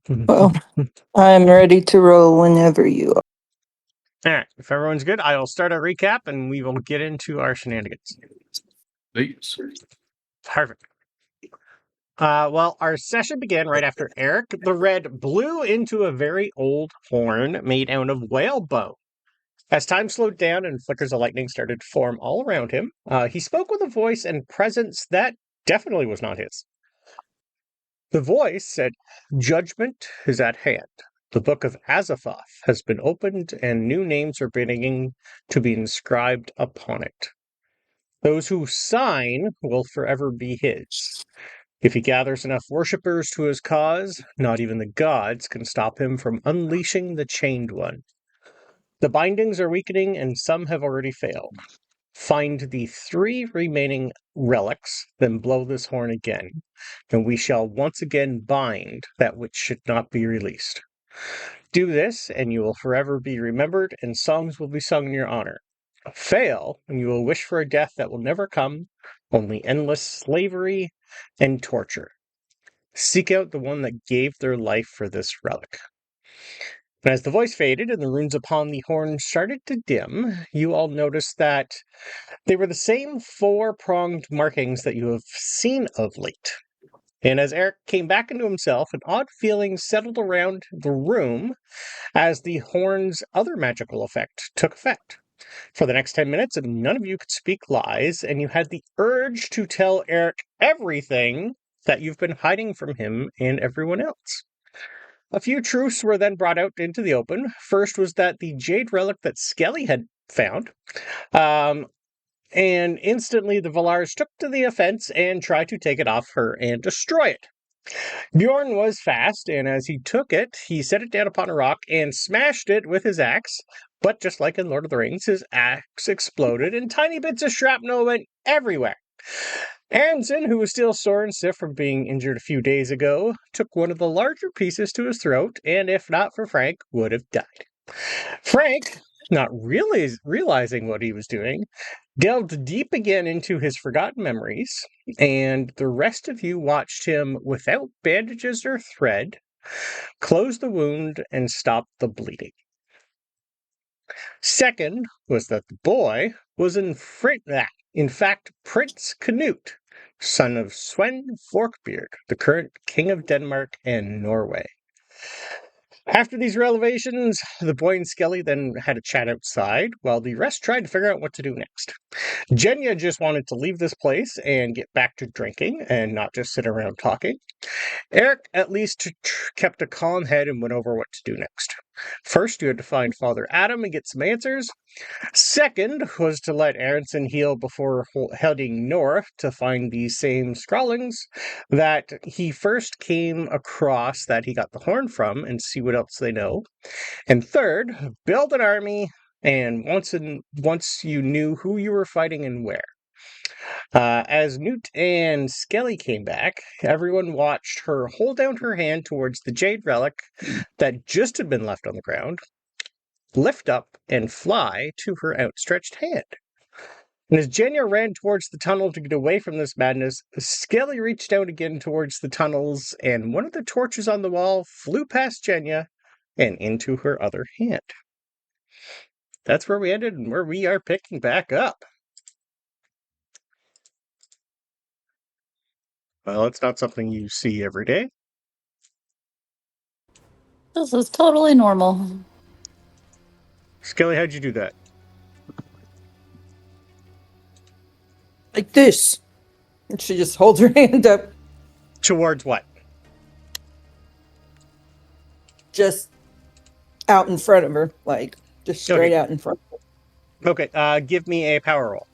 Well, I'm ready to roll whenever you are. All right, if everyone's good, I'll start a recap and we will get into our shenanigans. Please. Perfect. Well, our session began right after Erik the Red blew into a very old horn made out of whalebone. As time slowed down and flickers of lightning started to form all around him, he spoke with a voice and presence that definitely was not his. The voice said, "Judgment is at hand. The book of Azathoth has been opened, and new names are beginning to be inscribed upon it. Those who sign will forever be his. If he gathers enough worshippers to his cause, not even the gods can stop him from unleashing the Chained One. The bindings are weakening, and some have already failed. Find the 3 remaining relics, then blow this horn again, and we shall once again bind that which should not be released. Do this, and you will forever be remembered, and songs will be sung in your honor. Fail, and you will wish for a death that will never come, only endless slavery and torture. Seek out the one that gave their life for this relic." And as the voice faded and the runes upon the horn started to dim, you all noticed that they were the same 4-pronged markings that you have seen of late. And as Erik came back into himself, an odd feeling settled around the room as the horn's other magical effect took effect. For the next 10 minutes, none of you could speak lies, and you had the urge to tell Erik everything that you've been hiding from him and everyone else. A few truths were then brought out into the open. First was that the jade relic that Skelli had found, and instantly the Valaars took to the offense and tried to take it off her and destroy it. Bjorn was fast, and as he took it, he set it down upon a rock and smashed it with his axe. But just like in Lord of the Rings, his axe exploded and tiny bits of shrapnel went everywhere. Aronson, who was still sore and stiff from being injured a few days ago, took one of the larger pieces to his throat, and if not for Frank, would have died. Frank, not really realizing what he was doing, delved deep again into his forgotten memories, and the rest of you watched him, without bandages or thread, close the wound and stop the bleeding. Second was that the boy was in fact Prince Canute, son of Sven Forkbeard, the current King of Denmark and Norway. After these revelations, the boy and Skelli then had a chat outside, while the rest tried to figure out what to do next. Genya just wanted to leave this place and get back to drinking, and not just sit around talking. Erik at least kept a calm head and went over what to do next. First, you had to find Father Adam and get some answers. Second was to let Aronson heal before heading north to find these same scrawlings that he first came across that he got the horn from and see what else they know. And third, build an army, and once you knew who you were fighting and where. As Newt and Skelli came back, everyone watched her hold out her hand towards the jade relic that just had been left on the ground, lift up and fly to her outstretched hand. And as Genya ran towards the tunnel to get away from this madness, Skelli reached out again towards the tunnels, and one of the torches on the wall flew past Genya and into her other hand. That's where we ended and where we are picking back up. Well, it's not something you see every day. This is totally normal. Skelli, how'd you do that? Like this. And she just holds her hand up. Towards what? Just out in front of her. Like, just straight out in front of her. Okay, give me a power roll.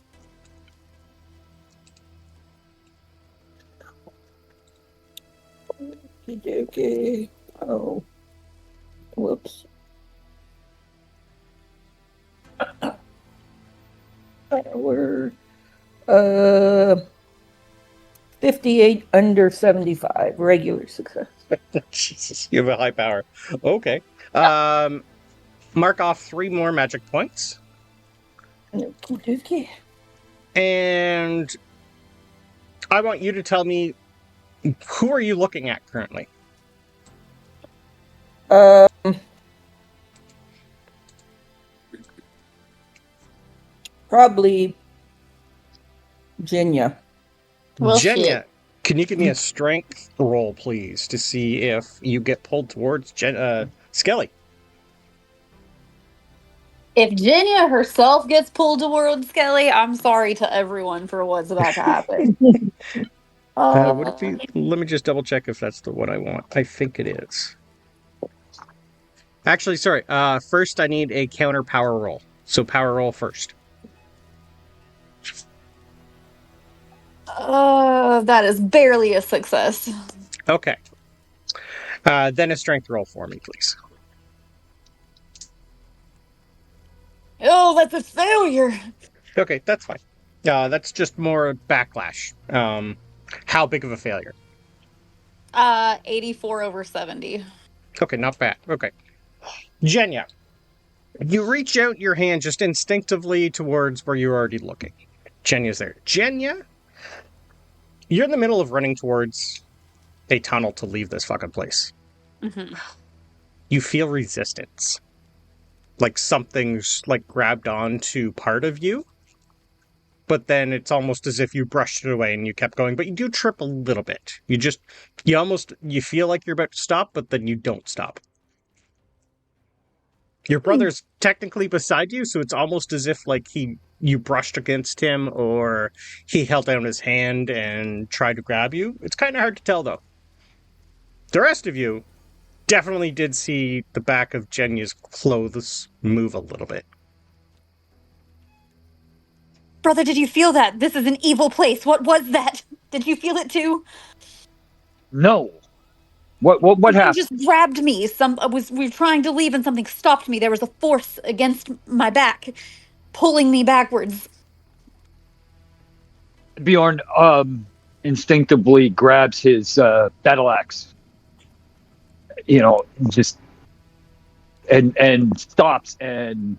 Okay. Oh. Whoops. Power. 58 under 75. Regular success. Jesus, you have a high power. Okay. Mark off 3 more magic points. Okay. And I want you to tell me, who are you looking at currently? Probably Genya. Well, Genya, shit. can you give me a strength roll, please, to see if you get pulled towards Skelli? If Genya herself gets pulled towards Skelli, I'm sorry to everyone for what's about to happen. Would it be? Let me just double check if that's the one I want. I think it is. Actually, sorry. First, I need a counter power roll. So power roll first. That is barely a success. Okay. Then a strength roll for me, please. Oh, that's a failure. Okay, that's fine. That's just more backlash. How big of a failure? 84 over 70. Okay, not bad. Okay. Genya, you reach out your hand just instinctively towards where you're already looking. Genya's there. Genya, you're in the middle of running towards a tunnel to leave this fucking place. Mm-hmm. You feel resistance. Like something's like grabbed onto part of you. But then it's almost as if you brushed it away and you kept going. But you do trip a little bit. You feel like you're about to stop, but then you don't stop. Your brother's technically beside you, so it's almost as if like you brushed against him or he held out his hand and tried to grab you. It's kind of hard to tell, though. The rest of you definitely did see the back of Genya's clothes move a little bit. Brother, did you feel that? This is an evil place. What was that? Did you feel it too? No. What Something happened? just grabbed me. We were trying to leave and something stopped me. There was a force against my back, pulling me backwards. Bjorn instinctively grabs his battle axe. Just and stops and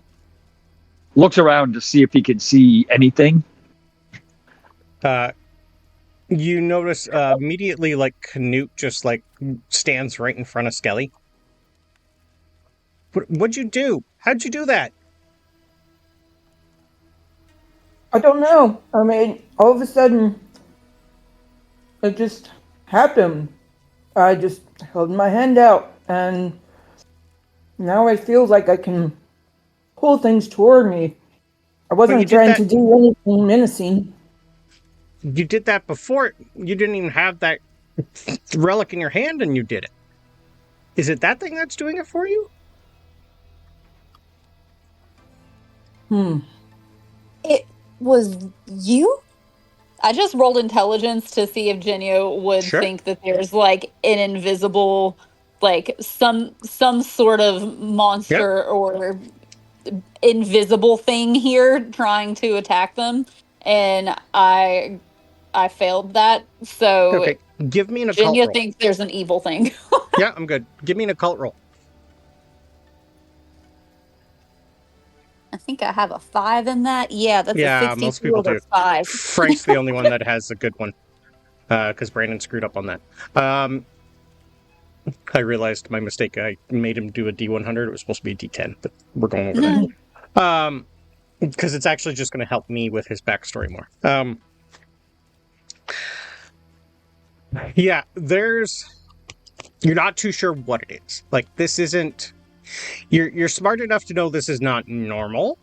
looks around to see if he can see anything. You notice immediately, like, Canute just, like, stands right in front of Skelli. What'd you do? How'd you do that? I don't know. I mean, all of a sudden, it just happened. I just held my hand out, and now I feel like I can pull things toward me. I wasn't trying to do anything menacing. You did that before. You didn't even have that relic in your hand, and you did it. Is it that thing that's doing it for you? It was you? I just rolled intelligence to see if Genya would think that there's like an invisible, like some sort of monster or invisible thing here trying to attack them, and I failed that. So okay, give me an occult roll. Genya thinks there's an evil thing. Yeah, I'm good. Give me an occult roll. I think I have a 5 in that. Yeah, that's a 62 most people over do. 5. Frank's the only one that has a good one, because Brandon screwed up on that. I realized my mistake. I made him do a D100. It was supposed to be a D10, but we're going over that. Because it's actually just going to help me with his backstory more. Yeah, you're not too sure what it is. Like, this isn't... You're smart enough to know this is not normal,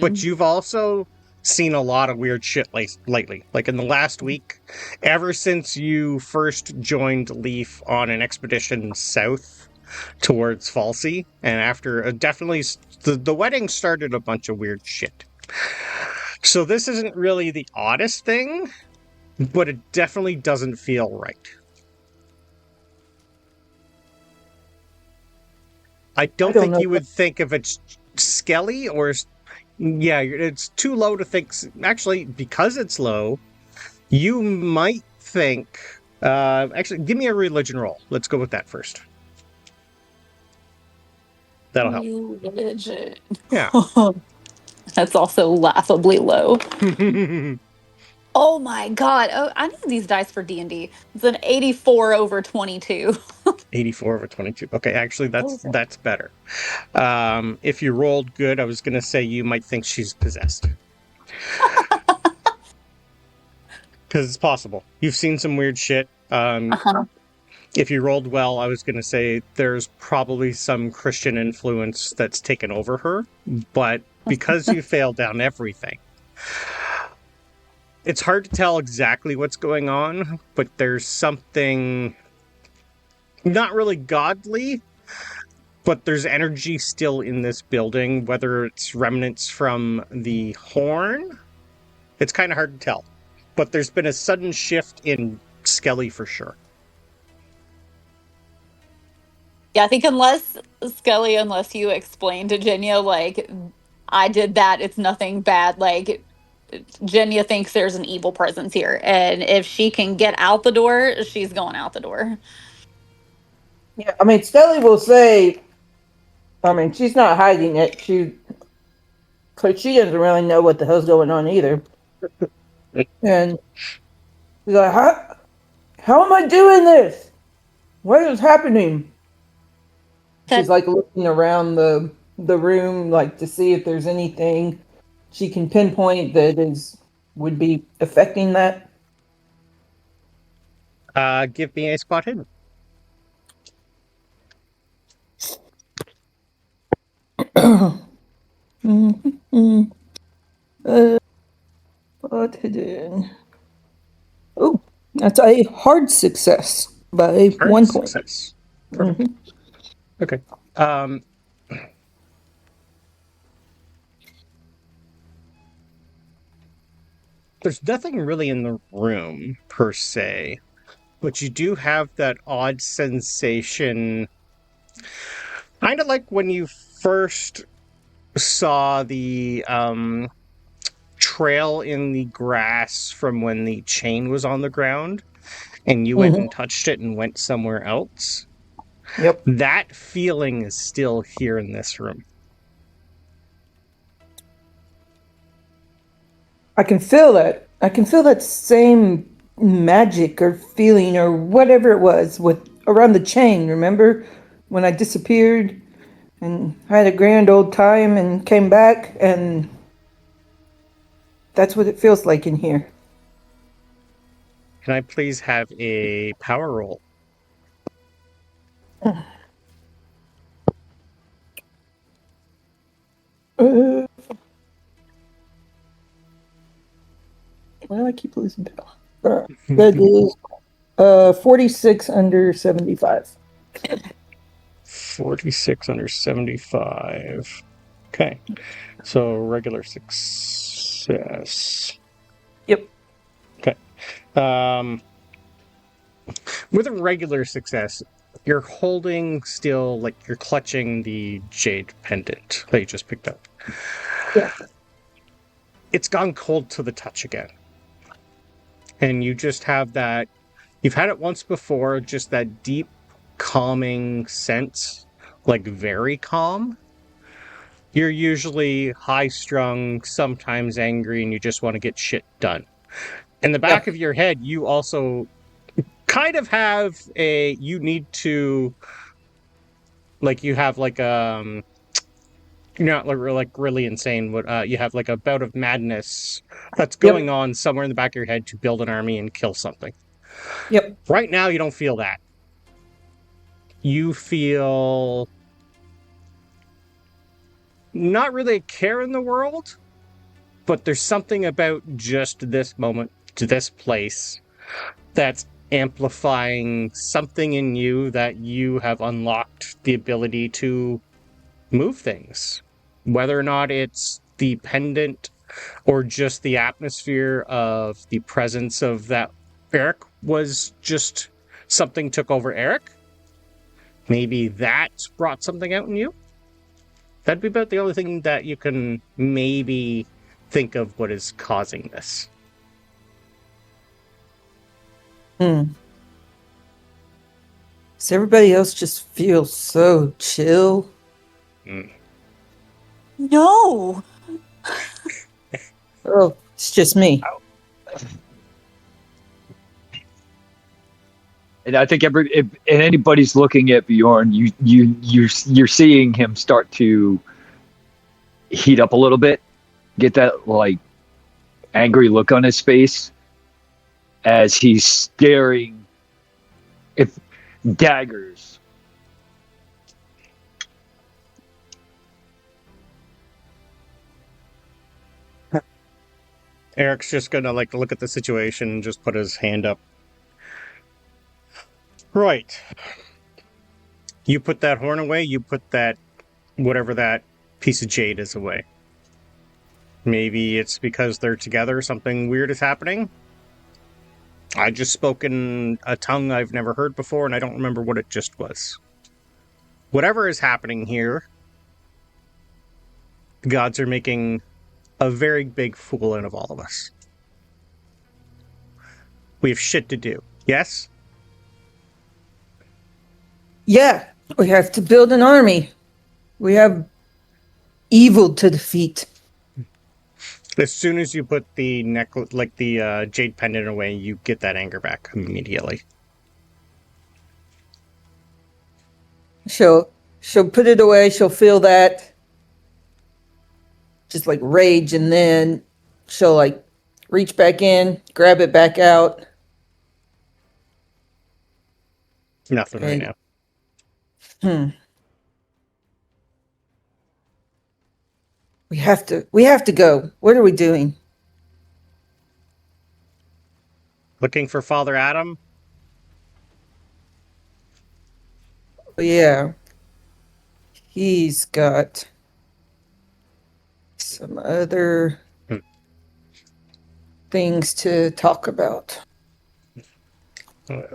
but you've also seen a lot of weird shit lately. Like, in the last week, ever since you first joined Leaf on an expedition south towards Falsey, and after definitely the wedding started a bunch of weird shit. So this isn't really the oddest thing, but it definitely doesn't feel right. I don't think you would think if it's Skelli or... Yeah, it's too low to think... Actually, because it's low, you might think... actually, give me a religion roll. Let's go with that first. That'll help. Religion. Yeah. That's also laughably low. Oh my god. Oh, I need these dice for D&D. It's an 84 over 22. 84 over 22. Okay, actually, that's better. If you rolled good, I was going to say you might think she's possessed. Because it's possible. You've seen some weird shit. If you rolled well, I was going to say there's probably some Christian influence that's taken over her. But because you failed down everything, it's hard to tell exactly what's going on, but there's something not really godly, but there's energy still in this building, whether it's remnants from the horn. It's kind of hard to tell. But there's been a sudden shift in Skelli for sure. Yeah, I think unless you explain to Genya, like, I did that, it's nothing bad, like, Genya thinks there's an evil presence here. And if she can get out the door, she's going out the door. Yeah, I mean, Skelli will say, I mean, she's not hiding it. Because she doesn't really know what the hell's going on either. And she's like, how am I doing this? What is happening? She's like looking around the room, like to see if there's anything she can pinpoint that would be affecting that. Give me a spot hidden. Spot hidden. Oh, that's a hard success by 1 point. Success. Perfect. Mm-hmm. Okay. There's nothing really in the room, per se, but you do have that odd sensation, kind of like when you first saw the trail in the grass from when the chain was on the ground, and you went and touched it and went somewhere else. Yep. That feeling is still here in this room. I can feel that. I can feel that same magic or feeling or whatever it was around the chain. Remember when I disappeared and had a grand old time and came back, and that's what it feels like in here. Can I please have a power roll? Why do I keep losing power? That is 46 under 75. 46 under 75. Okay. So regular success. Yep. Okay. With a regular success, you're holding still, like you're clutching the jade pendant that you just picked up. Yeah. It's gone cold to the touch again. And you just have that, you've had it once before, just that deep, calming sense, like very calm. You're usually high-strung, sometimes angry, and you just want to get shit done. In the back of your head, you also kind of have you need to, like, you have like you're not like really insane, but you have like a bout of madness that's going on somewhere in the back of your head to build an army and kill something. Yep. Right now, you don't feel that. You feel not really a care in the world, but there's something about just this moment, to this place, that's amplifying something in you that you have unlocked the ability to move things. Whether or not it's the pendant or just the atmosphere of the presence of that Erik was just something took over Erik. Maybe that brought something out in you. That'd be about the only thing that you can maybe think of what is causing this. Does everybody else just feel so chill? No. Oh, it's just me. And I think if anybody's looking at Bjorn, you're seeing him start to heat up a little bit, get that like angry look on his face as he's staring at daggers. Eric's just gonna like look at the situation and just put his hand up. Right. You put that horn away, you put that whatever that piece of jade is away. Maybe it's because they're together, something weird is happening. I just spoke in a tongue I've never heard before, and I don't remember what it just was. Whatever is happening here, the gods are making a very big fool out of all of us. We have shit to do. Yes? Yeah, we have to build an army. We have evil to defeat. As soon as you put the necklace, like the jade pendant away, you get that anger back immediately. She'll put it away, she'll feel that just like rage, and then she'll like reach back in, grab it back out. Nothing right now. We have to go. What are we doing? Looking for Father Adam? Yeah. He's got some other things to talk about.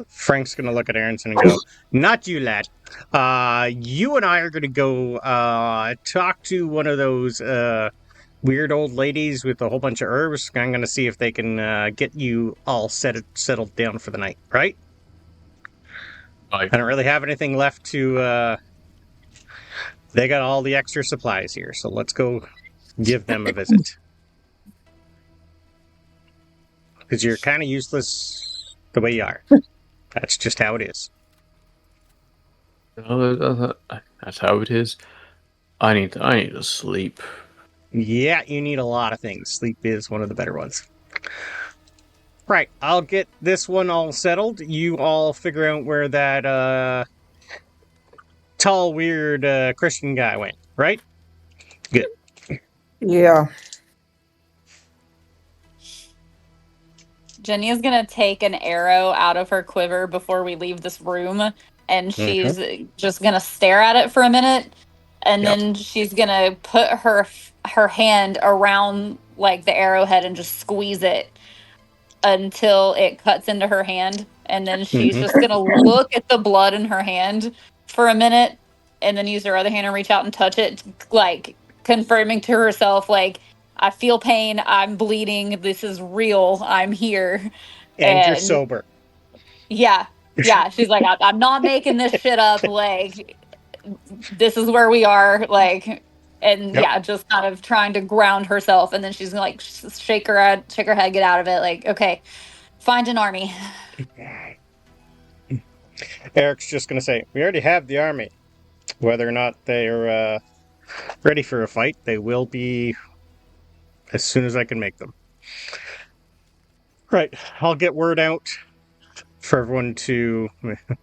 Frank's going to look at Aronson and go, not you, lad. You and I are going to go talk to one of those weird old ladies with a whole bunch of herbs. I'm going to see if they can get you all settled down for the night, right? I don't really have anything left to... They got all the extra supplies here, so let's go give them a visit. Because you're kind of useless the way you are. That's just how it is. That's how it is. I need to sleep. Yeah, you need a lot of things. Sleep is one of the better ones. Right, I'll get this one all settled. You all figure out where that tall, weird Christian guy went, right? Good. Yeah. Genya's gonna take an arrow out of her quiver before we leave this room, and she's just gonna stare at it for a minute, and then she's gonna put her hand around like the arrowhead and just squeeze it until it cuts into her hand, and then she's just gonna look at the blood in her hand for a minute, and then use her other hand and reach out and touch it, like confirming to herself, like, I feel pain, I'm bleeding, this is real, I'm here. And you're sober. Yeah. She's like, I'm not making this shit up, like, this is where we are, like, and just kind of trying to ground herself, and then she's gonna like shake her head, get out of it, like, okay, find an army. Eric's just gonna say, we already have the army. Whether or not they're ready for a fight, they will be as soon as I can make them. Right, I'll get word out for everyone to...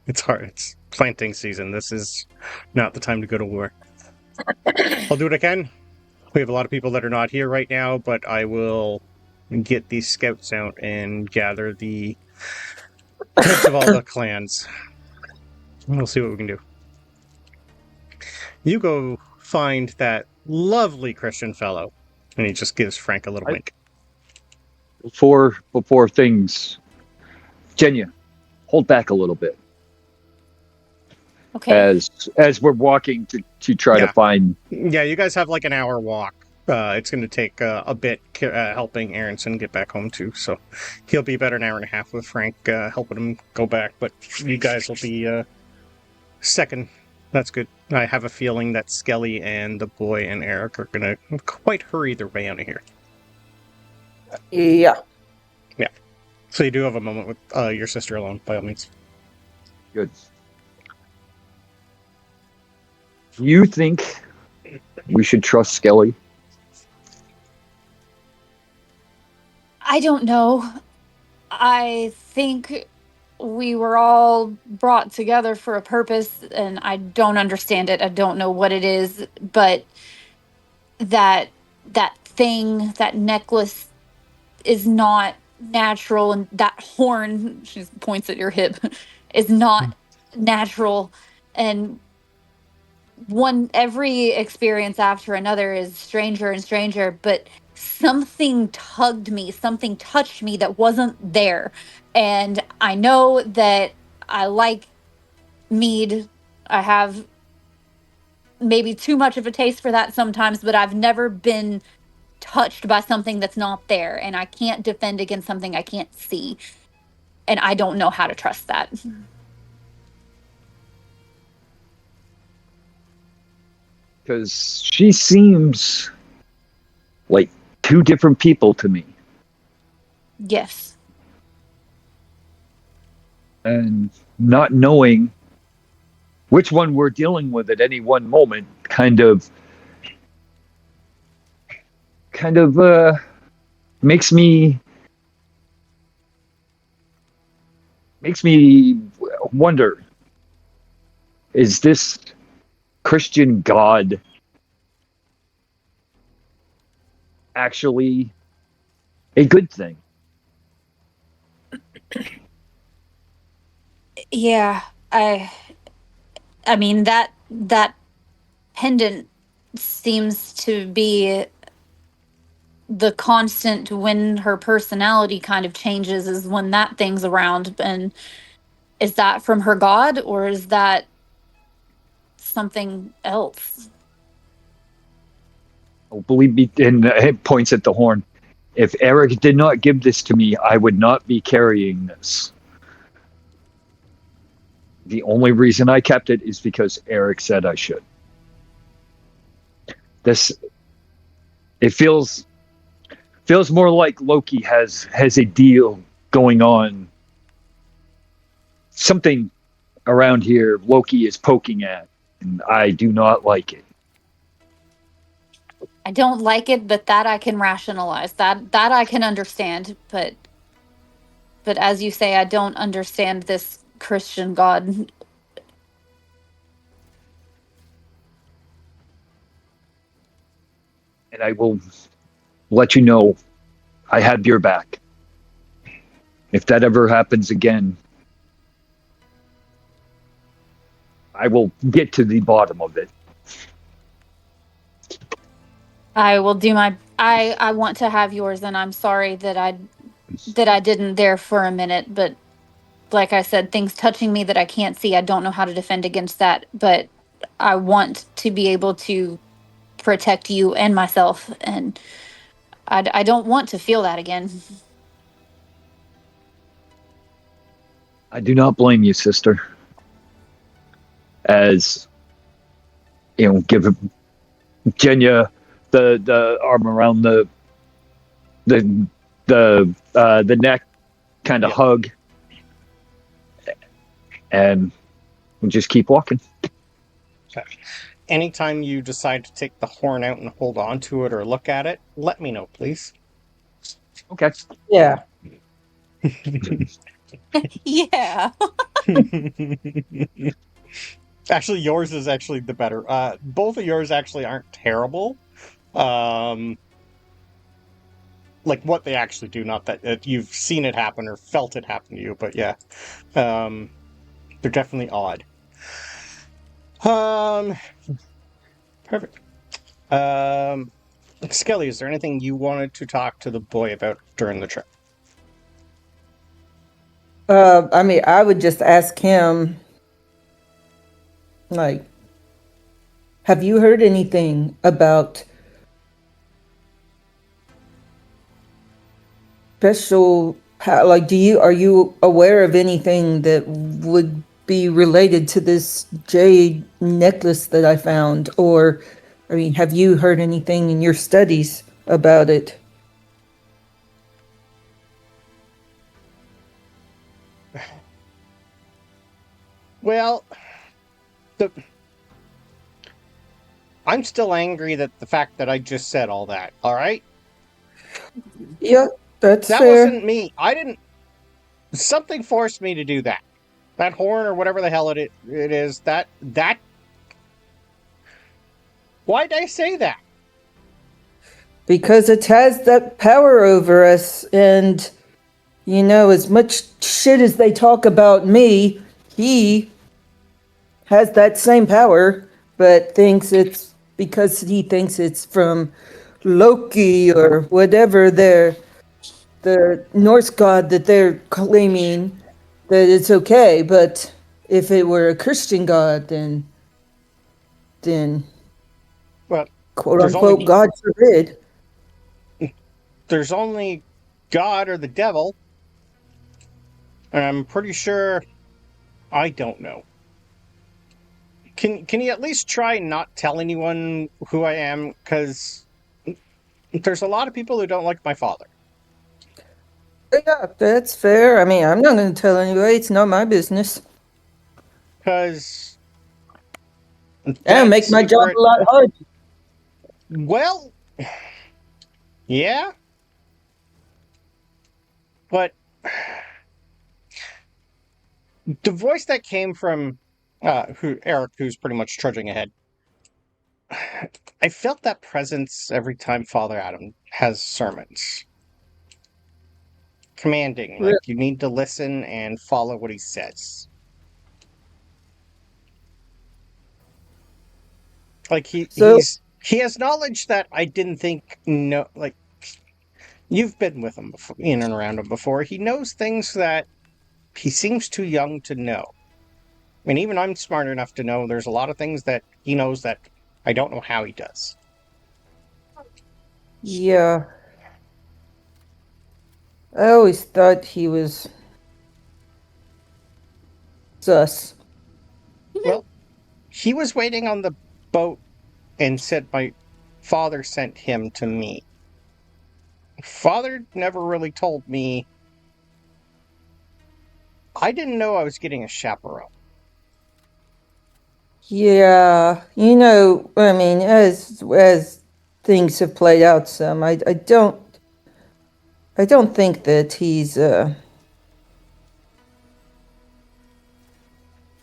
It's hard, it's planting season. This is not the time to go to war. I'll do what I can. We have a lot of people that are not here right now, but I will get these scouts out and gather the heads of all the clans. We'll see what we can do. You go find that lovely Christian fellow. And he just gives Frank a little wink. Before things... Genya, hold back a little bit. Okay. As we're walking to try to find... Yeah, you guys have like an hour walk. It's going to take a bit helping Aronson get back home too. So he'll be about an hour and a half with Frank helping him go back. But you guys will be second. That's good. I have a feeling that Skelli and the boy and Eric are going to quite hurry their way out of here. Yeah. Yeah. So you do have a moment with your sister alone, by all means. Good. Do you think we should trust Skelli? I don't know. I think we were all brought together for a purpose, and I don't understand it. I don't know what it is, but that thing, that necklace is not natural, and that horn, she points at your hip, is not natural. And every experience after another is stranger and stranger, but something tugged me, something touched me that wasn't there. And I know that I like mead. I have maybe too much of a taste for that sometimes, but I've never been touched by something that's not there, and I can't defend against something I can't see, and I don't know how to trust that. Because she seems like two different people to me. Yes. And not knowing which one we're dealing with at any one moment kind of makes me wonder, is this Christian God actually a good thing? Yeah, I mean that pendant seems to be the constant when her personality kind of changes, is when that thing's around. And is that from her god, or is that something else? Oh, believe me, and it points at the horn. If Erik did not give this to me, I would not be carrying this. The only reason I kept it is because Erik said I should. It feels more like Loki has a deal going on. Something around here Loki is poking at, and I do not like it. I don't like it, but that I can rationalize. That I can understand, but as you say, I don't understand this Christian god. And I will let you know I have your back. If that ever happens again, I will get to the bottom of it. I will do my I want to have yours, and I'm sorry that I didn't there for a minute, but like I said, things touching me that I can't see, I don't know how to defend against that, but I want to be able to protect you and myself, and I don't want to feel that again. I do not blame you, sister. As give Genya the arm around the neck, kind of hug, and we'll just keep walking. Okay. Anytime you decide to take the horn out and hold on to it or look at it, let me know, please. Okay. Yeah. Yeah. Actually, yours is actually the better. Both of yours actually aren't terrible. Like what they actually do, not that you've seen it happen or felt it happen to you, but yeah. They're definitely odd. Perfect. Skelli, is there anything you wanted to talk to the boy about during the trip? I mean, I would just ask him, like, have you heard anything about special, like, are you aware of anything that would be related to this jade necklace that I found? Or, I mean, have you heard anything in your studies about it? Well, I'm still angry that the fact that I just said all that, alright? Yeah, that's That fair. wasn't me. I didn't... Something forced me to do that. That horn or whatever the hell it is, that... Why'd I say that? Because it has that power over us, and, you know, as much shit as they talk about me, he has that same power, but thinks it's because he thinks it's from Loki or whatever the Norse god that they're claiming that it's okay, but if it were a Christian god, then Well, quote there's unquote only... God forbid. There's only God or the devil. And I'm pretty sure... I don't know. Can you at least try not tell anyone who I am? Because there's a lot of people who don't like my father. Yeah, that's fair. I mean, I'm not going to tell anybody. It's not my business. Because That'll that make my job secret... a lot harder. Well, yeah. But the voice that came from Erik, who's pretty much trudging ahead, I felt that presence every time Father Adam has sermons. Commanding, like you need to listen and follow what he says. Like he has knowledge that I didn't think like you've been with him before, in and around him before. He knows things that he seems too young to know. And even I'm smart enough to know there's a lot of things that he knows that I don't know how he does. Yeah. I always thought he was sus. Well, he was waiting on the boat and said my father sent him to me. Father never really told me. I didn't know I was getting a chaperone. Yeah, you know, I mean, as things have played out some, I don't think that he's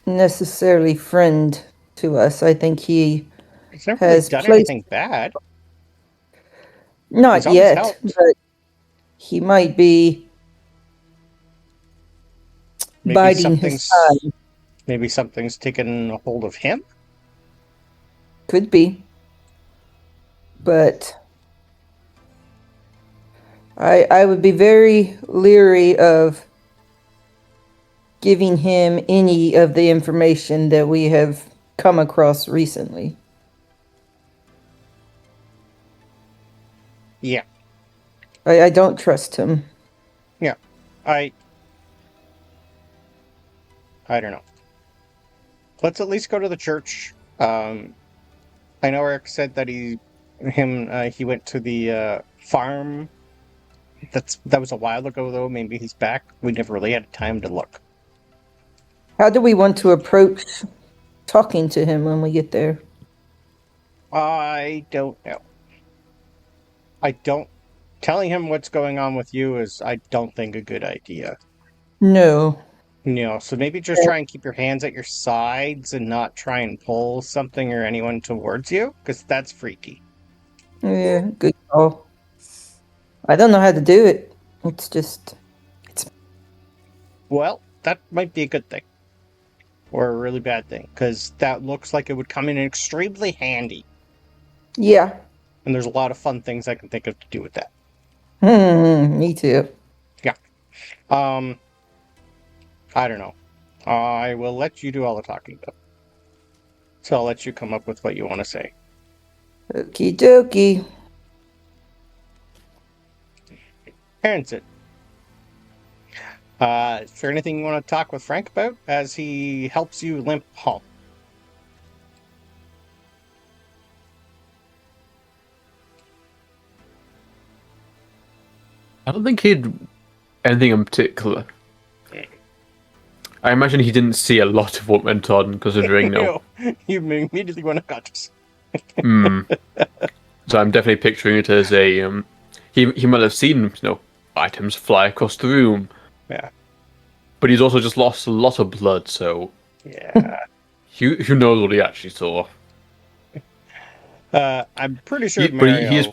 necessarily friend to us. I think he He's never really has done placed, anything bad. He's not always yet, helped. but he might be Maybe biding his time. maybe something's taken a hold of him. Could be, but I would be very leery of giving him any of the information that we have come across recently. Yeah. I don't trust him. Yeah. I don't know. Let's at least go to the church. I know Erik said that he went to the farm. That was a while ago though. Maybe he's back. We never really had time to look. How do we want to approach talking to him when we get there? I don't know. Telling him what's going on with you is, I don't think, a good idea. No. So maybe just try and keep your hands at your sides and not try and pull something or anyone towards you, because that's freaky. Yeah, good call. I don't know how to do it. It's just... Well, that might be a good thing. Or a really bad thing, because that looks like it would come in extremely handy. Yeah. And there's a lot of fun things I can think of to do with that. Me too. Yeah. I don't know. I will let you do all the talking, though. So I'll let you come up with what you want to say. Okie dokie. Aronson. Is there anything you want to talk with Frank about as he helps you limp home? I don't think he'd anything in particular. I imagine he didn't see a lot of what went on, considering no. You immediately went unconscious. So I'm definitely picturing it as a he might have seen items fly across the room. Yeah. But he's also just lost a lot of blood, so yeah. who knows what he actually saw? I'm pretty sure But he is.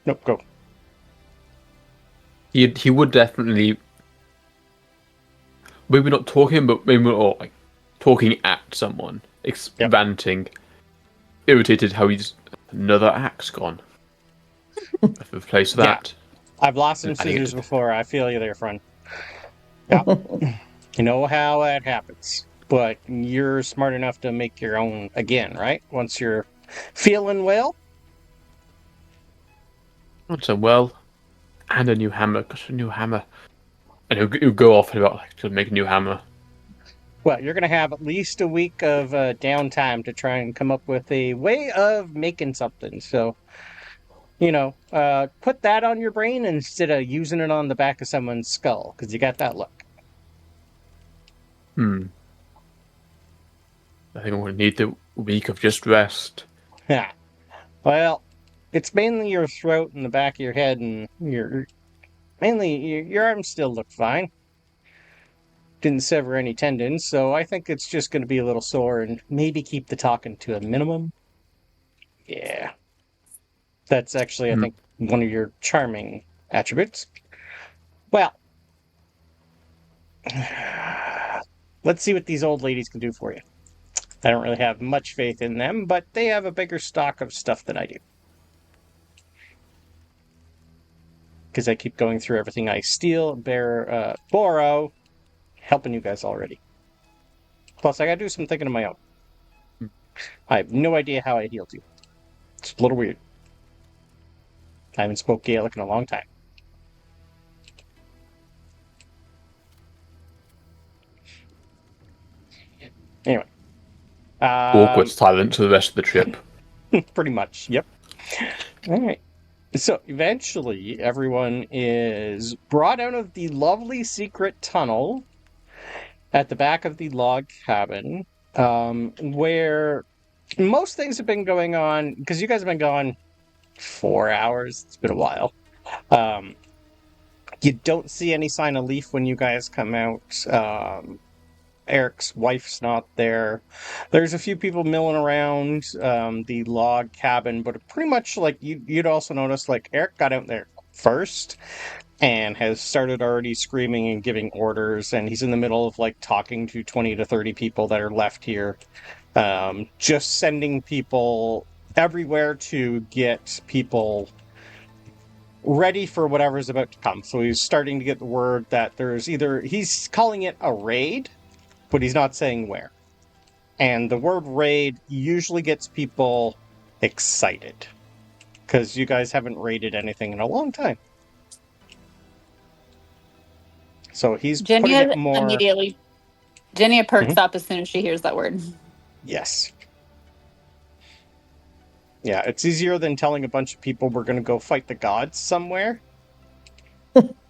Nope, go. He would definitely, maybe not talking, but maybe more like talking at someone, ranting, irritated how he's another axe gone. Replace that. Yeah. I've lost some scissors before. I feel you there, friend. Yeah. You know how that happens. But you're smart enough to make your own again, right? Once you're feeling well. Not so well. And a new hammer. Got a new hammer. And he'll go off about to make a new hammer. Well, you're going to have at least a week of downtime to try and come up with a way of making something. So, put that on your brain instead of using it on the back of someone's skull, because you got that look. I think I'm going to need the week of just rest. Yeah. Well, it's mainly your throat and the back of your head, and your arms still look fine. Didn't sever any tendons, so I think it's just going to be a little sore, and maybe keep the talking to a minimum. Yeah. That's actually, I think, one of your charming attributes. Well, let's see what these old ladies can do for you. I don't really have much faith in them, but they have a bigger stock of stuff than I do. Because I keep going through everything I steal, borrow, helping you guys already. Plus, I gotta do some thinking of my own. I have no idea how I healed you. It's a little weird. I haven't spoke Gaelic in a long time. Anyway. Awkward silence for the rest of the trip. Pretty much, yep. All right. So eventually, everyone is brought out of the lovely secret tunnel at the back of the log cabin, where most things have been going on, because you guys have been gone 4 hours. It's been a while. You don't see any sign of Leaf when you guys come out. Eric's wife's not there. There's a few people milling around the log cabin, but pretty much like you'd also notice, like, Eric got out there first and has started already screaming and giving orders, and he's in the middle of like talking to 20 to 30 people that are left here, just sending people everywhere to get people ready for whatever's about to come. So he's starting to get the word that he's calling it a raid, but he's not saying where. And the word raid usually gets people excited, because you guys haven't raided anything in a long time. So he's putting it more... immediately. Genya perks up as soon as she hears that word. Yes. Yeah, it's easier than telling a bunch of people we're going to go fight the gods somewhere.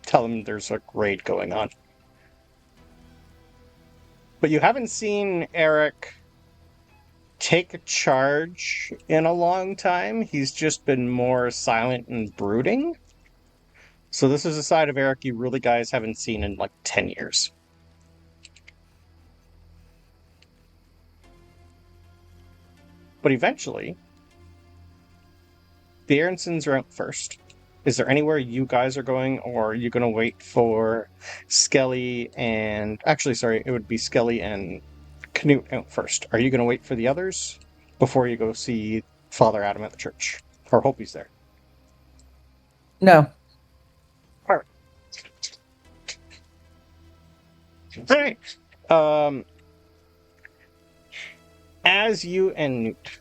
Tell them there's a raid going on. But you haven't seen Eric take a charge in a long time. He's just been more silent and brooding. So this is a side of Eric you really guys haven't seen in like 10 years. But eventually, the Aronsons are out first. Is there anywhere you guys are going, or are you going to wait for Skelli and... Actually, sorry, it would be Skelli and Knut out first. Are you going to wait for the others before you go see Father Adam at the church? Or hope he's there? No. All right. All right. As you and Newt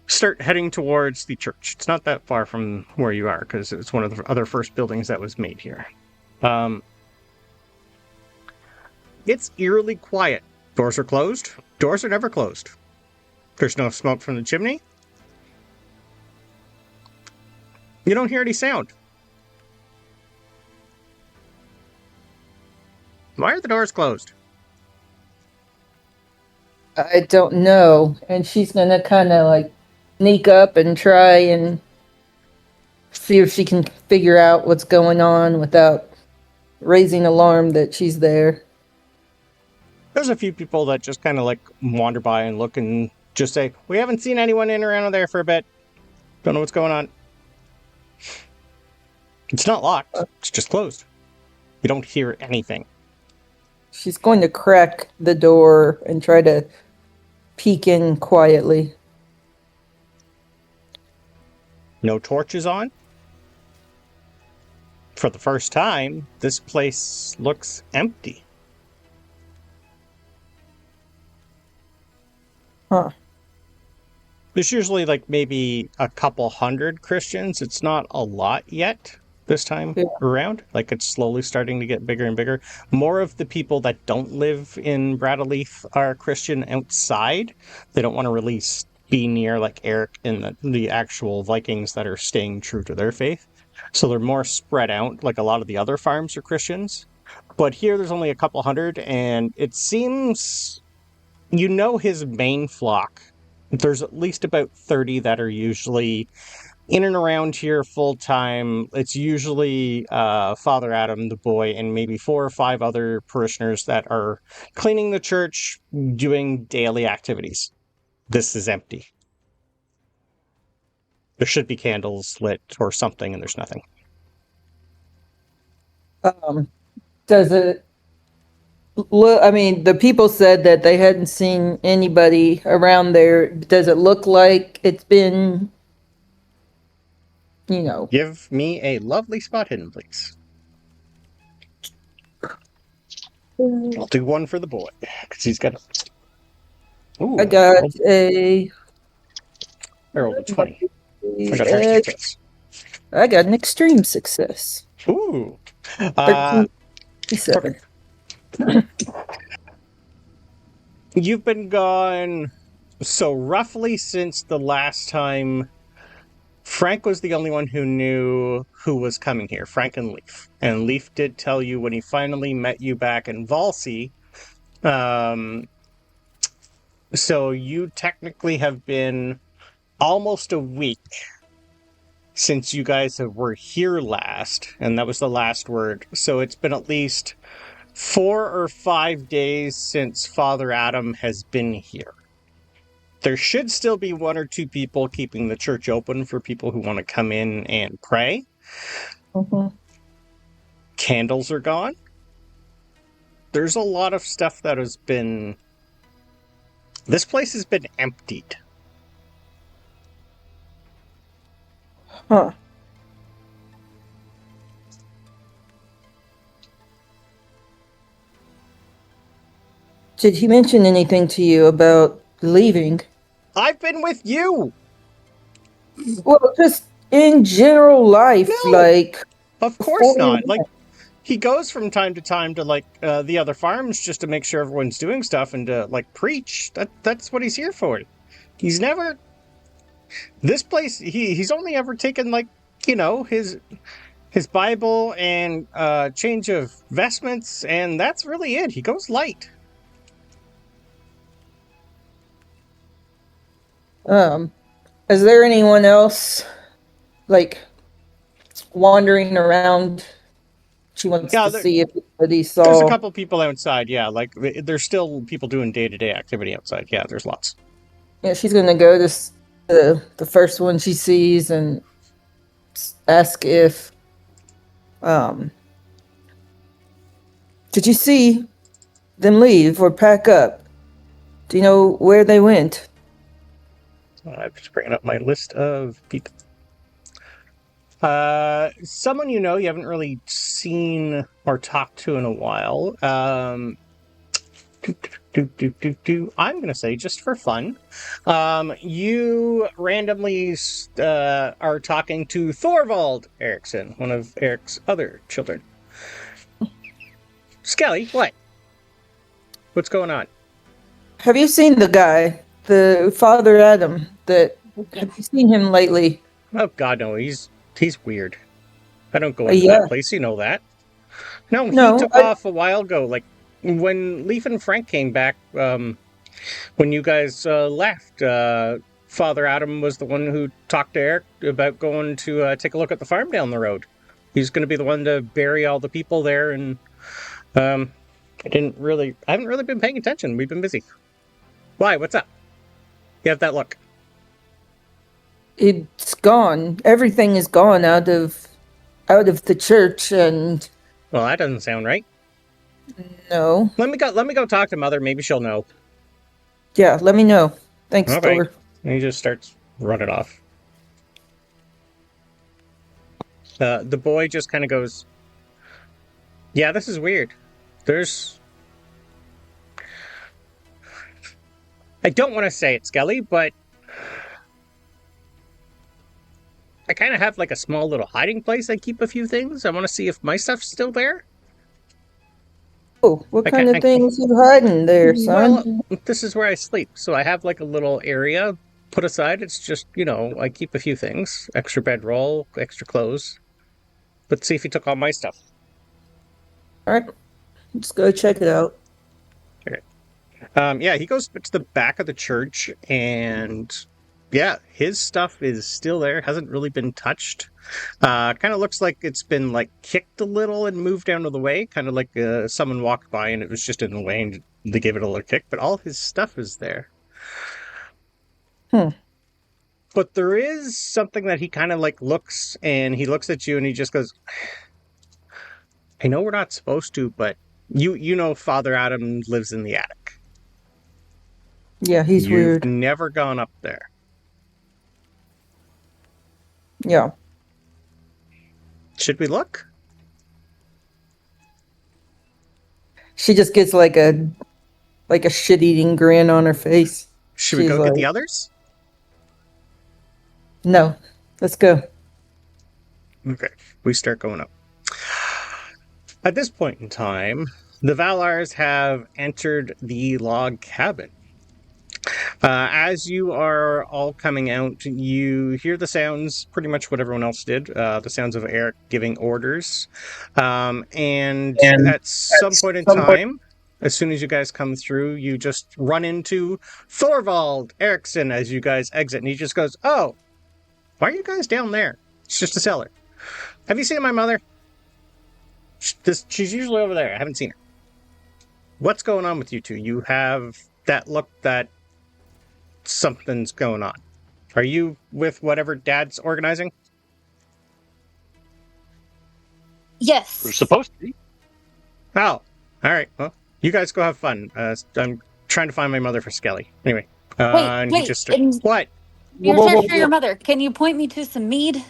start heading towards the church, it's not that far from where you are, because it's one of the other first buildings that was made here. It's eerily quiet. Doors are closed. Doors are never closed. There's no smoke from the chimney. You don't hear any sound. Why are the doors closed? I don't know. And she's gonna kind of like sneak up and try and see if she can figure out what's going on without raising alarm that she's there. There's a few people that just kind of like wander by and look and just say, we haven't seen anyone in or around there for a bit. Don't know what's going on. It's not locked. It's just closed. We don't hear anything. She's going to crack the door and try to peek in quietly. No torches on. For the first time, this place looks empty. Huh. There's usually like maybe a couple hundred Christians. It's not a lot yet this time around. Like it's slowly starting to get bigger and bigger. More of the people that don't live in Bradaleith are Christian outside. They don't want to really be near like Erik and the actual Vikings that are staying true to their faith. So they're more spread out. Like a lot of the other farms are Christians. But here there's only a couple hundred, and it seems, you know, his main flock, there's at least about 30 that are usually in and around here full time. It's usually Father Adam, the boy, and maybe 4 or 5 other parishioners that are cleaning the church, doing daily activities. This is empty. There should be candles lit or something, and there's nothing. Does it look, I mean, the people said that they hadn't seen anybody around there. Does it look like it's been, you know? Give me a lovely spot hidden, please. I'll do one for the boy, because he's got a... Ooh, I got a... I rolled a 20. I got a success. I got an extreme success. Ooh. 37. You've been gone, so roughly since the last time. Frank was the only one who knew who was coming here, Frank and Leaf. And Leaf did tell you when he finally met you back in Valsey. So you technically have been almost a week since you guys were here last, and that was the last word. So it's been at least 4 or 5 days since Father Adam has been here. There should still be 1 or 2 people keeping the church open for people who want to come in and pray. Mm-hmm. Candles are gone. There's a lot of stuff that has been... This place has been emptied. Huh. Did he mention anything to you about leaving? I've been with you! Well, just in general life, No, like... Of course not. Like, he goes from time to time to, like, the other farms just to make sure everyone's doing stuff and to, like, preach. That's what he's here for. He's never... This place, he's only ever taken, like, you know, his Bible and change of vestments, and that's really it. He goes light. Is there anyone else, like, wandering around? She wants to see if anybody saw... There's a couple people outside, yeah. Like, there's still people doing day-to-day activity outside. Yeah, there's lots. Yeah, she's gonna go to the first one she sees and ask if... Did you see them leave or pack up? Do you know where they went? I'm just bringing up my list of people. Someone you know you haven't really seen or talked to in a while. I'm going to say, just for fun, you randomly are talking to Thorvald Eriksson, one of Erik's other children. Skelli, what? What's going on? Have you seen the guy, the Father Adam? Have you seen him lately? Oh God, no. He's weird. I don't go into that place. You know that. No, he No, took off a while ago. Like when Leaf and Frank came back, when you guys left, Father Adam was the one who talked to Eric about going to take a look at the farm down the road. He's going to be the one to bury all the people there, and I haven't really been paying attention. We've been busy. Why? What's up? You have that look. it's gone. Everything is gone out of the church, and Well, that doesn't sound right. no. Let me go talk to Mother. Maybe she'll know. Yeah, let me know. Thanks, Okay. Thor. And he just starts running off. The boy just kind of goes, "Yeah, this is weird. I don't want to say it, Skelli, but I kind of have like a small little hiding place. I keep a few things. I want to see if my stuff's still there." Oh, what kind of things you hiding there, son? Well, this is where I sleep. So I have like a little area put aside. It's just, I keep a few things. Extra bedroll, extra clothes. Let's see if he took all my stuff. All right, let's go check it out. Okay. Yeah, he goes to the back of the church, and yeah, his stuff is still there. Hasn't really been touched. Kind of looks like it's been like kicked a little and moved out of the way. Kind of like someone walked by and it was just in the way, and they gave it a little kick. But all his stuff is there. But there is something that he kind of like looks, and he looks at you and he just goes, "I know we're not supposed to, but you know Father Adam lives in the attic. Yeah, he's weird. You've never gone up there." Yeah. Should we look? She just gets like a shit-eating grin on her face. Should we go get the others? No. Let's go. Okay, we start going up. At this point in time, the Valaars have entered the log cabin. As you are all coming out, you hear the sounds, pretty much what everyone else did, the sounds of Eric giving orders. And at some point in time, as soon as you guys come through, you just run into Thorvald Eriksson as you guys exit, and he just goes, "Oh, why are you guys down there? It's just a cellar. Have you seen my mother? She's usually over there. I haven't seen her. What's going on with you two? You have that look that something's going on. Are you with whatever Dad's organizing?" Yes. We're supposed to be. Oh, all right. Well, you guys go have fun. I'm trying to find my mother for Skelli. Anyway, and he just what? You're searching for your mother. Can you point me to some mead?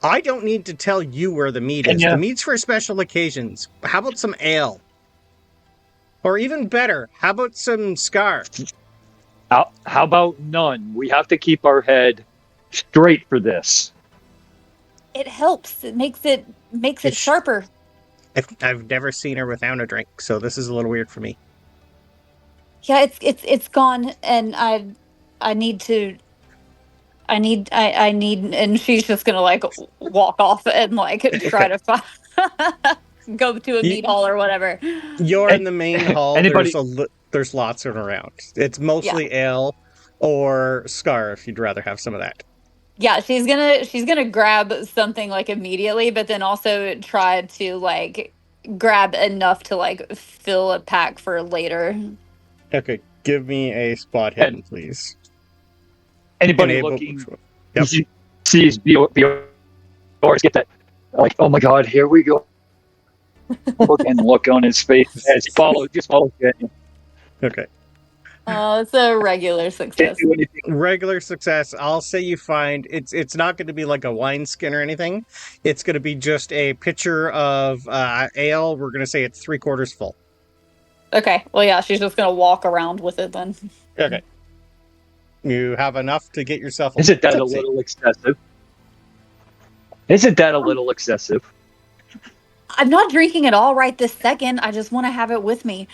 I don't need to tell you where the mead is. Genya. The mead's for special occasions. How about some ale? Or even better, how about some scar? How about none? We have to keep our head straight for this. It helps. It makes it sharper. I've never seen her without a drink, so this is a little weird for me. Yeah, it's gone, and I need, and she's just gonna like walk off and like try to find, go to a meat hall or whatever. You're in the main hall. Anybody- There's lots of around. It's mostly ale or scar if you'd rather have some of that. Yeah, she's gonna grab something like immediately, but then also try to like grab enough to like fill a pack for later. Okay, give me a spot hidden, please. Anybody looking Yep. sees Bjorn get that, like, oh my god, here we go. And look on his face as he follows Genya. Okay. It's a regular success. Regular success. I'll say you find it's not going to be like a wineskin or anything. It's going to be just a pitcher of ale. We're going to say it's 3/4 full. Okay. Well, yeah, she's just gonna walk around with it then. Okay. You have enough to get yourself. Isn't that a little excessive? Isn't that a little excessive? I'm not drinking at all right this second. I just want to have it with me.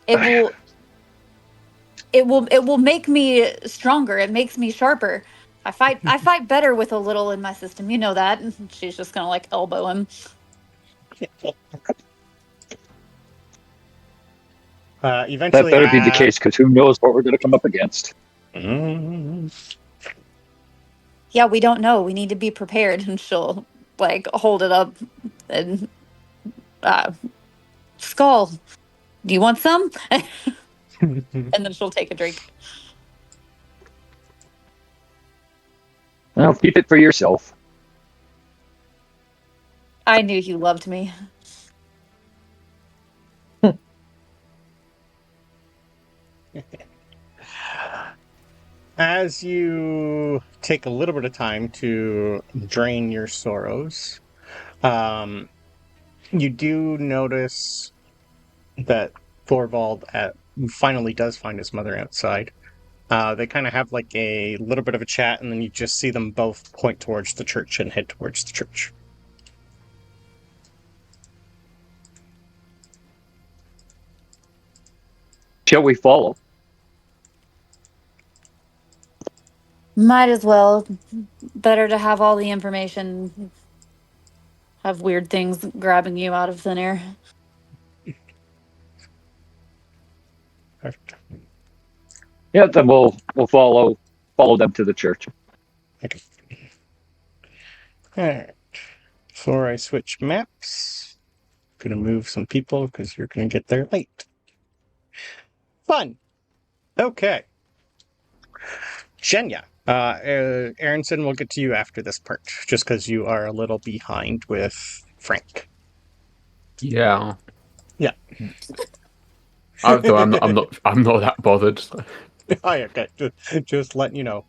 It will make me stronger. It makes me sharper. I fight better with a little in my system. You know that. And she's just gonna like elbow him. Eventually, That better be the case, because who knows what we're going to come up against. Yeah, we don't know. We need to be prepared. And she'll like hold it up and Skull, do you want some? And then she'll take a drink. Well, keep it for yourself. I knew you loved me. As you take a little bit of time to drain your sorrows, you do notice that Thorvald finally does find his mother outside. They kind of have like a little bit of a chat, and then you just see them both point towards the church and head towards the church. Shall we follow? Might as well. Better to have all the information. Have weird things grabbing you out of thin air. Perfect. Yeah, then we'll follow them to the church. Okay. Alright. Before I switch maps, I'm gonna move some people because you're gonna get there late. Fun. Okay. Genya. Aronson, we'll get to you after this part, just because you are a little behind with Frank. Yeah. Yeah. Though I'm not that bothered. Oh yeah, okay. Just letting you know.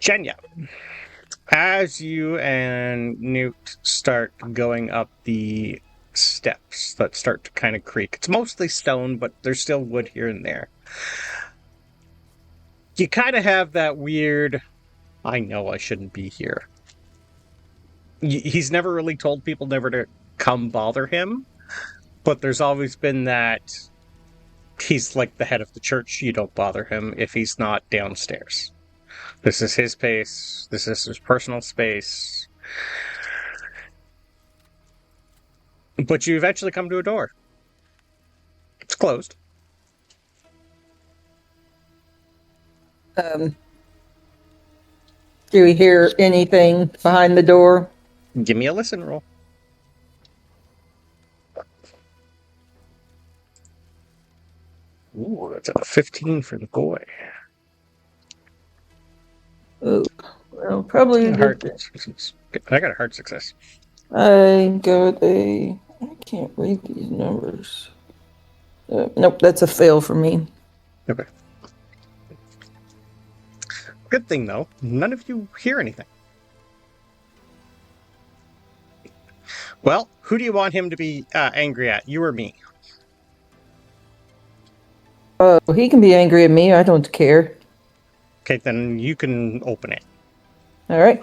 Genya. As you and Newt start going up the steps that start to kind of creak, it's mostly stone, but there's still wood here and there. You kind of have that weird, I know I shouldn't be here. He's never really told people never to come bother him, but there's always been that he's like the head of the church. You don't bother him if he's not downstairs. This is his space. This is his personal space. But you eventually come to a door. It's closed. Do we hear anything behind the door? Give me a listen roll. Ooh, that's a 15 for the boy. Oh, well, probably. I got a hard success. I got a. I can't read these numbers. Nope, that's a fail for me. Okay. Good thing, though, none of you hear anything. Well, who do you want him to be angry at, you or me? He can be angry at me. I don't care. Okay, then you can open it. All right.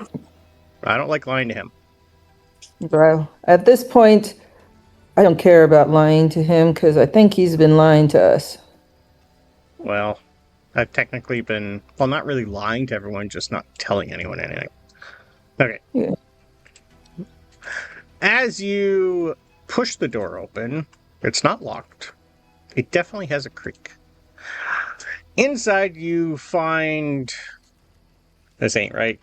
I don't like lying to him. Bro, at this point, I don't care about lying to him because I think he's been lying to us. Well, I've technically been, well, not really lying to everyone, just not telling anyone anything. Okay. Yeah. As you push the door open, it's not locked. It definitely has a creak. Inside you find... This ain't right.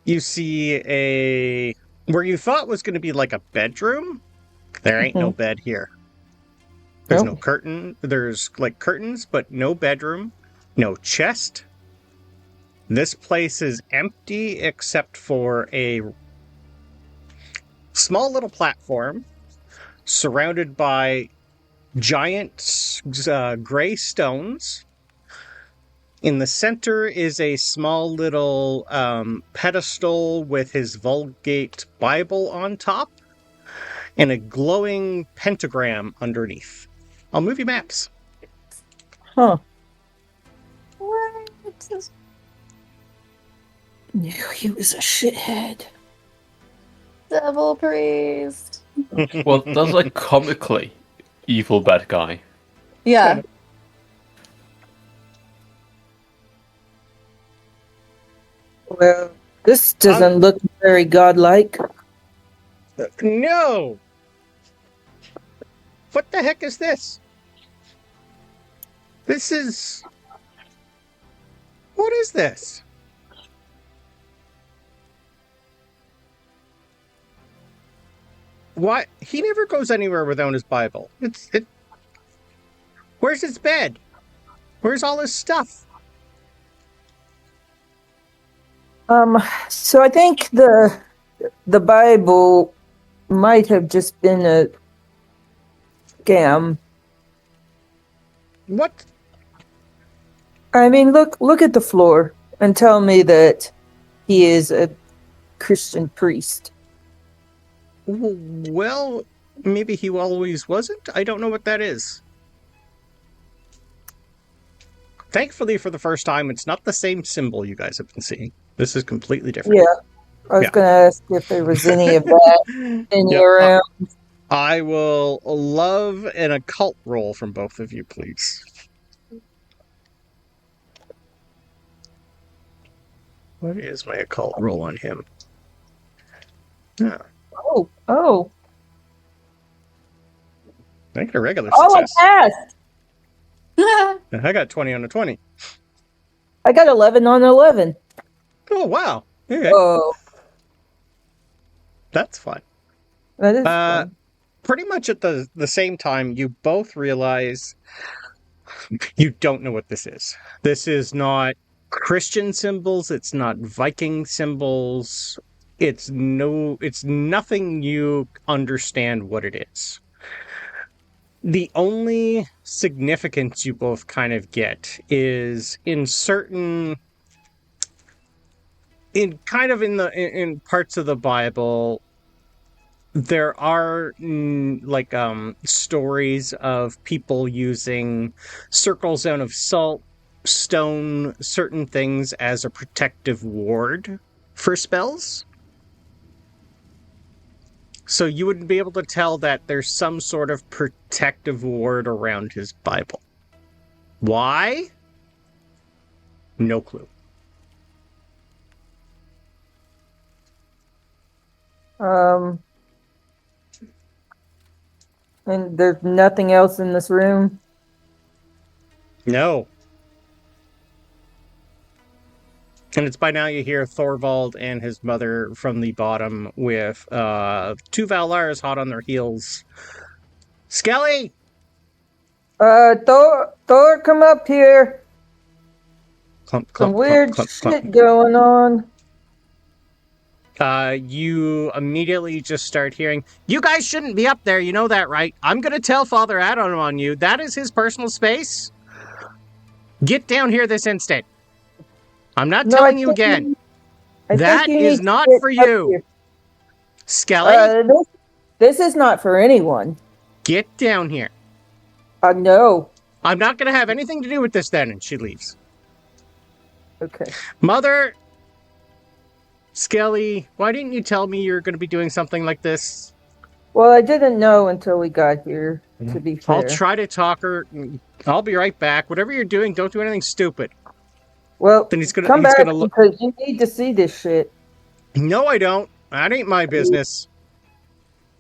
You see a... Where you thought was going to be like a bedroom, there ain't no bed here. There's no curtain. There's like curtains, but no bedroom, no chest. This place is empty except for a small little platform surrounded by giant gray stones. In the center is a small little pedestal with his Vulgate Bible on top and a glowing pentagram underneath. I'll move you maps. Huh. What? Knew he was a shithead. Devil priest. Well, that's like comically evil bad guy. Yeah. Well, this doesn't look very godlike. No! What the heck is this? This is... What is this? Why? He never goes anywhere without his Bible. Where's his bed? Where's all his stuff? So I think the Bible might have just been a scam. What? I mean, look at the floor and tell me that he is a Christian priest. Well, maybe he always wasn't. I don't know what that is. Thankfully, for the first time, it's not the same symbol you guys have been seeing. This is completely different. Yeah. I was going to ask if there was any of that in your I will love an occult roll from both of you, please. What is my occult roll on him? Yeah. Oh. I get a regular success. I passed. I got 20 on a 20. I got 11 on 11. Oh, wow. Okay. Oh. That's fun. That is fun. Pretty much at the same time, you both realize you don't know what this is. This is not Christian symbols. It's not Viking symbols. It's nothing you understand what it is. The only significance you both kind of get is in parts of the Bible, there are stories of people using circles out of salt, stone, certain things as a protective ward for spells. So you wouldn't be able to tell that there's some sort of protective ward around his Bible. Why? No clue. And there's nothing else in this room? No. And it's by now you hear Thorvald and his mother from the bottom with 2 Valaars hot on their heels. Skelli! Thor, come up here. Clump, Some clump, weird clump, shit clump, going on. You immediately just start hearing, you guys shouldn't be up there, you know that, right? I'm going to tell Father Addon on you. That is his personal space. Get down here this instant. I'm not telling you again. That is not for you. Skelli? This is not for anyone. Get down here. No. I'm not going to have anything to do with this then. And she leaves. Okay. Mother, Skelli, why didn't you tell me you were going to be doing something like this? Well, I didn't know until we got here, to be fair. I'll try to talk her. I'll be right back. Whatever you're doing, don't do anything stupid. Well, then come back because you need to see this shit. No, I don't. That ain't my business.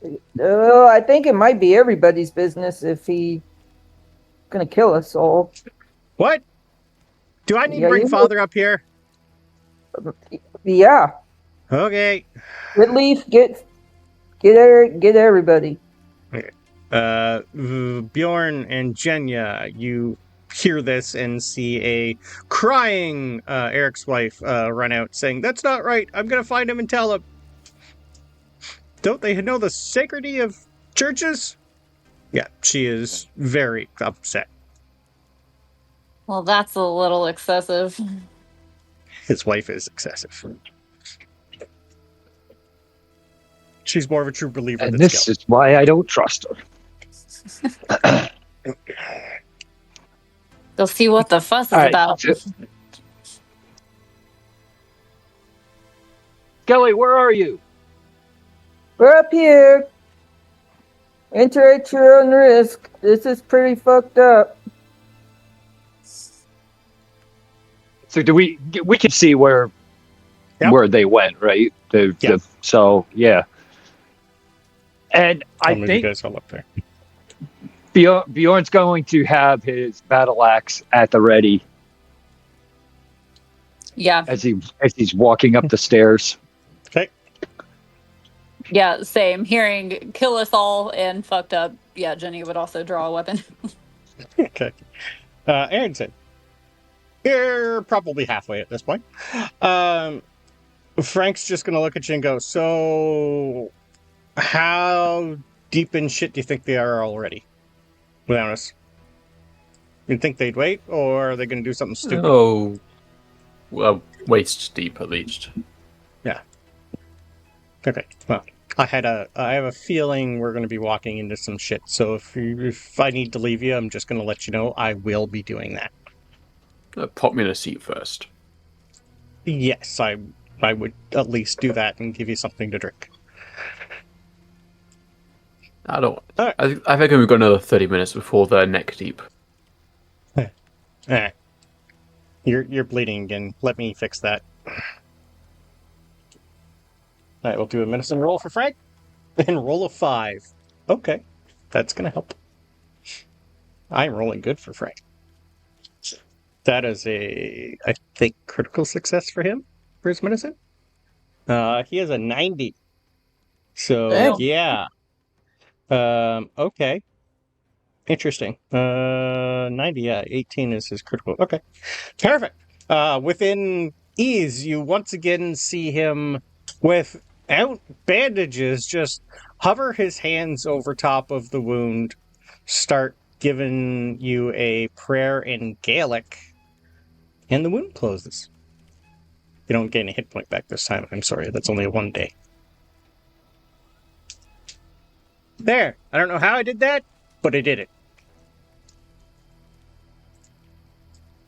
I think it might be everybody's business if he's gonna kill us all. What? Do I need to bring Father up here? Yeah. Okay. Good leaf, get everybody. Bjorn and Genya, you hear this and see a crying Eric's wife run out saying, "That's not right. I'm going to find him and tell him." Don't they know the sacredity of churches? Yeah, she is very upset. Well, that's a little excessive. His wife is excessive. She's more of a true believer and than this Skelli. is why I don't trust her. Go see what the fuss is about. Skelli, where are you? We're up here. Enter at your own risk. This is pretty fucked up. So do we can see where where they went, right? So yeah. And I move think you guys all up there. Bjorn's going to have his battle axe at the ready. Yeah. As he's walking up the stairs. Okay. Yeah, same. Hearing kill us all and fucked up. Yeah, Jenny would also draw a weapon. Okay. Aronson. You're probably halfway at this point. Frank's just going to look at you and go, so how deep in shit do you think they are already? Without us. You think they'd wait, or are they going to do something stupid? Oh, well, waist deep at least. Yeah. Okay. Well, I have a feeling we're going to be walking into some shit. So if I need to leave you, I'm just going to let you know I will be doing that. Pop me in a seat first. Yes, I would at least do that and give you something to drink. I don't. Right. I think we've got another 30 minutes before they're neck deep. Alright. You're bleeding again. Let me fix that. Alright, we'll do a medicine roll for Frank. And roll a 5. Okay. That's gonna help. I'm rolling good for Frank. That is I think, critical success for him for his medicine. He has a 90. So Damn. yeah. Okay. Interesting. 90, yeah. 18 is his critical. Okay. Perfect. Within ease, you once again see him without bandages, just hover his hands over top of the wound, start giving you a prayer in Gaelic, and the wound closes. You don't gain a hit point back this time. I'm sorry, that's only a 1 day. There. I don't know how I did that, but I did it.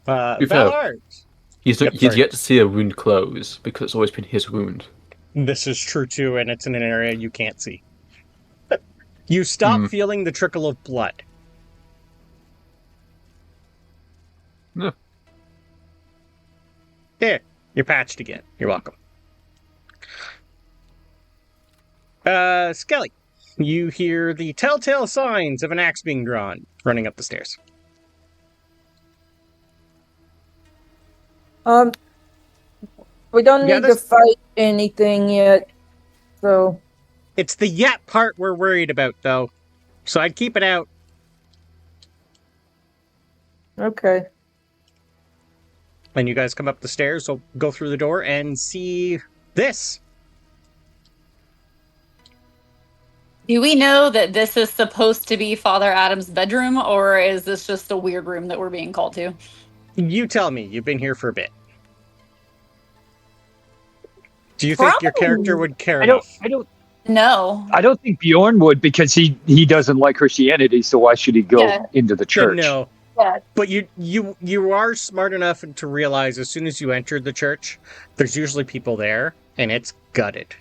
Valaar. He's yet to see a wound close because it's always been his wound. This is true too, and it's in an area you can't see. You stop feeling the trickle of blood. No. There, you're patched again. You're welcome. Skelli, you hear the telltale signs of an axe being drawn running up the stairs. We don't Yeah, need to fight anything yet, so... It's the yet part we're worried about, though. So I'd keep it out. Okay. And you guys come up the stairs, so go through the door and see this. Do we know that this is supposed to be Father Adam's bedroom, or is this just a weird room that we're being called to? You tell me. You've been here for a bit. Do you think your character would care enough? No. I don't think Bjorn would, because he doesn't like Christianity, so why should he go into the church? No. Yeah. But you are smart enough to realize as soon as you enter the church, there's usually people there, and it's gutted.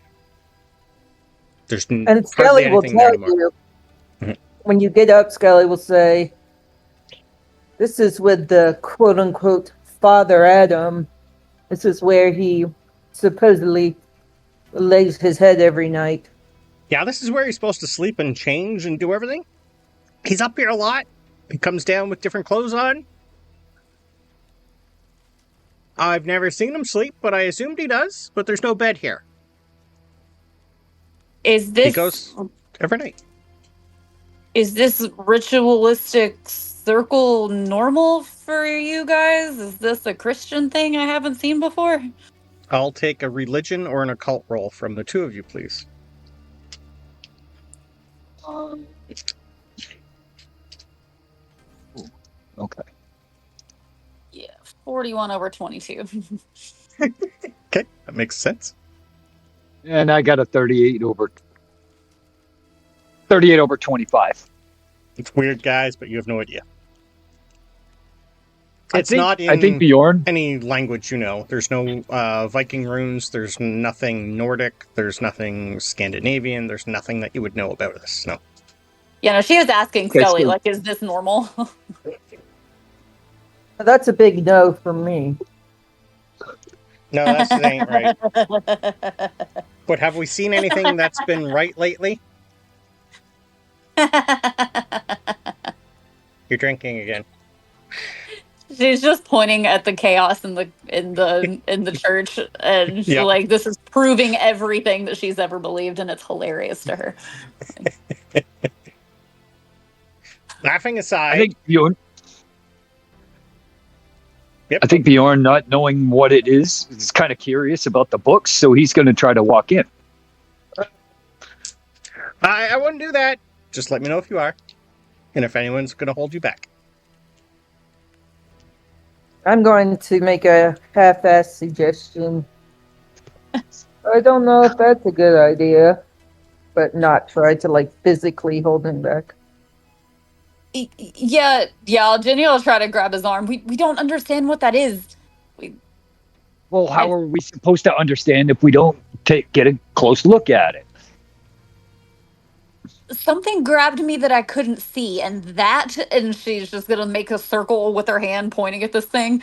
There's And hardly Skelli will anything there tell anymore. you, when you get up, Skelli will say, this is with the quote-unquote Father Adam. This is where he supposedly lays his head every night. Yeah, this is where he's supposed to sleep and change and do everything. He's up here a lot. He comes down with different clothes on. I've never seen him sleep, but I assumed he does. But there's no bed here. Is this... He goes every night. Is this ritualistic circle normal for you guys? Is this a Christian thing I haven't seen before? I'll take a religion or an occult roll from the two of you, please. Okay. Yeah, 41 over 22. Okay, that makes sense. And I got a 38 over 25. It's weird, guys, but you have no idea. I think Bjorn. Any language you know. There's no Viking runes. There's nothing Nordic. There's nothing Scandinavian. There's nothing that you would know about this. No. Yeah, no, she was asking Skelli, like, is this normal? That's a big no for me. No, that shit ain't right. But have we seen anything that's been right lately? You're drinking again. She's just pointing at the chaos in the church, and she's Yep. like, this is proving everything that she's ever believed, and it's hilarious to her. Laughing aside, I think Bjorn. Yep. I think Bjorn, not knowing what it is kind of curious about the books, so he's going to try to walk in. I wouldn't do that. Just let me know if you are, and if anyone's going to hold you back. I'm going to make a half-assed suggestion. I don't know if that's a good idea, but not try to like physically hold him back. Yeah, Genya will try to grab his arm. We don't understand what that is. Well, how are we supposed to understand if we don't get a close look at it? Something grabbed me that I couldn't see, and she's just gonna make a circle with her hand pointing at this thing.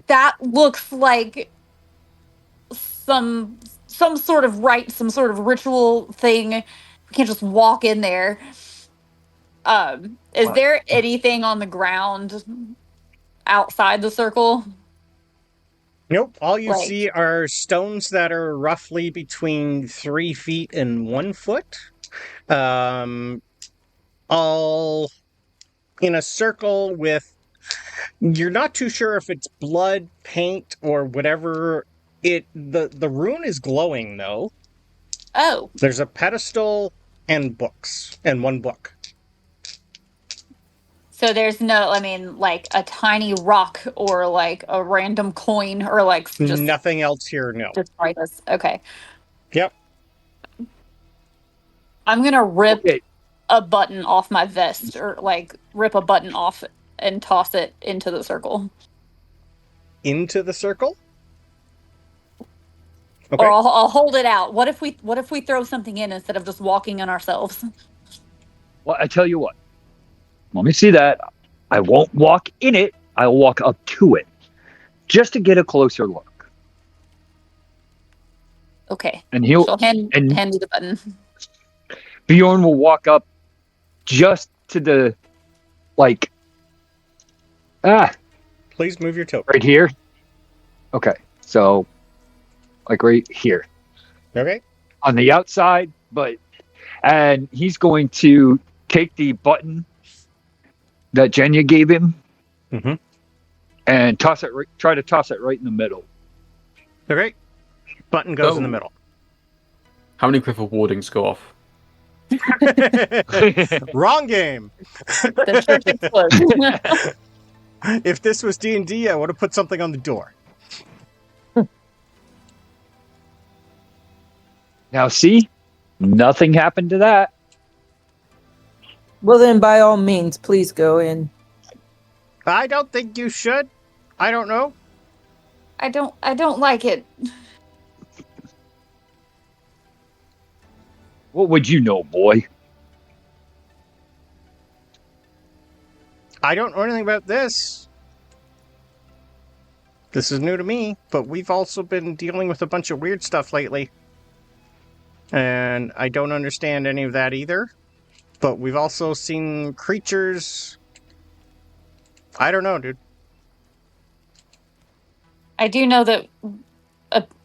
That looks like some sort of rite, some sort of ritual thing. We can't just walk in there. Is there anything on the ground outside the circle? Nope. All you see are stones that are roughly between 3 feet and 1 foot. All in a circle with, you're not too sure if it's blood, paint, or whatever. The rune is glowing though. Oh. There's a pedestal and books, and 1 book. So there's no, like a tiny rock or like a random coin or like just nothing else here, no. Just write this. Okay. Yep. I'm gonna rip a button off my vest, or like rip a button off and toss it into the circle. Into the circle? Okay. Or I'll hold it out. What if we throw something in instead of just walking in ourselves? Well, I tell you what. Let me see that. I won't walk in it. I'll walk up to it, just to get a closer look. Okay. And he'll hand me the button. Bjorn will walk up just to the Please move your toe. Right here. Okay, so right here. Okay. On the outside, and he's going to take the button that Genya gave him, and toss it. Try to toss it right in the middle. Okay. Button goes in the middle. How many Clifford wardings go off? Wrong game. The church explodes. If this was D&D, I would have put something on the door. Now, see, nothing happened to that. Well, then, by all means, please go in. I don't think you should. I don't know. I don't like it. What would you know, boy? I don't know anything about this. This is new to me, but we've also been dealing with a bunch of weird stuff lately. And I don't understand any of that either. But we've also seen creatures. I don't know, dude. I do know that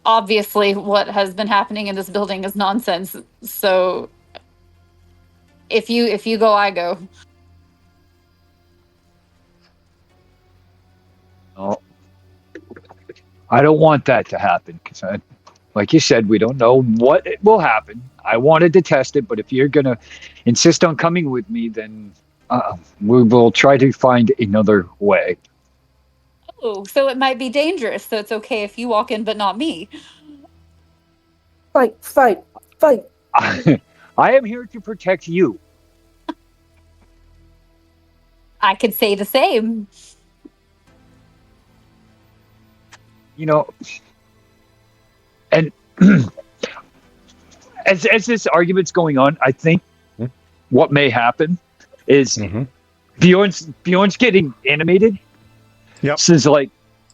obviously what has been happening in this building is nonsense. So if you go, I go. Oh, I don't want that to happen because, like you said, we don't know what will happen. I wanted to test it, but if you're gonna insist on coming with me, then we will try to find another way. Oh, so it might be dangerous. So it's okay if you walk in, but not me. Fight. I am here to protect you. I could say the same. And as this argument's going on, I think what may happen is Bjorn's getting animated. Yep. Since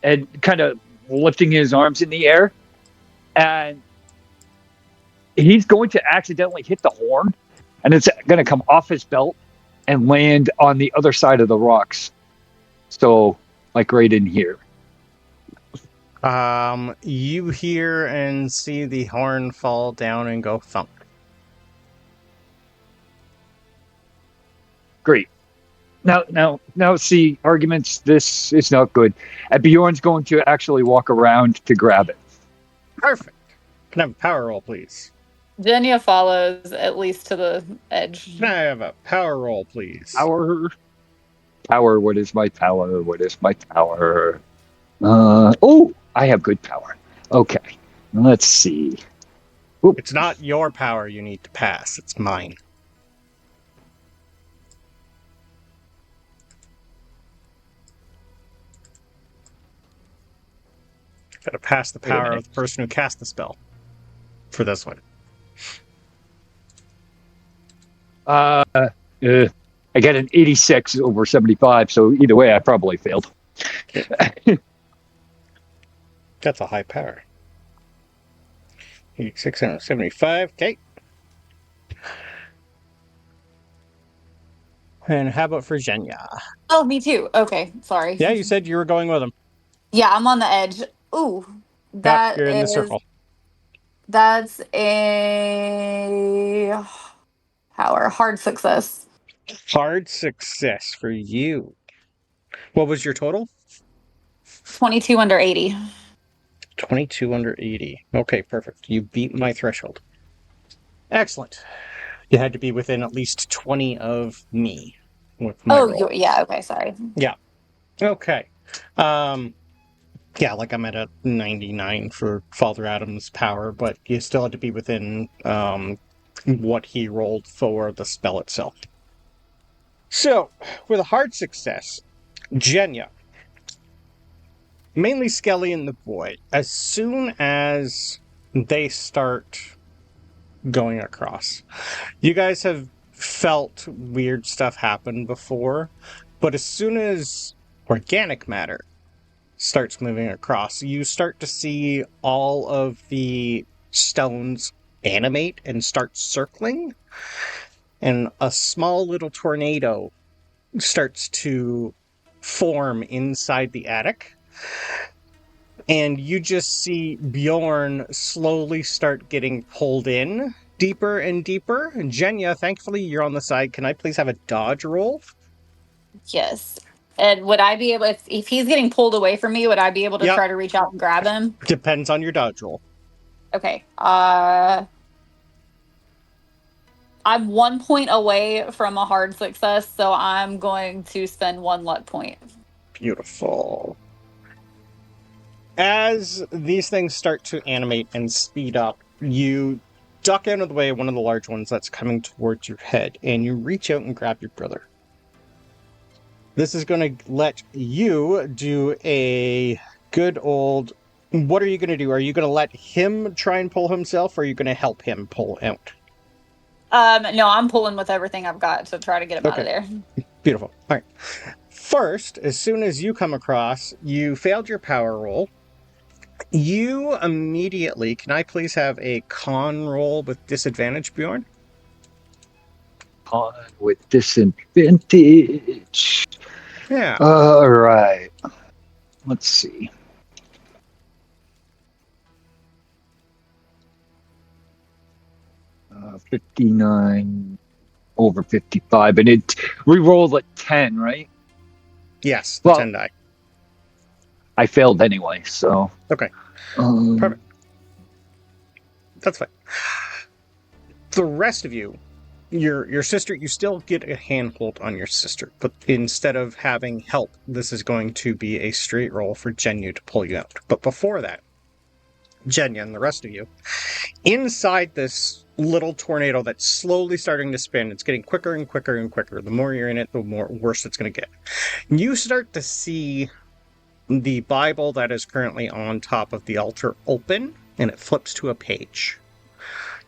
and kind of lifting his arms in the air, and he's going to accidentally hit the horn, and it's going to come off his belt and land on the other side of the rocks. So, like right in here. You hear and see the horn fall down and go thump. Great. Now, see, arguments, this is not good. And Bjorn's going to actually walk around to grab it. Perfect. Can I have a power roll, please? Genya follows at least to the edge. Can I have a power roll, please? Power, what is my power? What is my power? I have good power. Okay, let's see. Oop. It's not your power you need to pass, it's mine. Gotta pass the power of the person who cast the spell for this one. I get an 86 over 75, so either way, I probably failed. That's a high power. 86 out of 75, okay. And how about for Genya? Oh, me too. Okay, sorry. Yeah, you said you were going with him. Yeah, I'm on the edge. Ooh, that You're in the is- circle. That's a power hard success. Hard success for you. What was your total? 22 under 80. 22 under 80. Okay, perfect. You beat my threshold. Excellent. You had to be within at least 20 of me with my roll. Yeah, okay, sorry. Yeah. Okay. Yeah, like I'm at a 99 for Father Adam's power, but you still had to be within what he rolled for the spell itself. So, with a hard success, Genya, mainly Skelli and the boy, as soon as they start going across, you guys have felt weird stuff happen before, but as soon as organic matter starts moving across, you start to see all of the stones animate and start circling, and a small little tornado starts to form inside the attic, and you just see Bjorn slowly start getting pulled in deeper and deeper. Genya, thankfully you're on the side. Can I please have a dodge roll? Yes. And would I be able, if he's getting pulled away from me, would I be able to try to reach out and grab him? Depends on your dodge roll. Okay. I'm 1 point away from a hard success, so I'm going to spend 1 luck point. Beautiful. As these things start to animate and speed up, you duck out of the way of one of the large ones that's coming towards your head, and you reach out and grab your brother. This is going to let you do a good old... What are you going to do? Are you going to let him try and pull himself, or are you going to help him pull out? No, I'm pulling with everything I've got to try to get him out of there. Beautiful. All right. First, as soon as you come across, you failed your power roll. You immediately... Can I please have a con roll with disadvantage, Bjorn? Con with disadvantage. Yeah. All right. Let's see. Uh, 59 over 55, and it re-rolled at 10, right? Yes, well, 10 die. I failed anyway, so... Okay. Perfect. That's fine. The rest of you, your sister, you still get a handhold on your sister, but instead of having help, this is going to be a straight roll for Genya to pull you out. But before that, Genya and the rest of you, inside this little tornado that's slowly starting to spin, it's getting quicker and quicker and quicker. The more you're in it, the worse it's going to get. You start to see the Bible that is currently on top of the altar open, and it flips to a page.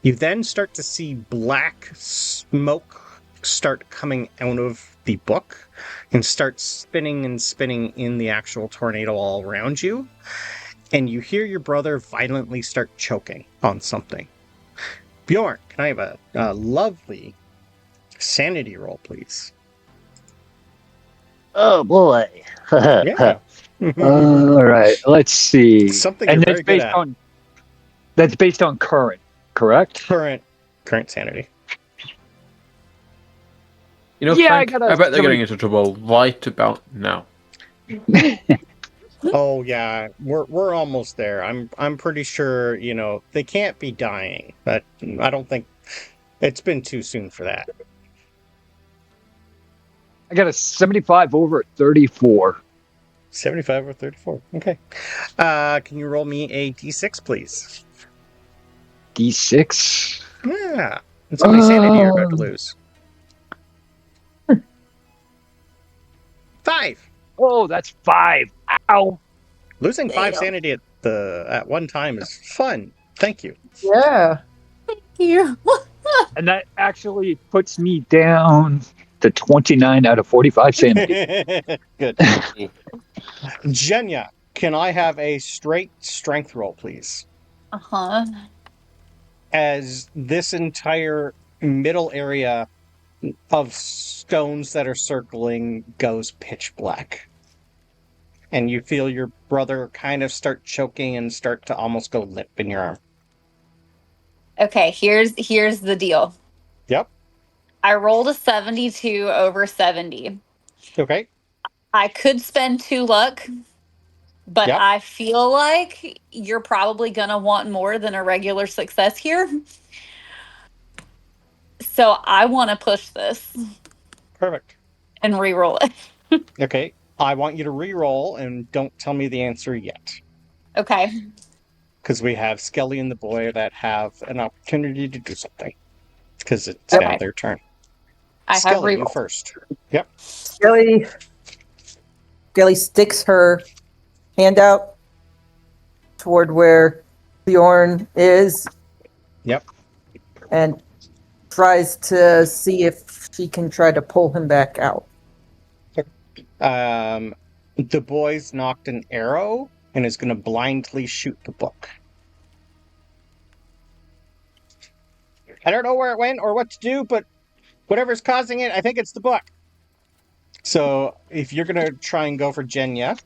You then start to see black smoke start coming out of the book and start spinning and spinning in the actual tornado all around you. and you hear your brother violently start choking on something. Bjorn, can I have a lovely sanity roll, please? Oh boy. Yeah. All right. Let's see. Something and you're that's very good based at. on. That's based on current, correct? Current sanity. You know, Yeah, I Frank, got a I bet they're 70. getting into trouble right about now. Oh yeah, we're almost there. I'm pretty sure, they can't be dying, but I don't think it's been too soon for that. I got a 75 over 34. 75 or 34. Okay. Can you roll me a d6, please? D6. Yeah. It's how many sanity you're about to lose. 5. Oh, that's 5. Ow. Losing 5 Damn. sanity at one time is fun. Thank you. Yeah. You. And that actually puts me down to 29 out of 45 sanity. Good. Genya, can I have a straight strength roll, please? Uh-huh. As this entire middle area of stones that are circling goes pitch black. And you feel your brother kind of start choking and start to almost go limp in your arm. Okay, here's the deal. Yep. I rolled a 72 over 70. Okay. I could spend 2 luck, but Yep. I feel like you're probably going to want more than a regular success here. So I want to push this Perfect. and re-roll it. Okay. I want you to re-roll and don't tell me the answer yet. Okay. Because we have Skelli and the boy that have an opportunity to do something. Because it's Okay. now their turn. I have Skelli, you re-roll. first. Yep. Skelly sticks her hand out toward where Bjorn is. Yep. And tries to see if she can try to pull him back out. The boy's knocked an arrow and is going to blindly shoot the book. I don't know where it went or what to do, but whatever's causing it, I think it's the book. So if you're going to try and go for Genya,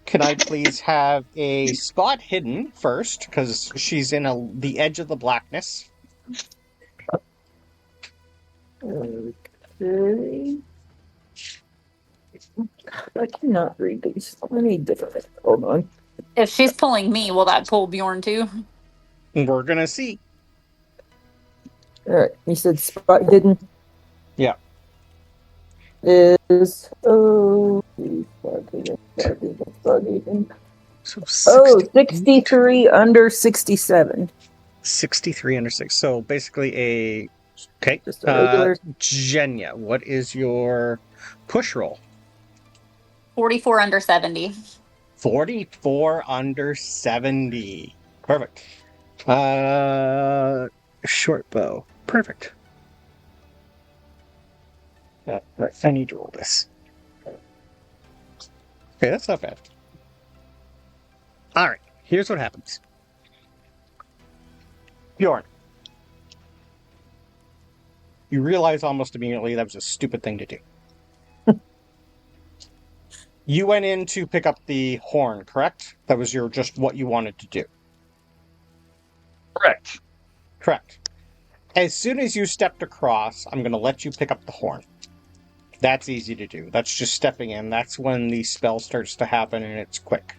can I please have a spot hidden first, because she's in the edge of the blackness. Okay. I cannot read these. I need different. Hold on. If she's pulling me, will that pull Bjorn too? We're going to see. All right. You said spot hidden. Yeah. Is spot hidden. So 63 under 67. 63 under 6. So basically okay. Just a regular. Genya, what is your push roll? 44 under 70. 44 under 70. Perfect. Short bow. Perfect. I need to roll this. Okay, that's not bad. All right, here's what happens. Bjorn, you realize almost immediately that was a stupid thing to do. You went in to pick up the horn, correct? That was just what you wanted to do. Correct. Correct. As soon as you stepped across, I'm going to let you pick up the horn. That's easy to do. That's just stepping in. That's when the spell starts to happen, and it's quick.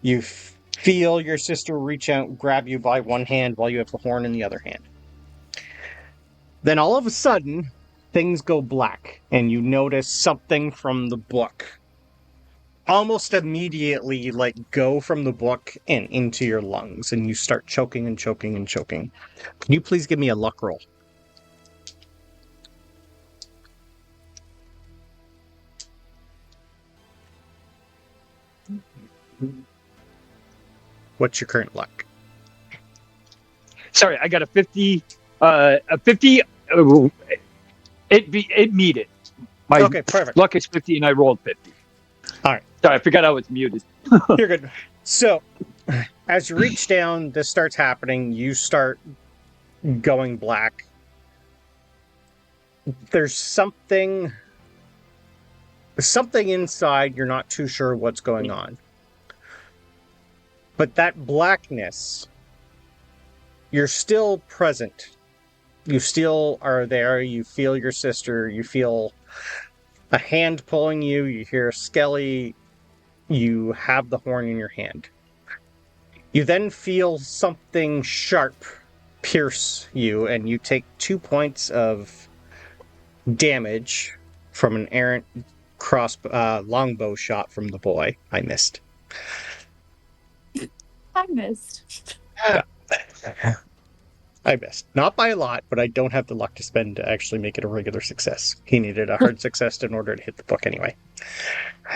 You feel your sister reach out and grab you by one hand while you have the horn in the other hand. Then all of a sudden, things go black, and you notice something from the book. Almost immediately, go from the book and into your lungs, and you start choking and choking and choking. Can you please give me a luck roll? What's your current luck? Sorry, I got a 50. A 50. It meted. My Okay, perfect. luck is 50, and I rolled 50. All right. Sorry, I forgot I was muted. You're good. So, as you reach down, this starts happening. You start going black. There's something inside. You're not too sure what's going on. But that blackness, you're still present. You still are there. You feel your sister. You feel a hand pulling you. You hear Skelli. You have the horn in your hand. You then feel something sharp pierce you, and you take 2 points of damage from an errant longbow shot from the boy. I missed. I missed. I missed. Not by a lot, but I don't have the luck to spend to actually make it a regular success. He needed a hard success in order to hit the book anyway.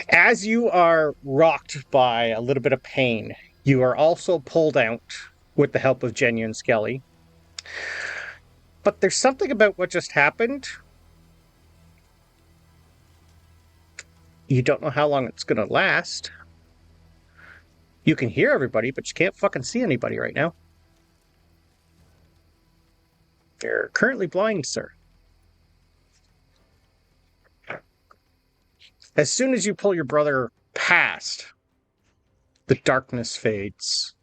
As you are rocked by a little bit of pain, you are also pulled out with the help of Genya and Skelli. But there's something about what just happened. You don't know how long it's going to last. You can hear everybody, but you can't fucking see anybody right now. You're currently blind, sir. As soon as you pull your brother past, the darkness fades.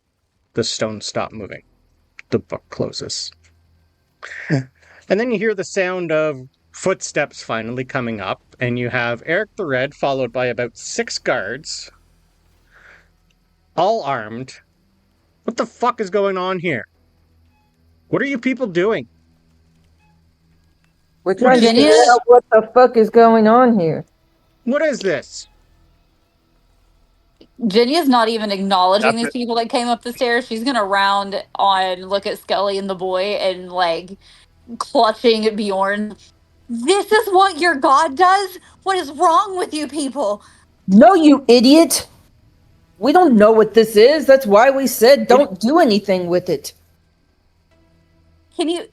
The stones stop moving. The book closes. And then you hear the sound of footsteps finally coming up, and you have Erik the Red followed by about 6 guards, all armed. What the fuck is going on here? What are you people doing? We're trying to Genya? figure out what the fuck is going on here. What is this? Genya's not even acknowledging That's these people that came up the stairs. She's gonna round on, look at Skelli and the boy, and like clutching at Bjorn. This is what your god does? What is wrong with you people? No, you idiot! We don't know what this is. That's why we said don't do anything with it. Can you?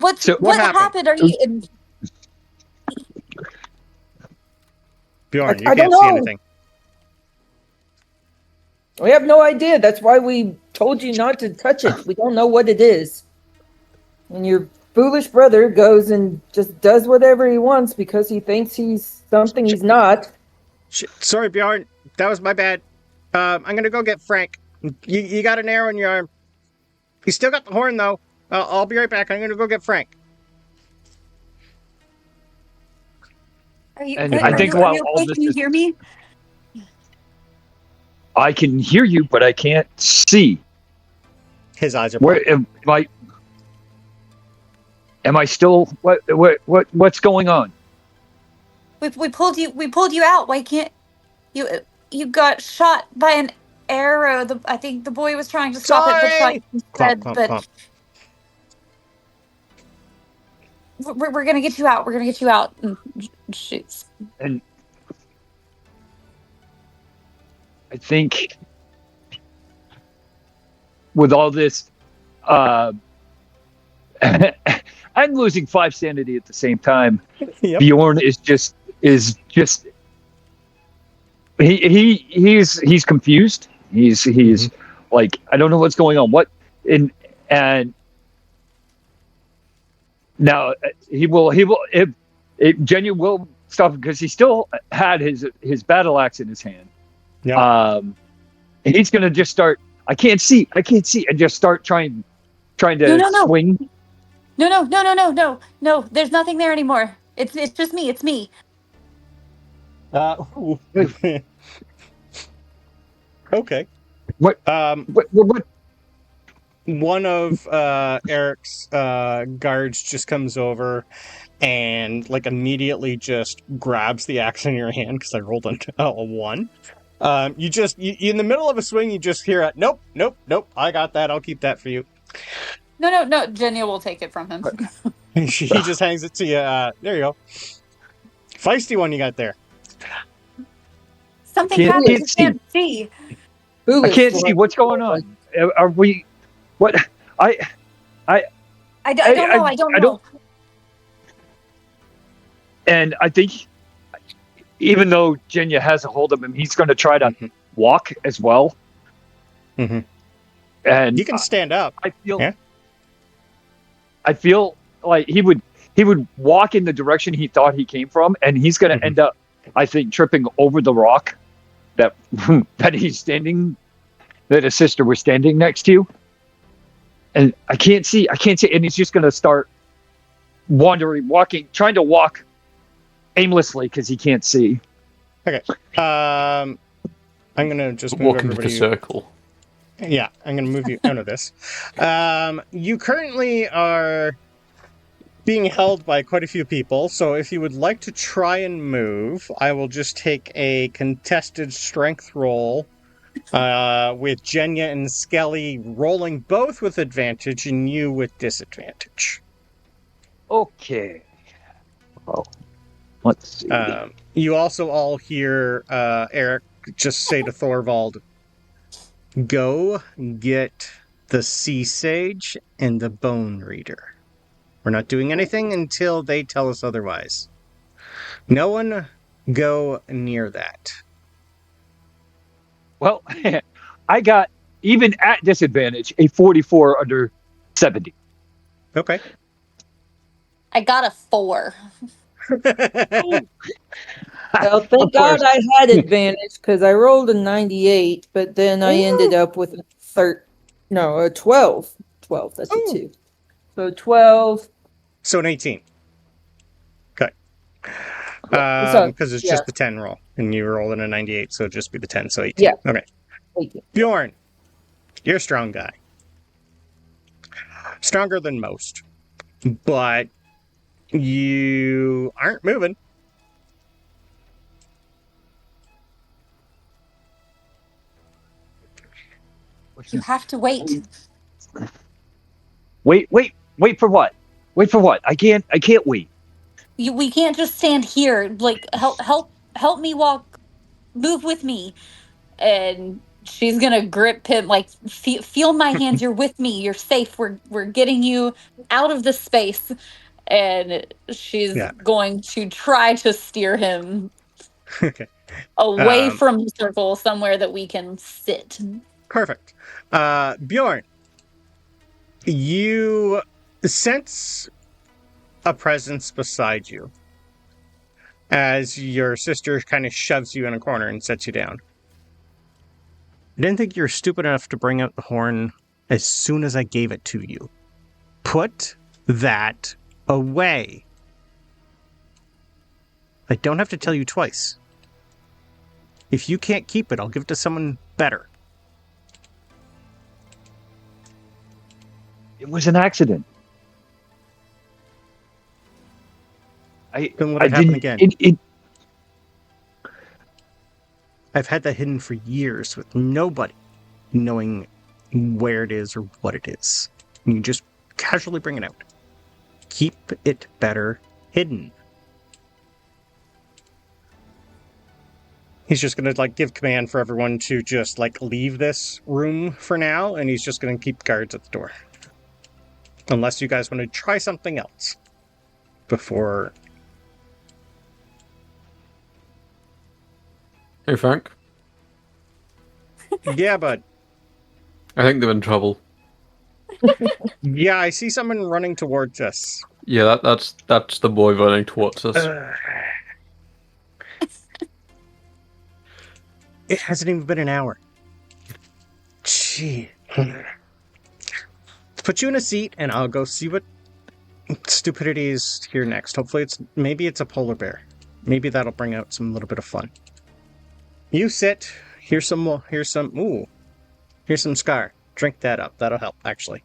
What what happened? happened? Are you? Bjorn, you I don't can't see know. anything. We have no idea. That's why we told you not to touch it. We don't know what it is. And your foolish brother goes and just does whatever he wants because he thinks he's something he's not. Shit. Sorry, Bjorn. That was my bad. I'm gonna go get Frank. You got an arrow in your arm. You still got the horn, though. I'll be right back. I'm gonna go get Frank. Are you? And are I you- think are while you all okay? this Can you is- hear me? I can hear you, but I can't see. His eyes are Where blind. am I still? What's going on? We pulled you. We pulled you out. Why can't you? You got shot by an arrow. I think the boy was trying to stop it, but shot Sorry! you Clomp, instead. clomp, But clomp. we're gonna get you out. We're gonna get you out. And shoots. And I think with all this, I'm losing 5 sanity at the same time. Yep. Bjorn is just he's confused. He's like, I don't know what's going on. What and now he will if Genya will stop him because he still had his battle axe in his hand. Yeah. He's gonna just start. I can't see, and just start trying to No. swing. No. There's nothing there anymore. It's just me. It's me. Okay. What? What? One of Eric's guards just comes over and like immediately just grabs the axe in your hand because I rolled a 1. You in the middle of a swing, you just hear a nope. I got that. I'll keep that for you. No. Genya will take it from him. He just hangs it to you. There you go. Feisty one you got there. Something Can't happened. You see. can't see. I Foolish can't boy. see what's going on. Are we? What? I don't know. And I think, even though Genya has a hold of him, he's going to try to walk as well. Mm-hmm. And You can stand up. I feel Yeah. I feel like he would walk in the direction he thought he came from, and he's going to Mhm. end up, I think, tripping over the rock that that he's standing, that his sister was standing next to. And I can't see, and he's just going to start wandering, walking, trying to walk aimlessly because he can't see. Okay. I'm gonna just move Walk into the everybody. circle. Yeah, I'm gonna move you out of this. You currently are being held by quite a few people, so if you would like to try and move, I will just take a contested strength roll with Genya and Skelli rolling both with advantage and you with disadvantage. Okay. Oh, let's see. You also all hear Erik just say to Thorvald, "Go get the Sea Sage and the Bone Reader. We're not doing anything until they tell us otherwise. No one go near that." Well, I got, even at disadvantage, a 44 under 70. Okay. I got a 4. Well, thank God I had advantage because I rolled a 98, but then I ended up with a 12. 12, that's a 2. So 12. So an 18. Okay. So, Because it's just the 10 roll, and you rolled in a 98, so it'd just be the 10, so 18. Yeah. Okay. 18. Bjorn, you're a strong guy. Stronger than most. But you aren't moving. You have to wait. Wait for what? Wait for what? I can't wait. We can't just stand here. Like, help me walk. Move with me. And she's gonna grip him. Like, feel my hands. You're with me. You're safe. We're getting you out of this space. And she's going to try to steer him Okay. away from the circle, somewhere that we can sit. Perfect. Bjorn, you sense a presence beside you as your sister kind of shoves you in a corner and sets you down. I didn't think you were stupid enough to bring out the horn as soon as I gave it to you. Put that away. I don't have to tell you twice. If you can't keep it, I'll give it to someone better. It was an accident. Then let it happen again. It I've had that hidden for years with nobody knowing where it is or what it is. You just casually bring it out. Keep it better hidden. He's just going to give command for everyone to just leave this room for now, and he's just going to keep guards at the door. Unless you guys want to try something else before. Hey, Frank. Yeah, bud. I think they're in trouble. Yeah, I see someone running towards us. Yeah, that's the boy running towards us. It hasn't even been an hour. Gee. Put you in a seat, and I'll go see what stupidity is here next. Hopefully maybe it's a polar bear. Maybe that'll bring out some little bit of fun. You sit. Here's some scar. Drink that up. That'll help, actually.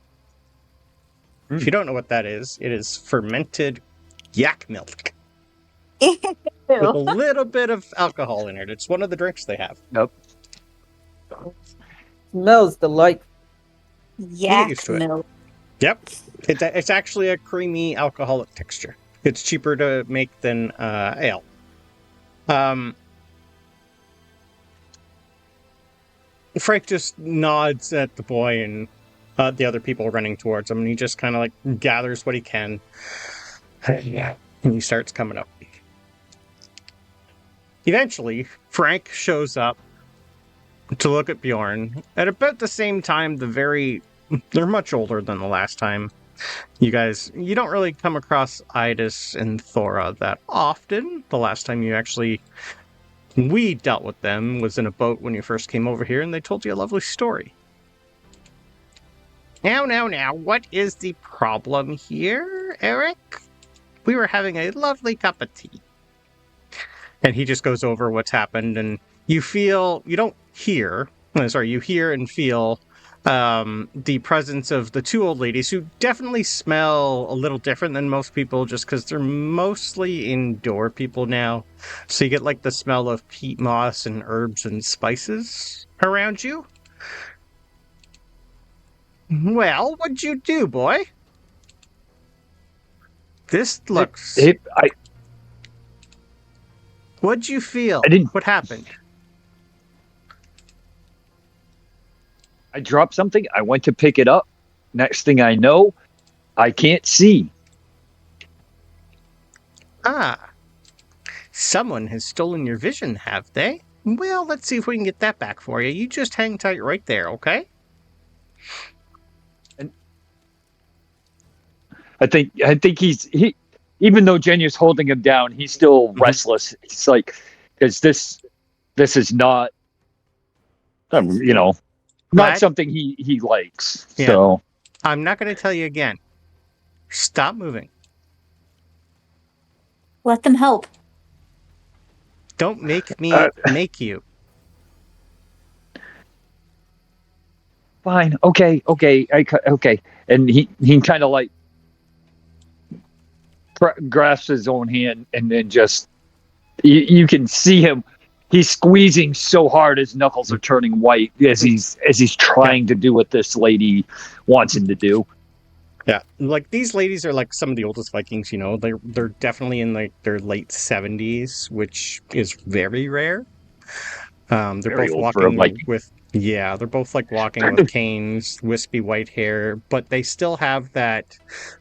If you don't know what that is, it is fermented yak milk. With a little bit of alcohol in it. It's one of the drinks they have. Nope. Smells delightful. Yak milk. Yep. It's actually a creamy alcoholic texture. It's cheaper to make than ale. Frank just nods at the boy and the other people running towards him, and he just kind of gathers what he can. And he starts coming up. Eventually, Frank shows up to look at Bjorn. At about the same time, they're much older than the last time. You don't really come across Idis and Thora that often. The last time we dealt with them was in a boat when you first came over here, and they told you a lovely story. Now, what is the problem here, Erik? We were having a lovely cup of tea. And he just goes over what's happened, and you hear and feel the presence of the two old ladies who definitely smell a little different than most people just because they're mostly indoor people now. So you get like the smell of peat moss and herbs and spices around you. Well, what'd you do, boy? This looks... What'd you feel? What happened? I dropped something. I went to pick it up. Next thing I know, I can't see. Ah. Someone has stolen your vision, have they? Well, let's see if we can get that back for you. You just hang tight right there, okay? I think he even though Genya's holding him down, he's still restless. It's like, because this is not, not something he likes. Yeah. So I'm not going to tell you again. Stop moving. Let them help. Don't make me make you. Fine. Okay. Okay. And he kind of like grasps his own hand, and then just you can see him. He's squeezing so hard his knuckles are turning white as he's trying to do what this lady wants him to do. Yeah, like these ladies are like some of the oldest Vikings. They're definitely in like their late 70s, which is very rare. They're very both walking with. Yeah, they're both like walking with canes, wispy white hair, but they still have that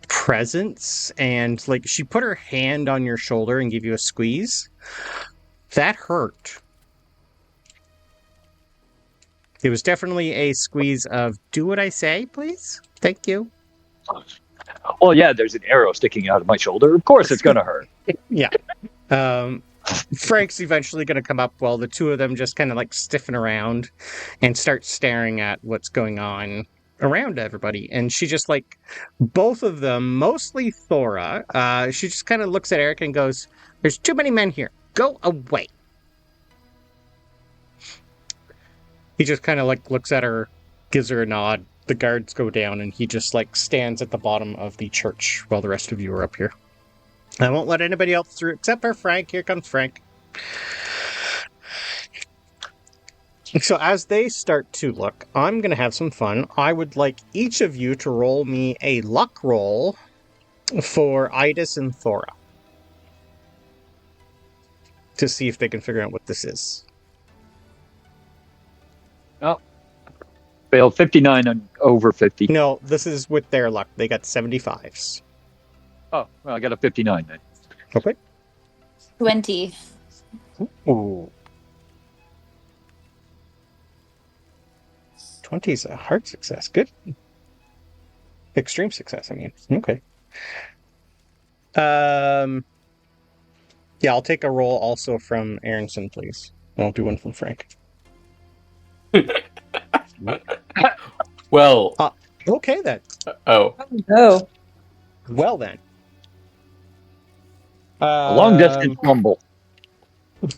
presence. And like she put her hand on your shoulder and gave you a squeeze. That hurt. It was definitely a squeeze of, do what I say, please? Thank you. Well, yeah, there's an arrow sticking out of my shoulder. Of course it's going to hurt. Yeah. Frank's eventually going to come up while the two of them just kind of like stiffen around and start staring at what's going on around everybody. And she just like, both of them, mostly Thora, she just kind of looks at Erik and goes, "There's too many men here. Go away." He just kind of like looks at her, gives her a nod. The guards go down and he just like stands at the bottom of the church while the rest of you are up here. I won't let anybody else through except for Frank. Here comes Frank. So as they start to look, I'm going to have some fun. I would like each of you to roll me a luck roll for Idis and Thora to see if they can figure out what this is. Oh, failed 59 on over 50. No, this is with their luck. They got 75s. Oh, well, I got a 59 then. Okay. 20. Ooh. 20 is a hard success. Good. Extreme success, I mean. Okay. Yeah, I'll take a roll also from Aronson, please. I'll do one from Frank. Well. Okay then. Oh. Oh. Well then. A long distance rumble.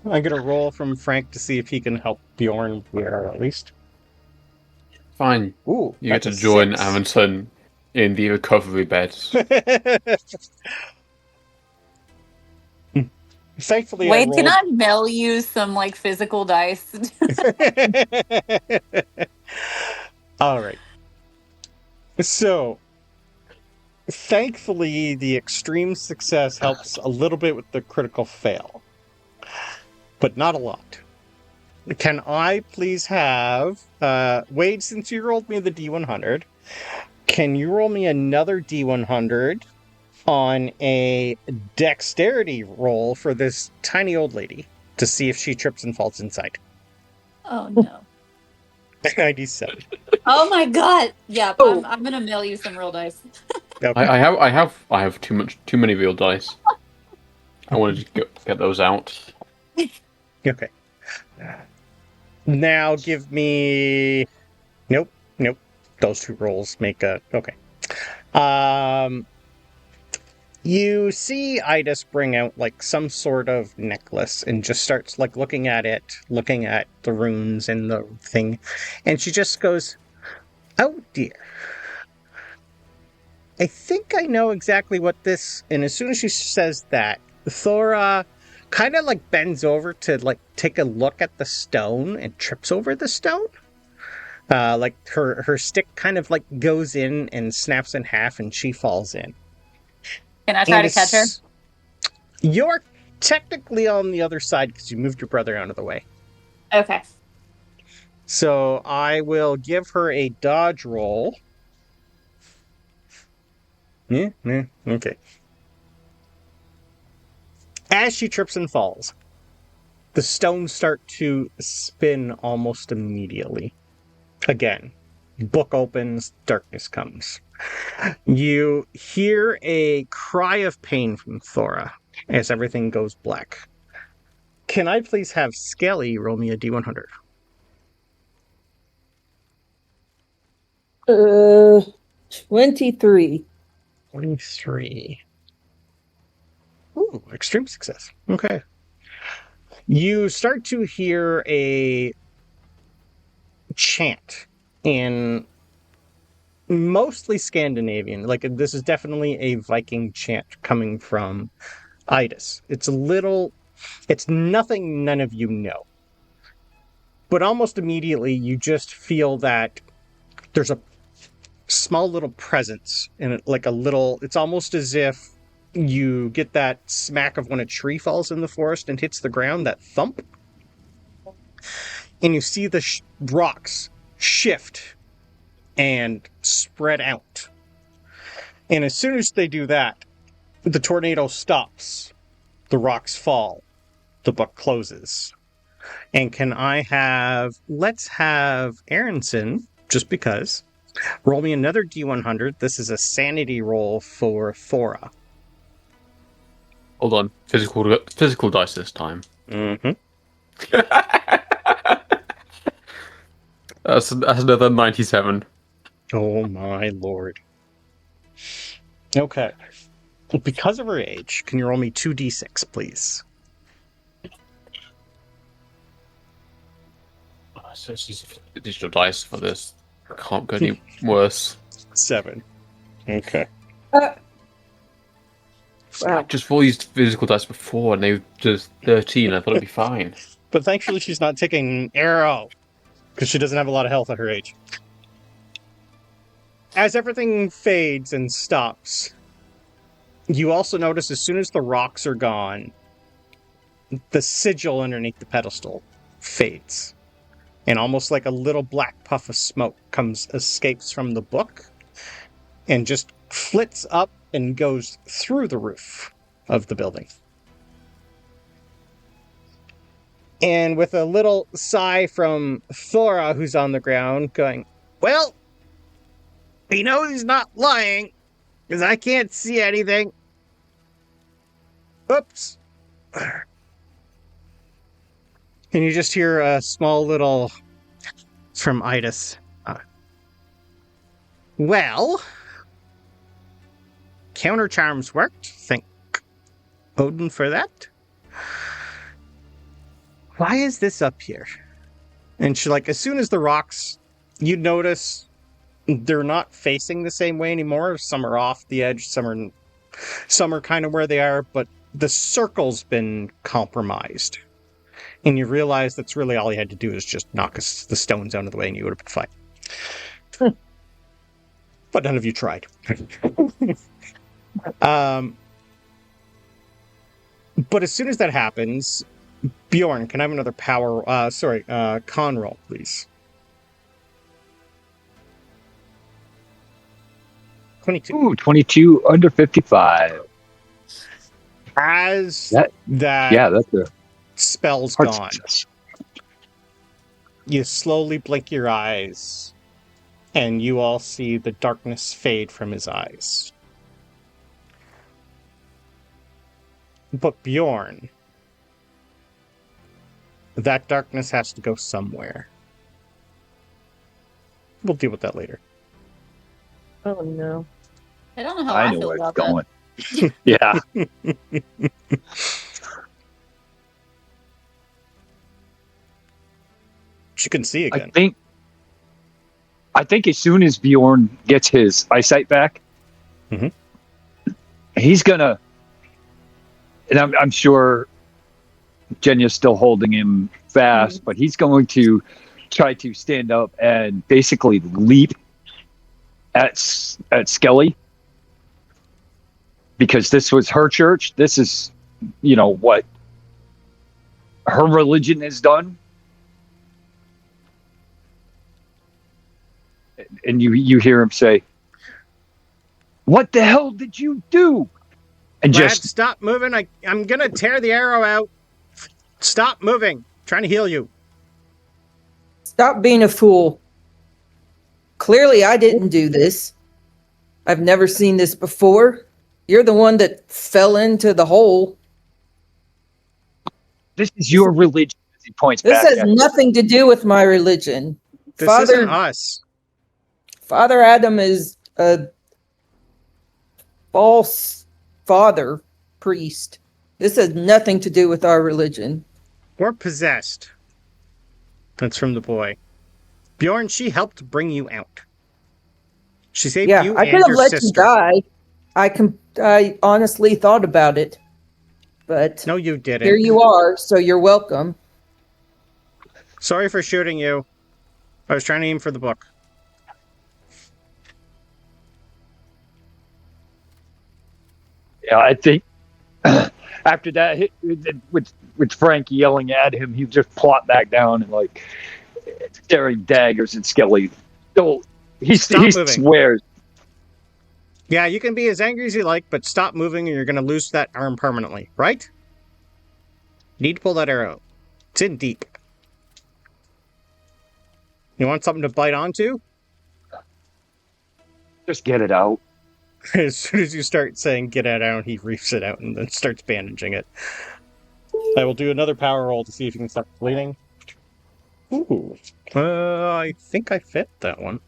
I'm gonna roll from Frank to see if he can help Bjorn here at least. Fine. Ooh, you get to join Aronson in the recovery beds. Thankfully, Wait, can I mail you some like physical dice? All right. So, thankfully, the extreme success helps a little bit with the critical fail, but not a lot. Can I please have Wade? Since you rolled me the D100, can you roll me another D100? On a dexterity roll for this tiny old lady to see if she trips and falls inside. Oh, no. 97. Oh my god! Yeah, Oh. I'm gonna mail you some real dice. Okay. I have too many real dice. I wanted to get those out. Okay. Now give me. Nope. Those two rolls make a. Okay. You see Idas bring out like some sort of necklace and just starts like looking at it, looking at the runes and the thing, and she just goes, "Oh dear. I think I know exactly what this." And as soon as she says that, Thora kind of like bends over to like take a look at the stone and trips over the stone. Like her stick kind of like goes in and snaps in half, and she falls in. Can I try And to catch her? You're technically on the other side because you moved your brother out of the way. Okay. So I will give her a dodge roll. Yeah, okay. As she trips and falls, the stones start to spin almost immediately. Again, book opens, darkness comes. You hear a cry of pain from Thora as everything goes black. Can I please have Skelli roll me a D100? 23. 23. Ooh, extreme success. Okay. You start to hear a chant in mostly Scandinavian. Like, this is definitely a Viking chant coming from Idas. It's nothing none of you know. But almost immediately, you just feel that there's a small little presence in it, like it's almost as if you get that smack of when a tree falls in the forest and hits the ground, that thump. And you see the rocks shift and spread out. And as soon as they do that, the tornado stops. The rocks fall. The book closes. And let's have Aronson, just because, roll me another D100. This is a sanity roll for Thora. Hold on, physical dice this time. Mm-hmm. That's another 97. Oh my lord. Okay. Because of her age, can you roll me 2d6, please? So she's digital dice for this. Can't go any worse. 7. Okay. Wow. I just rolled these physical dice before and they were just 13. I thought it'd be fine. But thankfully she's not taking an arrow, because she doesn't have a lot of health at her age. As everything fades and stops, you also notice as soon as the rocks are gone, the sigil underneath the pedestal fades. And almost like a little black puff of smoke escapes from the book and just flits up and goes through the roof of the building. And with a little sigh from Thora, who's on the ground, going, "Well, he knows he's not lying, because I can't see anything. Oops." And you just hear a small little from Idas. Well, counter charms worked. Thank Odin for that. Why is this up here? And she, like, as soon as the rocks, you notice they're not facing the same way anymore. Some are off the edge, some are kind of where they are, but the circle's been compromised. And you realize that's really all you had to do is just knock the stones out of the way and you would have been fine. But none of you tried. But as soon as that happens, Bjorn, can I have another con roll, please? 22. Ooh, 22 under 55. As Yeah, that's a spell's hard gone, success. you slowly blink your eyes, and you all see the darkness fade from his eyes. But Bjorn, that darkness has to go somewhere. We'll deal with that later. Oh no. I don't know how I I know feel where it's about going. Yeah. You can see again. I think as soon as Bjorn gets his eyesight back, Mhm. he's gonna, and I'm sure Genya's still holding him fast, but he's going to try to stand up and basically leap at Skelli, because this was her church. This is, what her religion has done. And you hear him say, "What the hell did you do?" And Lad, just stop moving. I'm gonna tear the arrow out. Stop moving. I'm trying to heal you. Stop being a fool. Clearly, I didn't do this. I've never seen this before. You're the one that fell into the hole. this is your religion. As he points This back has at nothing to do with my religion. This isn't us. Father Adam is a false father priest. This has nothing to do with our religion. We're possessed. That's from the boy. Bjorn, she helped bring you out. She saved you I and could have your let sister. you die. I honestly thought about it. But No, you didn't. here you are, so you're welcome. Sorry for shooting you. I was trying to aim for the book. Yeah, I think after that, with Frank yelling at him, he just plop back down and staring daggers at Skelli. So he moving. swears. Yeah, you can be as angry as you like, but stop moving or you're going to lose that arm permanently, right? You need to pull that arrow. It's in deep. You want something to bite onto? Just get it out. As soon as you start saying get it out, he reefs it out and then starts bandaging it. I will do another power roll to see if you can stop bleeding. Ooh. I think I fit that one.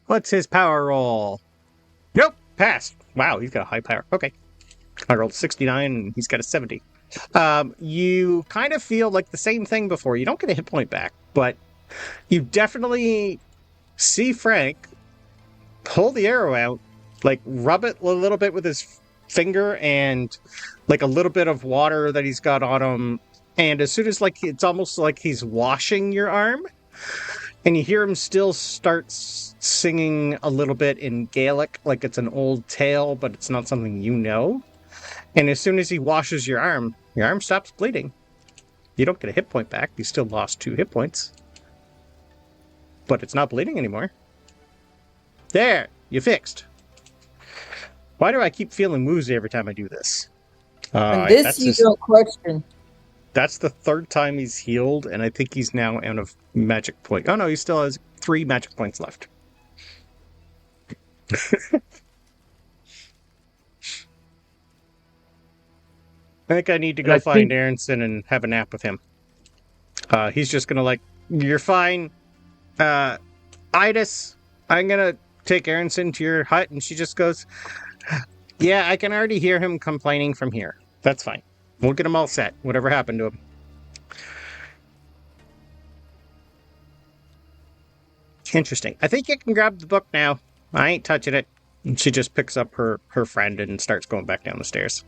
What's his power roll? Nope, passed. Wow, he's got a high power. Okay. I rolled 69 and he's got a 70. You kind of feel like the same thing before. You don't get a hit point back, but you definitely see Frank pull the arrow out, rub it a little bit with his finger and a little bit of water that he's got on him. And as soon as it's almost like he's washing your arm, and you hear him still start singing a little bit in Gaelic, like it's an old tale, but it's not something you know. And as soon as he washes your arm stops bleeding. You don't get a hit point back. You still lost 2 hit points. But it's not bleeding anymore. There! You fixed. Why do I keep feeling woozy every time I do this? And this you don't question. That's the 3rd time he's healed, and I think he's now out of magic point. Oh no, he still has 3 magic points left. I think I need to go find Aronson and have a nap with him. He's just gonna you're fine. Idis, I'm gonna take Aronson to your hut, and she just goes, yeah, I can already hear him complaining from here. That's fine. We'll get him all set. Whatever happened to him. Interesting. I think you can grab the book now. I ain't touching it. And she just picks up her friend and starts going back down the stairs.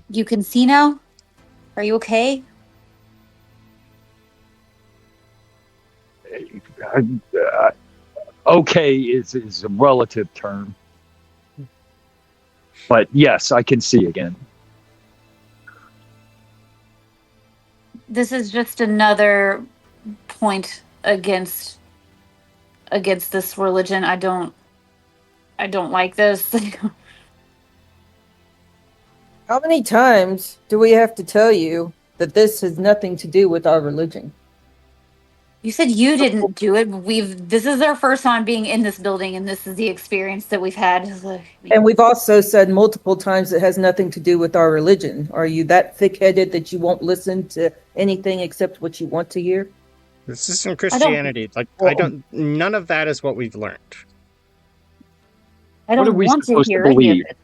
You can see now? Are you okay? Okay is a relative term. But yes, I can see again. This is just another point against against this religion. I don't like this. How many times do we have to tell you that this has nothing to do with our religion? You said you didn't do it. This is our first time being in this building, and this is the experience that we've had. And we've also said multiple times it has nothing to do with our religion. Are you that thick-headed that you won't listen to anything except what you want to hear? This isn't Christianity. None of that is what we've learned. I don't want to hear any of it.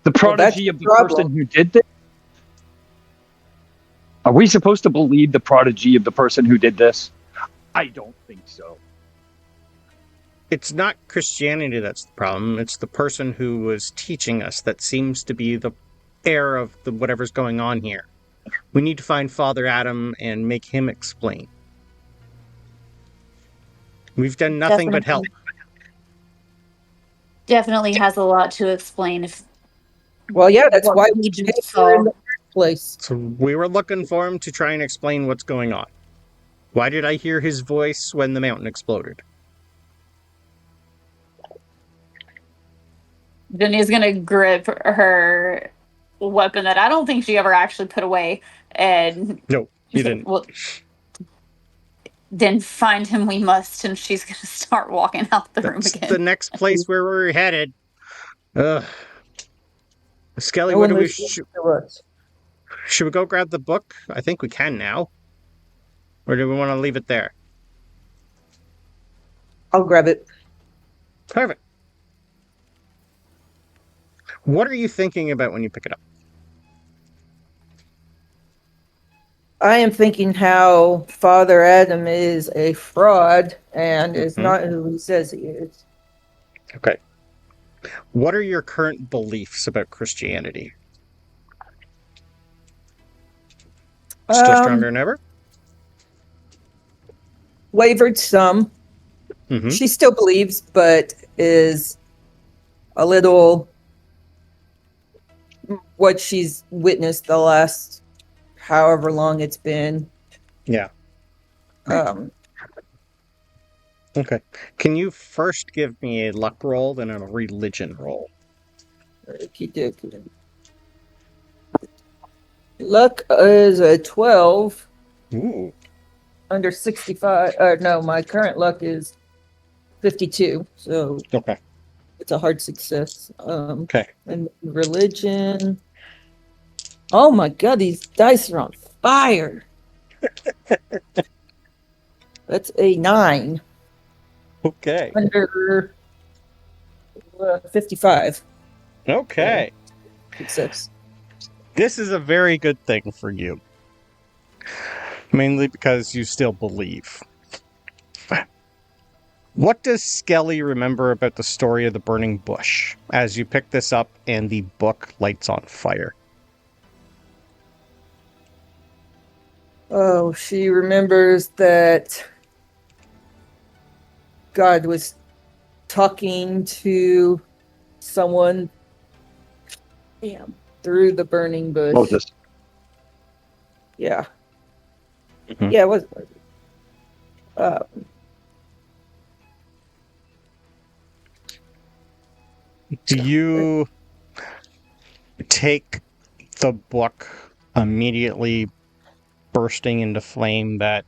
The prodigy of the person who did this? Are we supposed to believe the prodigy of the person who did this? I don't think so. It's not Christianity that's the problem. It's the person who was teaching us that seems to be the heir of whatever's going on here. We need to find Father Adam and make him explain. We've done nothing but help. Definitely has a lot to explain. Well, yeah, that's why we just saw in the first place. So we were looking for him to try and explain what's going on. Why did I hear his voice when the mountain exploded? Jenny's gonna grip her weapon that I don't think she ever actually put away, and no, you didn't. Well, then find him we must, and she's gonna start walking out the room again. The next place where we're headed. Skelli, what do we? Should we go grab the book? I think we can now. Or do we want to leave it there? I'll grab it. Perfect. What are you thinking about when you pick it up? I am thinking how Father Adam is a fraud and is not who he says he is. Okay. What are your current beliefs about Christianity? Still stronger than ever? Wavered some. She still believes, but is a little what she's witnessed the last however long it's been. Yeah. Okay. Can you first give me a luck roll, then a religion roll? Luck is a 12. Ooh. Under 65. No, my current luck is 52. So okay, it's a hard success. Okay. And religion. Oh my God, these dice are on fire. That's a 9. Okay. Under 55. Okay. Success. This is a very good thing for you. Mainly because you still believe. What does Skelli remember about the story of the burning bush as you pick this up and the book lights on fire? Oh, she remembers that God was talking to someone through the burning bush. Moses. Yeah. Yeah, it was. Do you take the book immediately bursting into flame that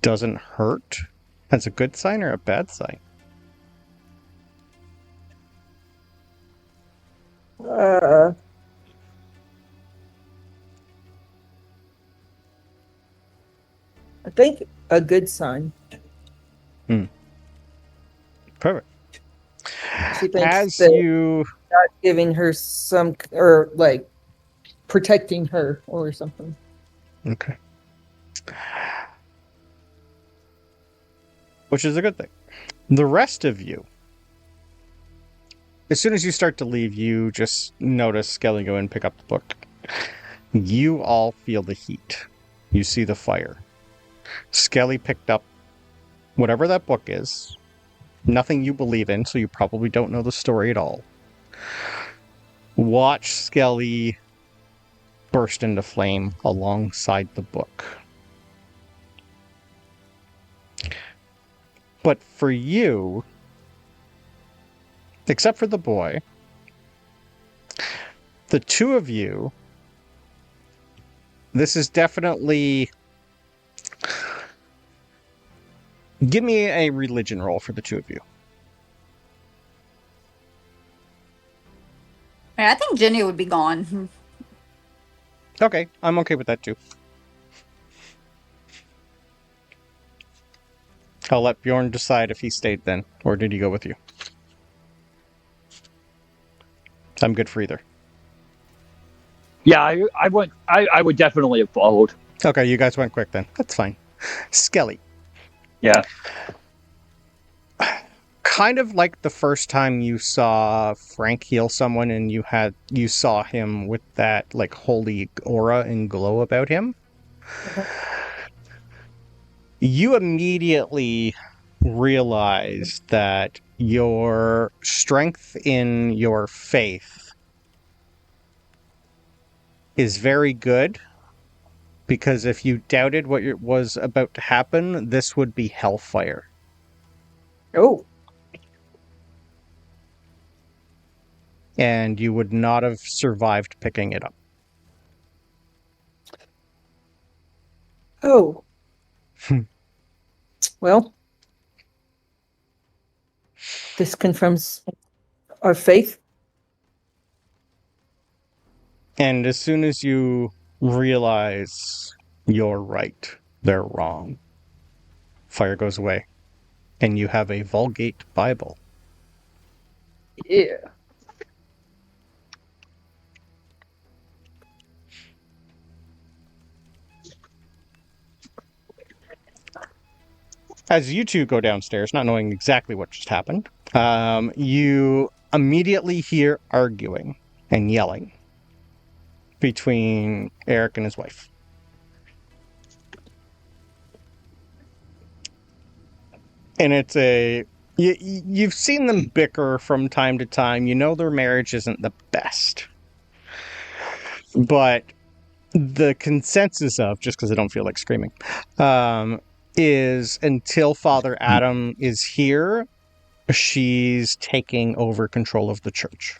doesn't hurt? That's a good sign or a bad sign? I think a good sign. Perfect. She thinks as that you not giving her some, or like protecting her or something. Okay. Which is a good thing. The rest of you, as soon as you start to leave, you just notice Skelli go and pick up the book. You all feel the heat. You see the fire. Skelli picked up whatever that book is. Nothing you believe in, so you probably don't know the story at all. Watch Skelli burst into flame alongside the book. But for you, except for the boy, the two of you, this is definitely... Give me a religion roll for the two of you. I think Genya would be gone. Okay, I'm okay with that too. I'll let Bjorn decide if he stayed then, or did he go with you? I'm good for either. Yeah, I went. I would definitely have followed. Okay, you guys went quick then. That's fine. Skelli. Yeah. Kind of like the first time you saw Frank heal someone and you saw him with that like holy aura and glow about him. You immediately realize that your strength in your faith is very good, because if you doubted what was about to happen, this would be hellfire. Oh. And you would not have survived picking it up. Oh. Well, this confirms our faith. And as soon as you realize you're right, they're wrong, fire goes away, and you have a Vulgate Bible. Yeah. As you two go downstairs, not knowing exactly what just happened, you immediately hear arguing and yelling between Erik and his wife. And it's you've seen them bicker from time to time. You know their marriage isn't the best. But the consensus of, just because I don't feel like screaming, is until Father Adam is here, she's taking over control of the church.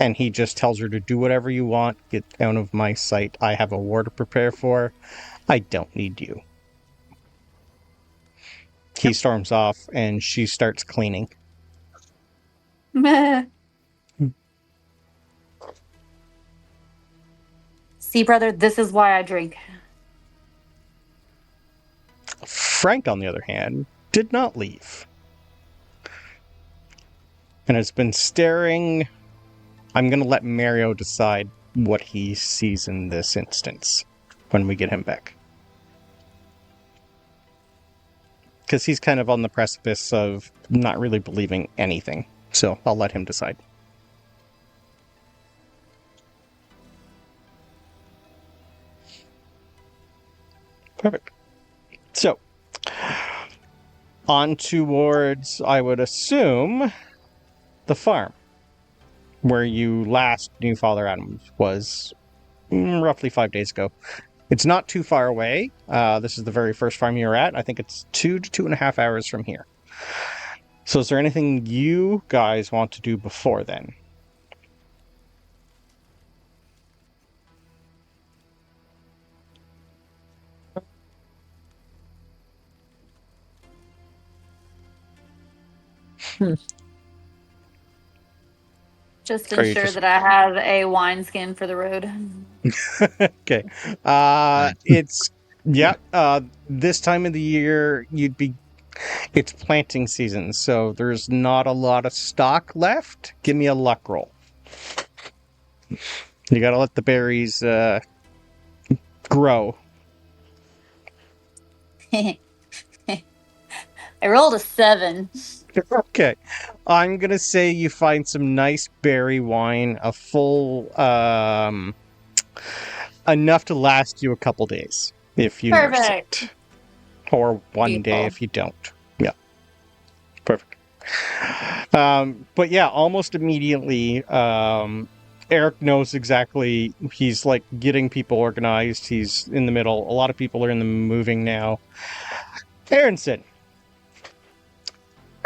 And he just tells her to do whatever you want, get out of my sight. I have a war to prepare for. I don't need you. He storms off and she starts cleaning. See, brother, this is why I drink. Frank, on the other hand, did not leave. And has been staring. I'm going to let Mario decide what he sees in this instance when we get him back. Because he's kind of on the precipice of not really believing anything. So I'll let him decide. Perfect. So, on towards, I would assume, the farm, where you last knew Father Adam was roughly 5 days ago. It's not too far away. This is the very first farm you're at. I think it's 2 to 2.5 hours from here. So is there anything you guys want to do before then? Just Are you ensure just- that I have a wineskin for the road. Okay. This time of the year, it's planting season, so there's not a lot of stock left. Give me a luck roll. You gotta let the berries grow. I rolled a 7. Okay. I'm gonna say you find some nice berry wine, a full, enough to last you a couple days, if you nurse Perfect. it. Or one day Beautiful. if you don't. Yeah. Perfect. But yeah, almost immediately, Erik knows exactly, he's like getting people organized. He's in the middle. A lot of people are in the moving now. Aronson,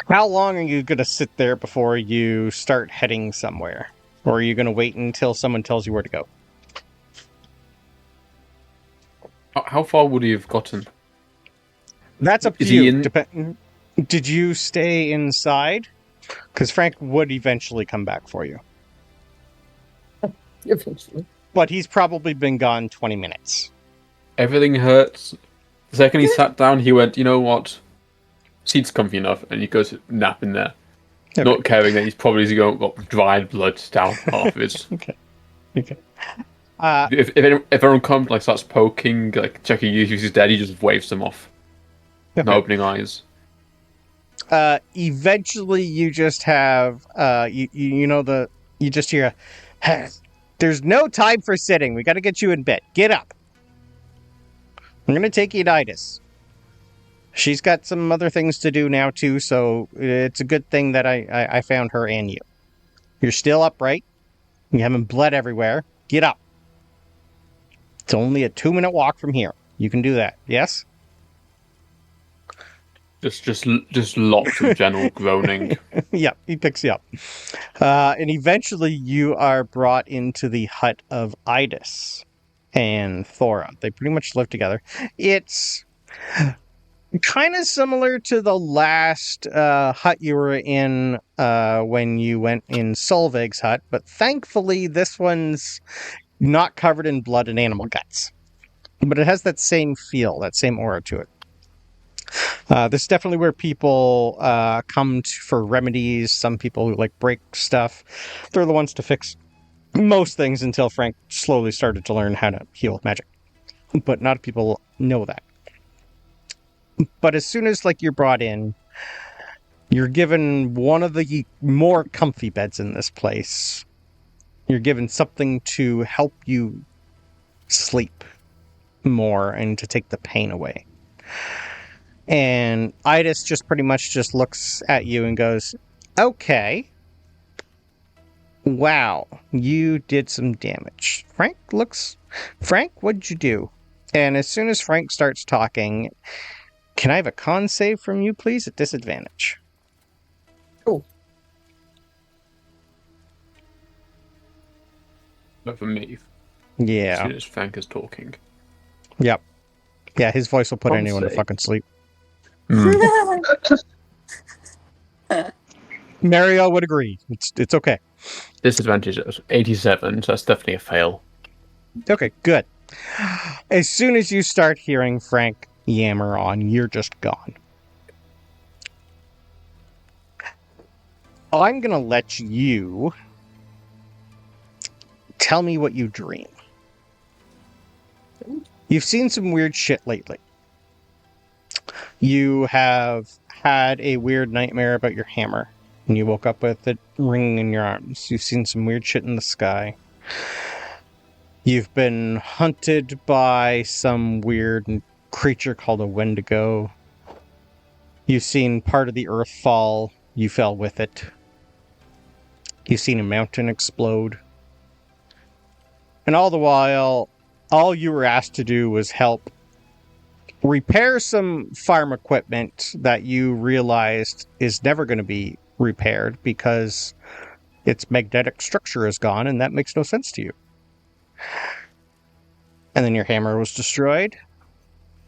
how long are you going to sit there before you start heading somewhere? Or are you going to wait until someone tells you where to go? How far would he have gotten? That's up to Is he you. in? Did you stay inside? Because Frank would eventually come back for you. Eventually. But he's probably been gone 20 minutes. Everything hurts. The second he sat down, he went, you know what? Seat's comfy enough, and he goes to nap in there. Okay. Not caring that he's probably got dried blood down half of his. Okay. If Everyone comes, like, starts poking, like, checking if he's dead, he just waves them off. Okay. No opening eyes. Eventually you just have, you just hear a, there's no time for sitting. We got to get you in bed. Get up. I'm going to take you to Itis. She's got some other things to do now, too, so it's a good thing that I found her and you. You're still upright. You haven't bled everywhere. Get up. It's only a 2-minute walk from here. You can do that. Yes? Just lots of general groaning. Yeah, he picks you up. And eventually you are brought into the hut of Itis and Thora. They pretty much live together. It's kind of similar to the last hut you were in when you went in Solveig's hut, but thankfully this one's not covered in blood and animal guts. But it has that same feel, that same aura to it. This is definitely where people come for remedies. Some people who like break stuff. They're the ones to fix most things until Frank slowly started to learn how to heal with magic. But not people know that. But as soon as you're brought in, you're given one of the more comfy beds in this place. You're given something to help you sleep more and to take the pain away. And Itis just pretty much just looks at you and goes, okay. Wow, you did some damage. Frank, what'd you do? And as soon as Frank starts talking, can I have a con save from you, please, at disadvantage? Cool. But for me, Yeah. as soon as Frank is talking. Yep. Yeah, his voice will put Con anyone to save. fucking sleep. Mario would agree. It's okay. Disadvantage is 87, so that's definitely a fail. Okay, good. As soon as you start hearing Frank yammer on, you're just gone. I'm gonna let you tell me what you dream. You've seen some weird shit lately. You have had a weird nightmare about your hammer, and you woke up with it ringing in your arms. You've seen some weird shit in the sky. You've been hunted by some weird creature called a Wendigo. You've seen part of the earth fall. You fell with it. You've seen a mountain explode. And all the while, all you were asked to do was help repair some farm equipment that you realized is never going to be repaired because its magnetic structure is gone, and that makes no sense to you. And then your hammer was destroyed,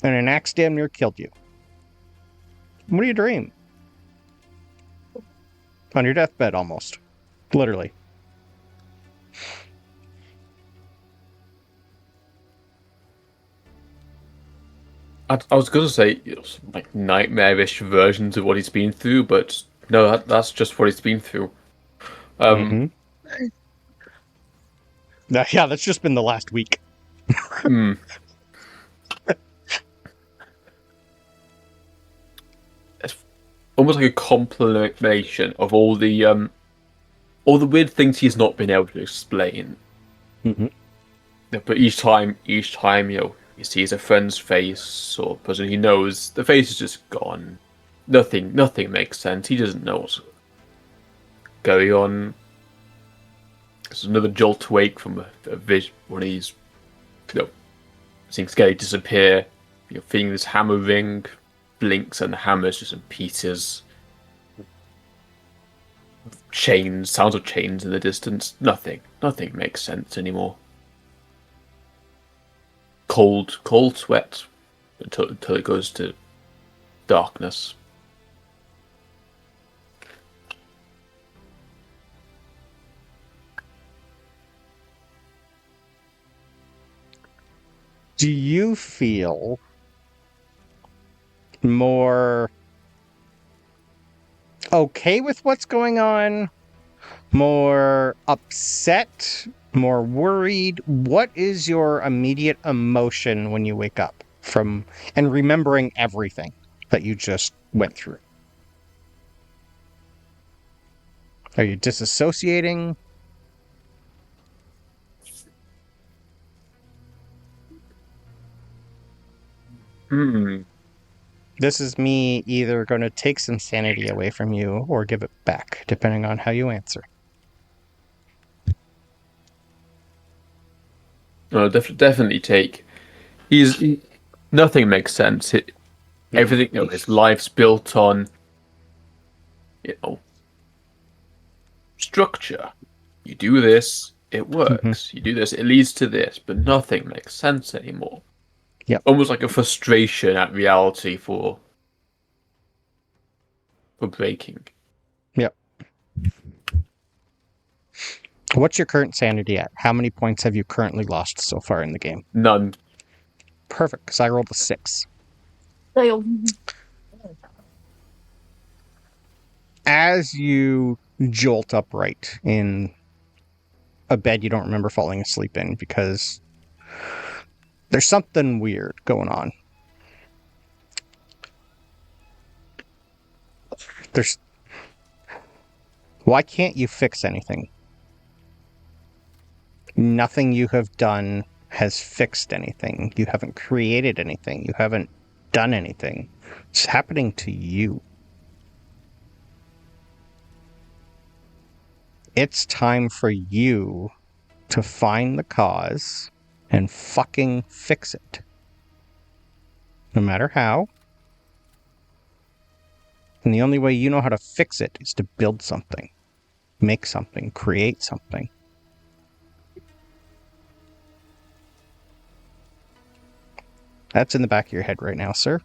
and an axe damn near killed you. What do you dream? On your deathbed, almost. Literally. I was going to say like nightmarish versions of what he's been through, but no, that's just what he's been through. Yeah, that's just been the last week. It's almost like a compilation of all the weird things he's not been able to explain. But each time, he sees a friend's face or person he knows, the face is just gone. Nothing makes sense. He doesn't know what's going on. There's another jolt awake from a vision when he's, seeing Skelli disappear. Feeling this hammer ring. blinks and hammers just in pieces. Chains, sounds of chains in the distance. Nothing makes sense anymore. Cold sweat until it goes to darkness. Do you feel more okay with what's going on? More upset? More worried? What is your immediate emotion when you wake up from and remembering everything that you just went through? Are you disassociating? This is me either going to take some sanity away from you or give it back, depending on how you answer. No, definitely take. Nothing makes sense. Everything, his life's built on, structure. You do this, it works. You do this, it leads to this, but nothing makes sense anymore. Yep. Almost like a frustration at reality for breaking. Yep. What's your current sanity at? How many points have you currently lost so far in the game? None. Perfect, because I rolled a 6. As you jolt upright in a bed you don't remember falling asleep in because there's something weird going on. Why can't you fix anything? Nothing you have done has fixed anything. You haven't created anything. You haven't done anything. It's happening to you. It's time for you to find the cause and fucking fix it. No matter how. And the only way you know how to fix it is to build something. Make something. Create something. That's in the back of your head right now, sir.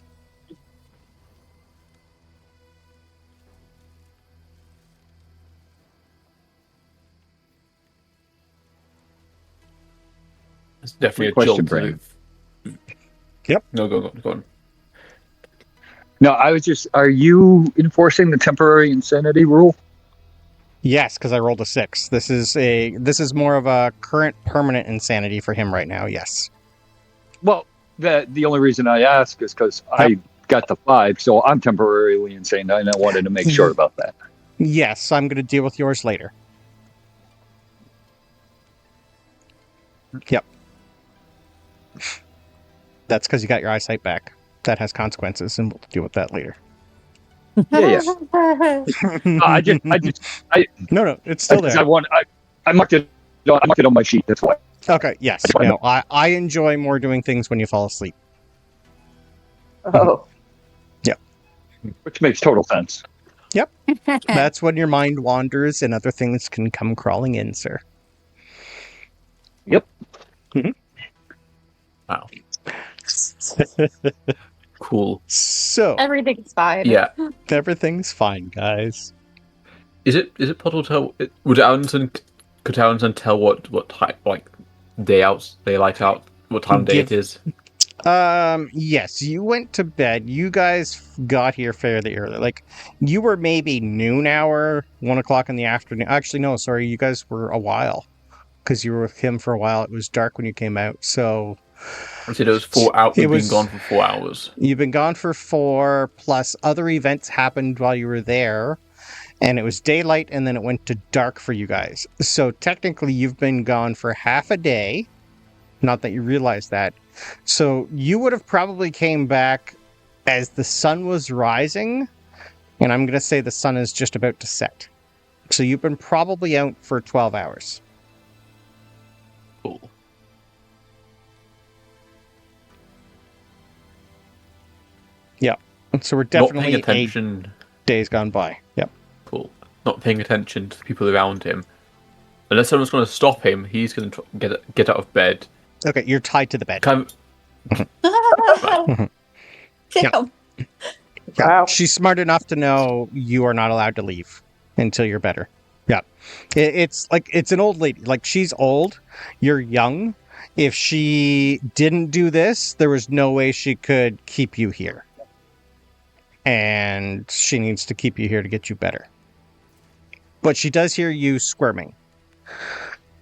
It's definitely a Question, jolt. Brandon. Yep. No, go on. No, I was just, are you enforcing the temporary insanity rule? Yes, because I rolled a 6. This is more of a current permanent insanity for him right now, yes. Well, the only reason I ask is because I got the 5, so I'm temporarily insane, and I wanted to make sure about that. Yes, I'm going to deal with yours later. Yep. That's because you got your eyesight back. That has consequences, and we'll deal with that later. Yeah. No, it's still there. I marked it on my sheet. That's why. Okay, yes. No, I enjoy more doing things when you fall asleep. Oh. Yep. Which makes total sense. Yep. That's when your mind wanders and other things can come crawling in, sir. Yep. Wow. Cool. So Everything's fine. Yeah. Everything's fine, guys. Is it possible to tell? Could Aronson tell what type, like, day light out, what time of day it is? Yes, you went to bed. You guys got here fairly early. Like, you were maybe noon hour, 1 o'clock in the afternoon. Actually, no, sorry, you guys were a while. Because you were with him for a while. It was dark when you came out, so... I said it was 4 hours. We've been gone for 4 hours. You've been gone for 4, plus other events happened while you were there. And it was daylight, and then it went to dark for you guys. So technically, you've been gone for half a day. Not that you realize that. So you would have probably came back as the sun was rising. And I'm going to say the sun is just about to set. So you've been probably out for 12 hours. Cool. Yeah. So we're Not paying definitely 8 attention. days gone by. Yep. Cool. Not paying attention to the people around him. Unless someone's going to stop him, he's going to get out of bed. Okay, you're tied to the bed. Kind of, Damn. Yeah. Wow. She's smart enough to know you are not allowed to leave until you're better. Yeah. It's an old lady. Like, she's old. You're young. If she didn't do this, there was no way she could keep you here. And she needs to keep you here to get you better. But she does hear you squirming.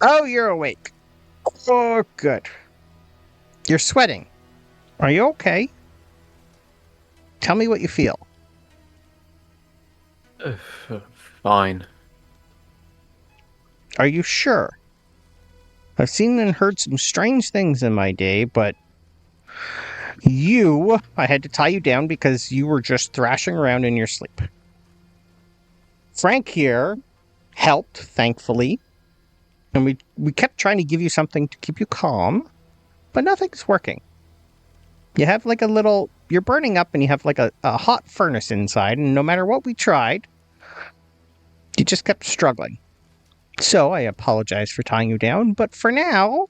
Oh, you're awake. Oh, good. You're sweating. Are you okay? Tell me what you feel. fine. Are you sure? I've seen and heard some strange things in my day, but I had to tie you down because you were just thrashing around in your sleep. Frank here helped, thankfully, and we kept trying to give you something to keep you calm, but nothing's working. You have like you're burning up and you have like a hot furnace inside, and no matter what we tried, you just kept struggling. So I apologize for tying you down, but for now,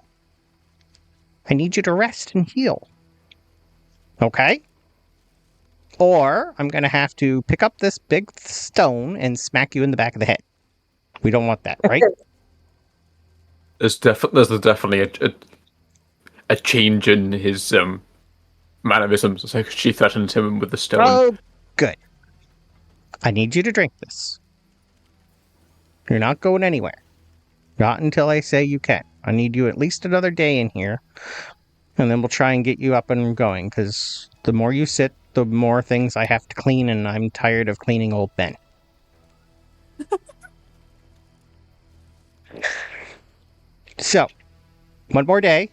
I need you to rest and heal. Okay? Or I'm going to have to pick up this big stone and smack you in the back of the head. We don't want that, right? There's definitely a change in his mannerisms. It's like she threatens him with the stone. Oh, good. I need you to drink this. You're not going anywhere. Not until I say you can. I need you at least another day in here. And then we'll try and get you up and going, because the more you sit, the more things I have to clean, and I'm tired of cleaning old men. So, one more day,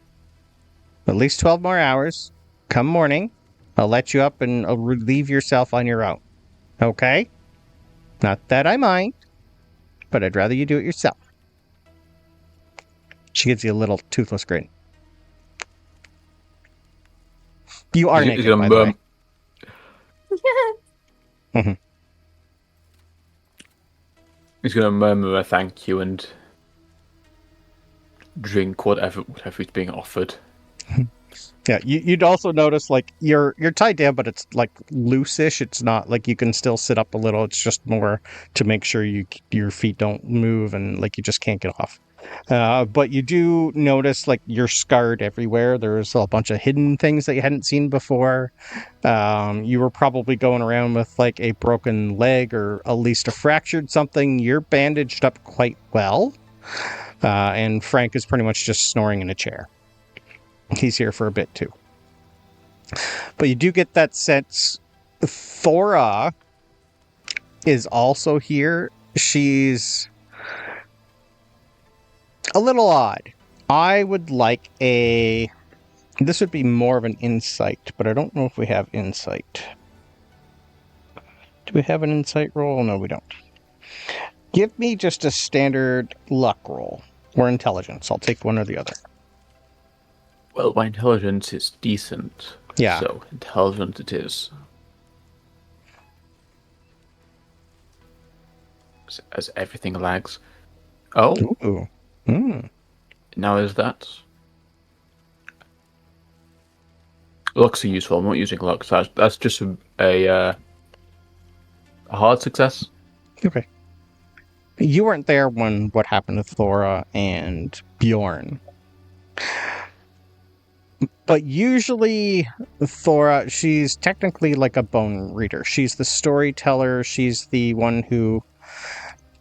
at least 12 more hours. Come morning, I'll let you up and relieve yourself on your own. Okay? Not that I mind, but I'd rather you do it yourself. She gives you a little toothless grin. You are naked, by the way. Mm-hmm. He's going to murmur a thank you and drink whatever is being offered. Yeah, you'd also notice, like, you're tied down, but it's like loose-ish. It's not like you can still sit up a little. It's just more to make sure your feet don't move and like you just can't get off. But you do notice, like, you're scarred everywhere. There's a bunch of hidden things that you hadn't seen before. You were probably going around with like a broken leg or at least a fractured something. You're bandaged up quite well. And Frank is pretty much just snoring in a chair. He's here for a bit too. But you do get that sense Thora is also here. She's a little odd. I would like this would be more of an insight, but I don't know if we have insight. Do we have an insight roll? No, we don't. Give me just a standard luck roll or intelligence. I'll take one or the other. Well, my intelligence is decent. Yeah. So, intelligent it is. As everything lags. Oh. Ooh. Mm. Now is that? Lucks are useful. I'm not using luck. So that's just a hard success. Okay. You weren't there when what happened to Thora and Bjorn. But usually Thora, she's technically like a bone reader. She's the storyteller. She's the one who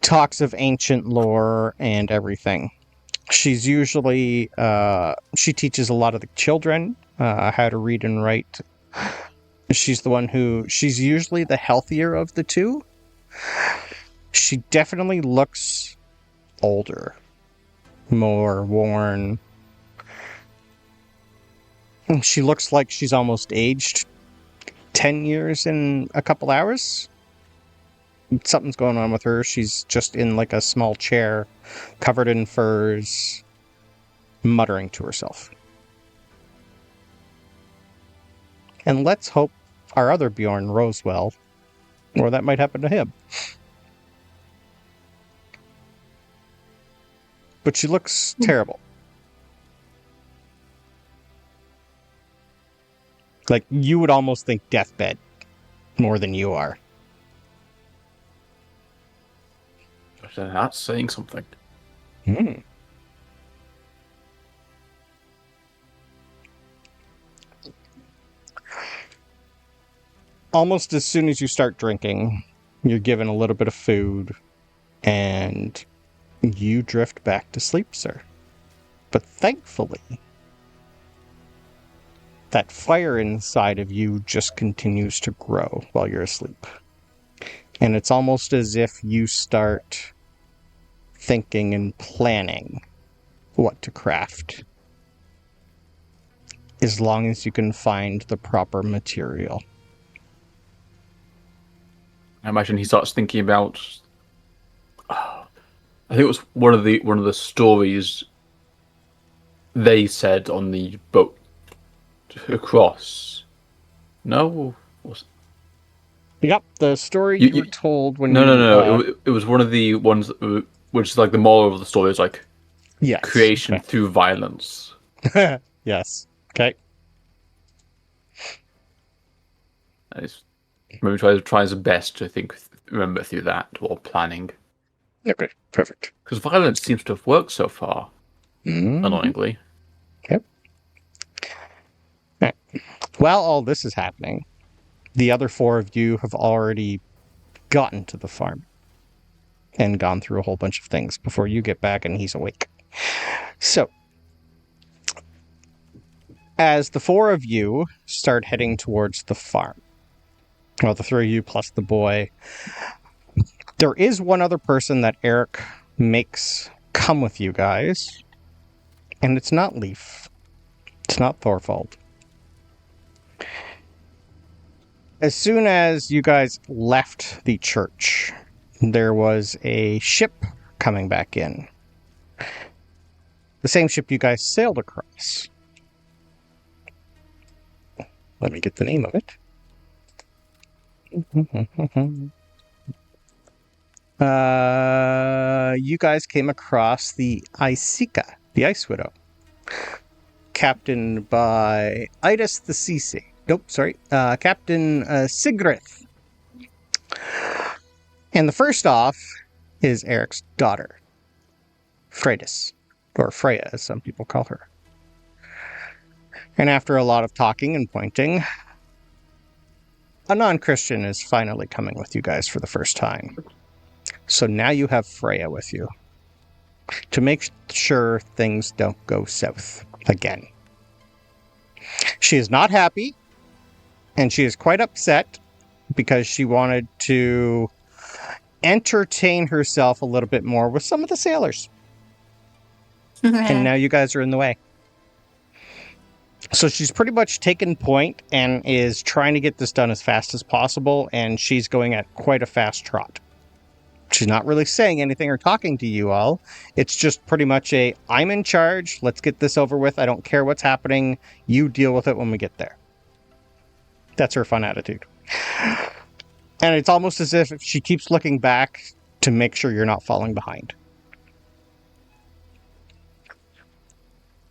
talks of ancient lore and everything. She's usually, she teaches a lot of the children how to read and write. She's the one she's usually the healthier of the two. She definitely looks older, more worn. She looks like she's almost aged 10 years in a couple hours. Something's going on with her. She's just in like a small chair, covered in furs, muttering to herself. And let's hope our other Bjorn Rosewell, or that might happen to him. But she looks terrible. Like, you would almost think deathbed more than you are. That's saying something. Almost as soon as you start drinking, you're given a little bit of food, and you drift back to sleep, sir. But thankfully, that fire inside of you just continues to grow while you're asleep. And it's almost as if you start thinking and planning what to craft, as long as you can find the proper material. I imagine he starts thinking about. I think it was one of the stories they said on the boat across. No, Yep, the story you were told when No. It was one of the ones which is like the moral of the story is like yes, creation through violence. Yes. Okay. Maybe try his best to remember through that while planning. Okay, perfect. Because violence seems to have worked so far, annoyingly. Yep. Right. While all this is happening, the other four of you have already gotten to the farm and gone through a whole bunch of things before you get back and he's awake. So, as the four of you start heading towards the farm, well, the three of you plus the boy, there is one other person that Erik makes come with you guys, and it's not Leaf. It's not Thorvald. As soon as you guys left the church, there was a ship coming back in. The same ship you guys sailed across. Let me get the name of it. You guys came across the Icica, the Ice Widow, captained by Idas the Cece. Nope, sorry. Captain Sigrith. And the first off is Eric's daughter, Freydis, or Freya, as some people call her. And after a lot of talking and pointing, a non-Christian is finally coming with you guys for the first time. So now you have Freya with you to make sure things don't go south again. She is not happy, and she is quite upset because she wanted to entertain herself a little bit more with some of the sailors. And now you guys are in the way. So she's pretty much taken point and is trying to get this done as fast as possible, and she's going at quite a fast trot. She's not really saying anything or talking to you all. It's just pretty much I'm in charge, let's get this over with, I don't care what's happening, you deal with it when we get there. That's her fun attitude. And it's almost as if she keeps looking back to make sure you're not falling behind.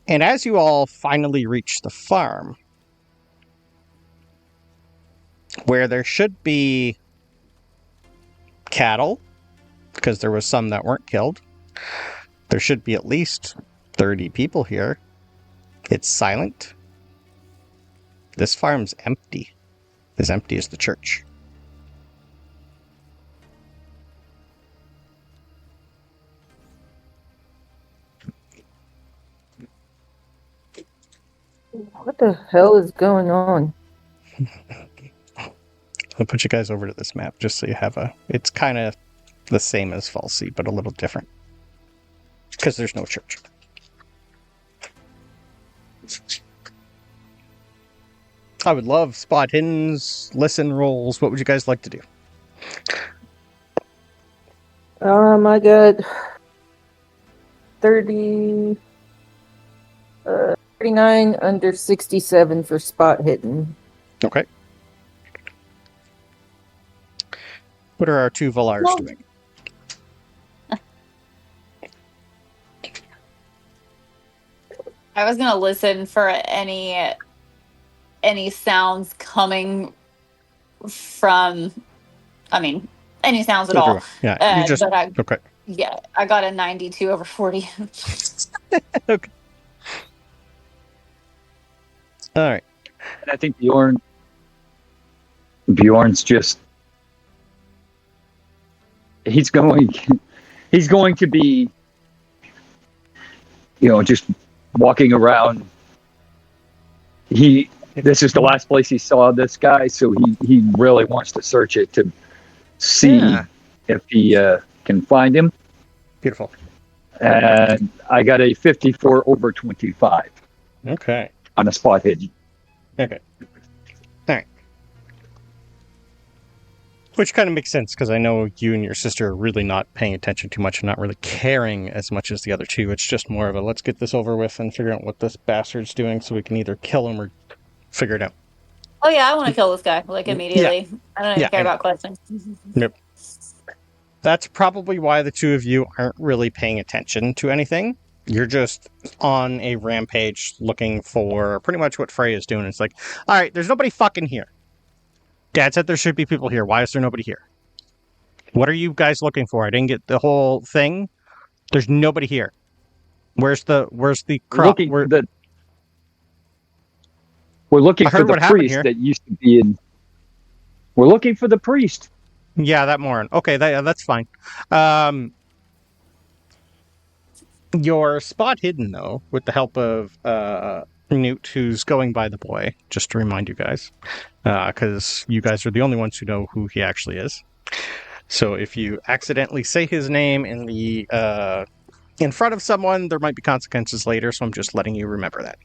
And as you all finally reach the farm, where there should be cattle, because there was some that weren't killed, there should be at least 30 people here. It's silent. This farm's empty. As empty as the church. What the hell is going on? I'll put you guys over to this map just so you have it's kind of the same as Falsey, but a little different. Because there's no church. I would love spot hiddens, listen rolls. What would you guys like to do? I got 30, 39 under 67 for spot hidden. Okay. What are our two Valaars Well- doing? I was gonna listen for any sounds coming from. I mean, any sounds at all. Everyone. Yeah, you just But okay. Yeah, I got a 92 over 40. Okay. All right. And I think Bjorn's just he's going to be, just walking around. This is the last place he saw this guy, so he really wants to search it to see if he can find him. Beautiful. And I got a 54 over 25 Okay. on a spot hidden. Okay. All right. Which kind of makes sense, because I know you and your sister are really not paying attention too much and not really caring as much as the other two. It's just more of a let's get this over with and figure out what this bastard's doing so we can either kill him or figure it out. Oh yeah, I want to kill this guy immediately. I don't even care about questions. Nope. That's probably why the two of you aren't really paying attention to anything. You're just on a rampage looking for pretty much what Frey is doing. It's like, all right, there's nobody fucking here. Dad said there should be people here. Why is there nobody here? What are you guys looking for? I didn't get the whole thing. There's nobody here. Where's the crop? We're looking for the priest that used to be in. We're looking for the priest. Yeah, that moron. Okay, that's fine. Your spot hidden, though, with the help of Newt, who's going by the boy, just to remind you guys, because you guys are the only ones who know who he actually is. So if you accidentally say his name in in front of someone, there might be consequences later, so I'm just letting you remember that.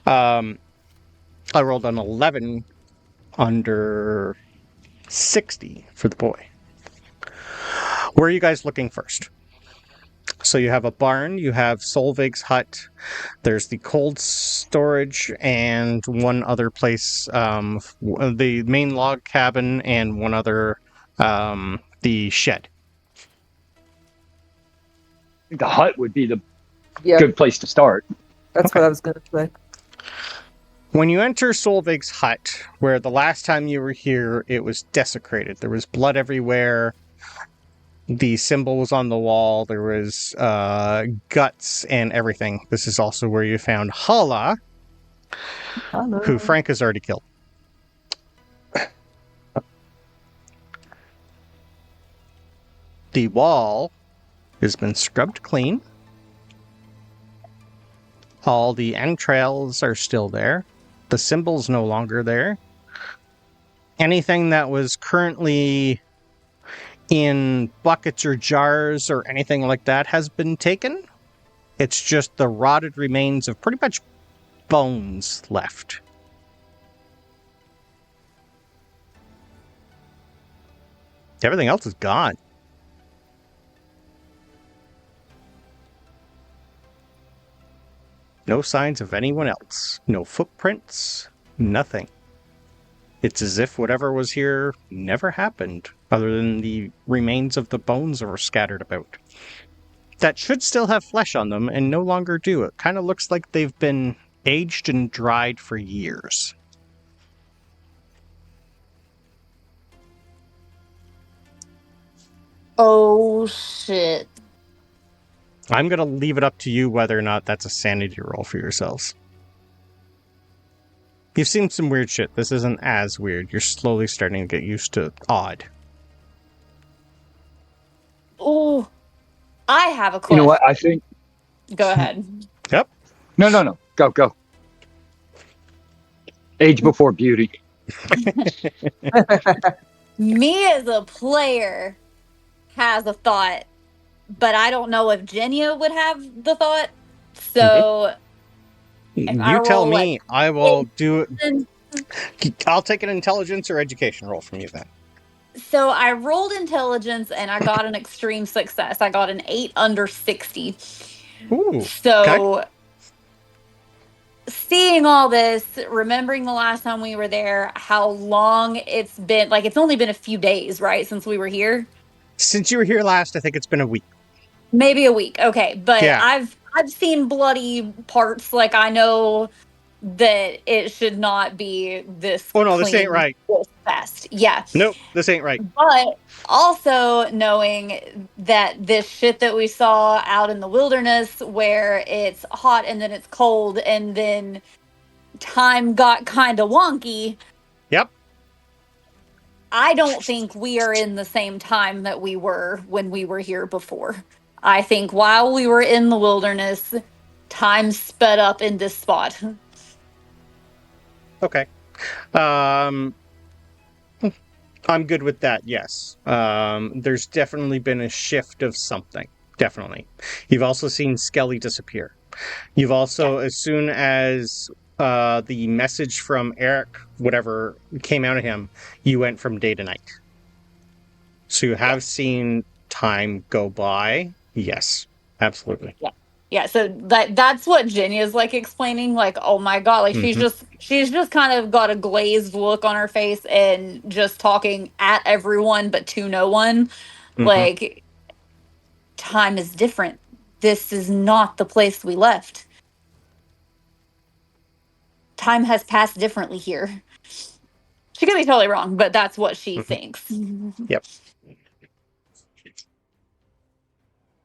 I rolled an 11 under 60 for the boy. Where are you guys looking first? So you have a barn, you have Solveig's hut, there's the cold storage, and one other place, the main log cabin, and one other, the shed. The hut would be the good place to start. That's what I was going to say. When you enter Solveig's hut, where the last time you were here, it was desecrated. There was blood everywhere. The symbol was on the wall. There was guts and everything. This is also where you found Hala, who Frank has already killed. The wall has been scrubbed clean. All the entrails are still there. The symbol's no longer there. Anything that was currently in buckets or jars or anything like that has been taken. It's just the rotted remains of pretty much bones left. Everything else is gone. No signs of anyone else. No footprints. Nothing. It's as if whatever was here never happened, other than the remains of the bones that were scattered about. That should still have flesh on them, and no longer do. It kind of looks like they've been aged and dried for years. Oh, shit. I'm going to leave it up to you whether or not that's a sanity roll for yourselves. You've seen some weird shit. This isn't as weird. You're slowly starting to get used to odd. Oh, I have a question. You know what? I think. Go ahead. Yep. No. Go. Age before beauty. Me as a player has a thought, but I don't know if Genya would have the thought. So you tell me. I will do it. I'll take an intelligence or education roll from you then. So I rolled intelligence and I got an extreme success. I got an 8 under 60. Ooh. So seeing all this, remembering the last time we were there, how long it's been, like, it's only been a few days, right, since we were here? Since you were here last, I think it's been a week. Maybe a week, okay. But Yeah. I've seen bloody parts, like, I know that it should not be this Oh, no, clean, this ain't right. this fast. Yeah. Nope, this ain't right. But also knowing that this shit that we saw out in the wilderness where it's hot and then it's cold and then time got kind of wonky. Yep. I don't think we are in the same time that we were when we were here before. I think while we were in the wilderness, time sped up in this spot. Okay. I'm good with that, yes. There's definitely been a shift of something. Definitely. You've also seen Skelli disappear. You've also, as soon as the message from Erik, whatever, came out of him, you went from day to night. So you have seen time go by. Yes, absolutely. Yeah, so that's what Genya's like explaining, like, oh my god, like she's just kind of got a glazed look on her face and just talking at everyone but to no one. Like, time is different. This is not the place we left. Time has passed differently here. She could be totally wrong, but that's what she thinks. Yep.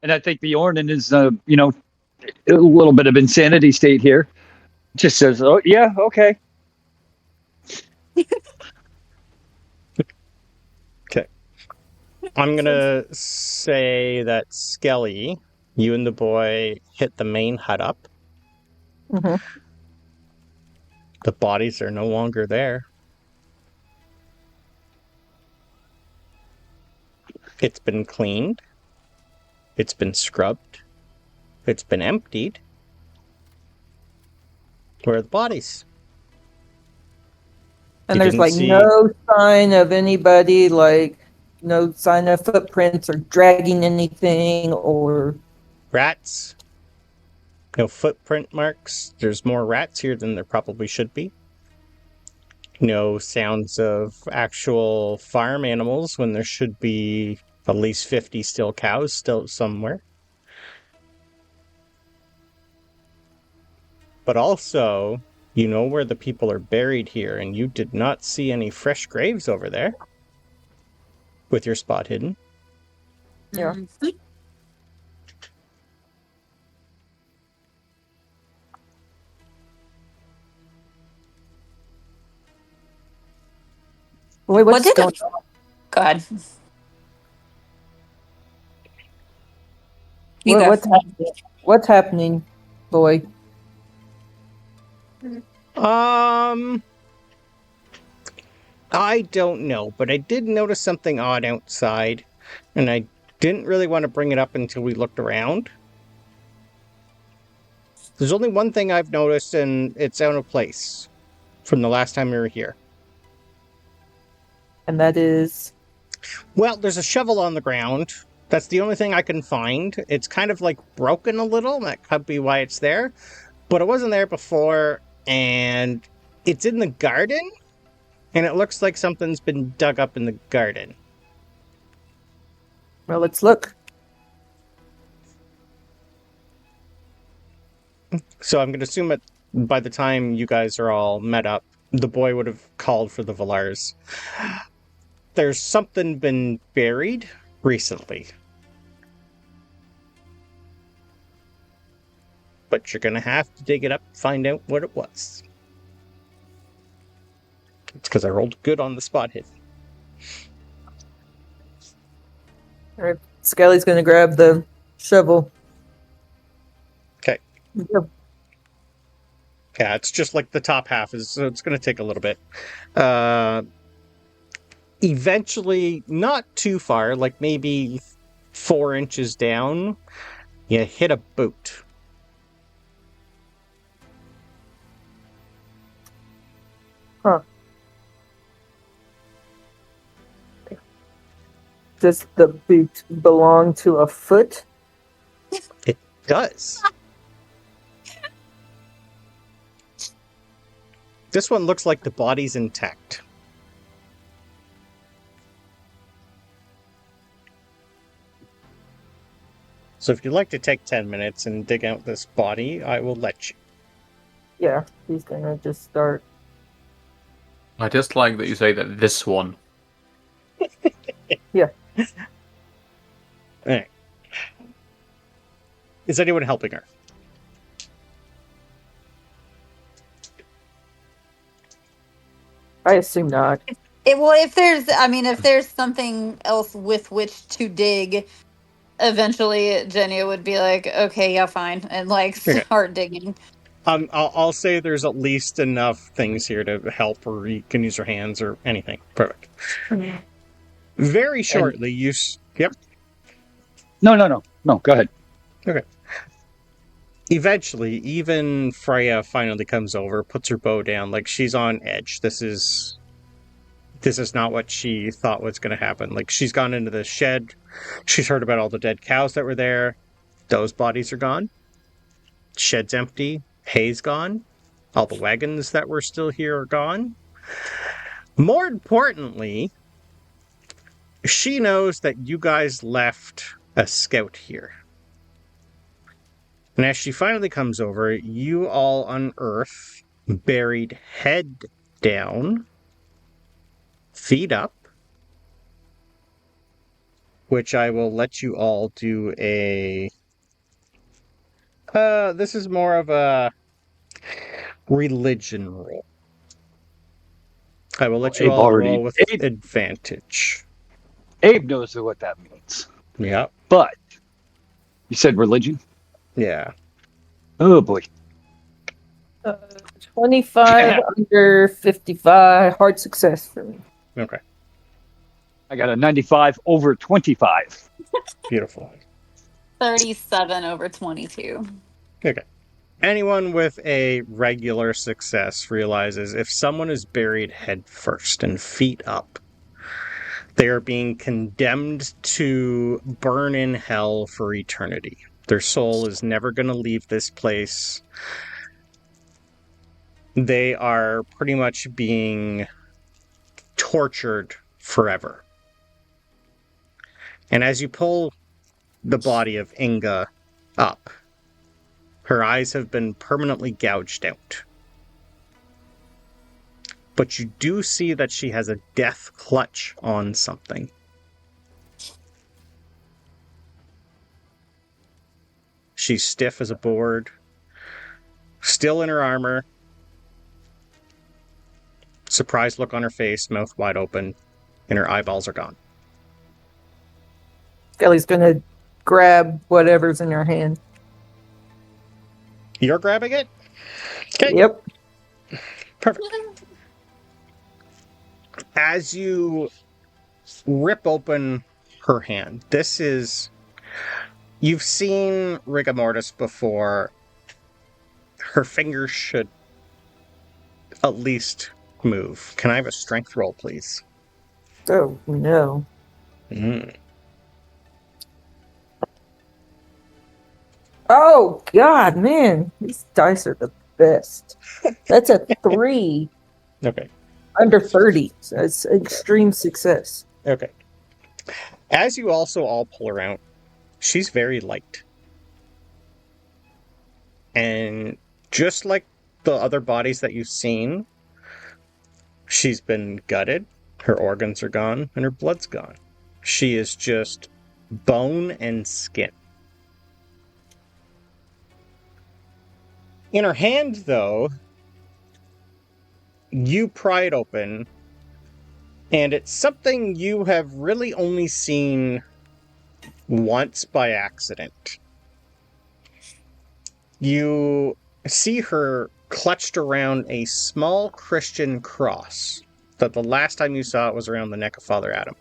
And I think Bjorn in his, a little bit of insanity state here, just says, "Oh yeah, okay." Okay. I'm gonna say that Skelli, you and the boy hit the main hut up. Mm-hmm. The bodies are no longer there. It's been cleaned. It's been scrubbed. It's been emptied. Where are the bodies? And You there's didn't like see- no sign of anybody, like no sign of footprints or dragging anything or Rats. No footprint marks. There's more rats here than there probably should be. No sounds of actual farm animals when there should be at least 50 still cows still somewhere. But also, you know where the people are buried here, and you did not see any fresh graves over there with your spot hidden. Yeah. Wait, What what's did going it? Go ahead. You go. what's happening? What's happening, boy? I don't know, but I did notice something odd outside, and I didn't really want to bring it up until we looked around. There's only one thing I've noticed, and it's out of place from the last time we were here. And that is Well, there's a shovel on the ground. That's the only thing I can find. It's kind of like broken a little. That could be why it's there. But it wasn't there before, and it's in the garden, and it looks like something's been dug up in the garden. well, let's look. So I'm going to assume that by the time you guys are all met up, the boy would have called for the Valaars. There's something been buried recently. But you're going to have to dig it up and find out what it was. It's because I rolled good on the spot hit. All right, Skelly's gonna grab the shovel. Okay. Yep. Yeah, it's just like the top half is, so it's going to take a little bit. Eventually, not too far, like maybe 4 inches down, you hit a boot. Huh. Does the boot belong to a foot? It does. This one looks like the body's intact. So if you'd like to take 10 minutes and dig out this body, I will let you. Yeah, he's gonna just start. I just like that you say that this one. Yeah. Alright. Is anyone helping her? I assume not. If there's something else with which to dig, eventually Genya would be like, okay, yeah, fine, and like start digging. I'll say there's at least enough things here to help, or you can use your hands or anything. Perfect. Very shortly, Yep. No. Go ahead. Okay. Eventually, even Freya finally comes over, puts her bow down, like she's on edge. This is not what she thought was going to happen. Like, she's gone into the shed. She's heard about all the dead cows that were there. Those bodies are gone. Shed's empty. Hay's gone. All the wagons that were still here are gone. More importantly, she knows that you guys left a scout here. And as she finally comes over, you all unearth, buried head down, feet up, which I will let you all do a... this is more of a religion roll. I will let you all roll with advantage. Abe knows what that means. Yeah. But you said religion? Yeah. Oh boy. 25 under 55. Hard success for me. Okay. I got a 95 over 25. Beautiful. 37 over 22. Okay. Anyone with a regular success realizes if someone is buried head first and feet up, they are being condemned to burn in hell for eternity. Their soul is never going to leave this place. They are pretty much being tortured forever. And as you pull the body of Inga up, her eyes have been permanently gouged out. But you do see that she has a death clutch on something. She's stiff as a board, still in her armor, surprised look on her face, mouth wide open, and her eyeballs are gone. Skelly's gonna grab whatever's in her hand. You're grabbing it? Okay. Yep. Perfect. As you rip open her hand, this is... You've seen rigor mortis before. Her fingers should at least move. Can I have a strength roll, please? Oh, no. Oh, God, man. These dice are the best. That's a 3 Okay. under 30. So it's extreme success. Okay. As you also all pull her out, she's very light. And just like the other bodies that you've seen, she's been gutted, her organs are gone, and her blood's gone. She is just bone and skin. In her hand, though, you pry it open, and it's something you have really only seen once by accident. You see her clutched around a small Christian cross that the last time you saw it was around the neck of Father Adam.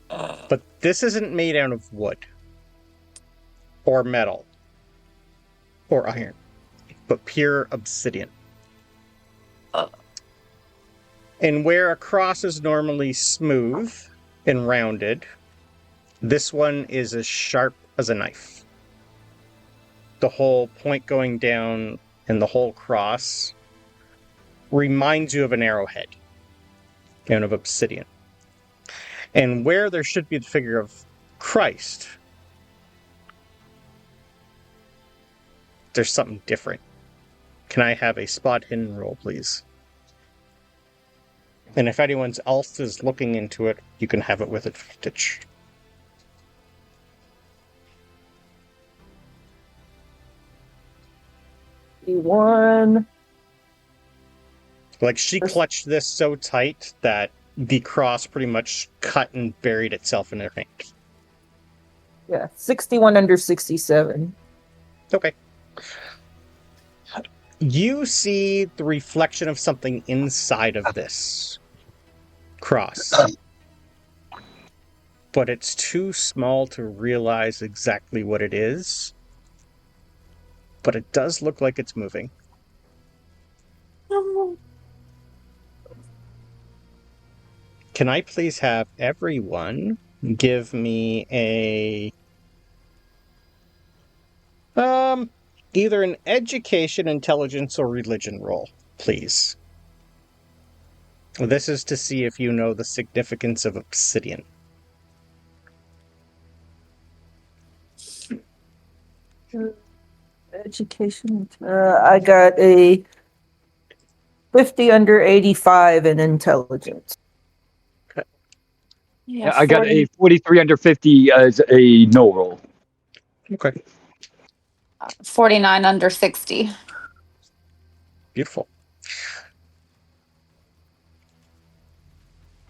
But this isn't made out of wood or metal or iron, but pure obsidian. And where a cross is normally smooth and rounded, this one is as sharp as a knife. The whole point going down and the whole cross reminds you of an arrowhead, kind of obsidian. And where there should be the figure of Christ, there's something different. Can I have a spot hidden roll, please? And if anyone else is looking into it, you can have it with advantage. One. Like, she clutched this so tight that the cross pretty much cut and buried itself in her hand. Yeah, 61 under 67. Okay. You see the reflection of something inside of this cross. But it's too small to realize exactly what it is. But it does look like it's moving. Can I please have everyone give me a either an education, intelligence, or religion roll, please. This is to see if you know the significance of obsidian. Education. I got a 50 under 85 in intelligence. Yeah, I got a 43 under 50 as a no roll. Okay. 49 under 60. Beautiful.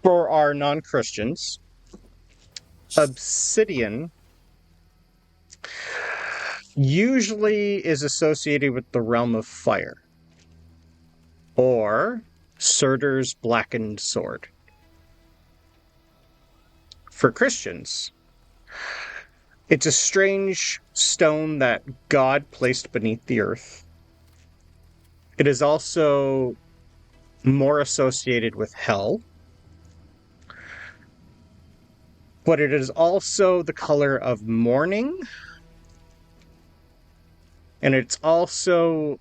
For our non-Christians, obsidian usually is associated with the realm of fire, or Surtur's blackened sword. For Christians, it's a strange stone that God placed beneath the earth. It is also more associated with hell, but it is also the color of mourning, and it's also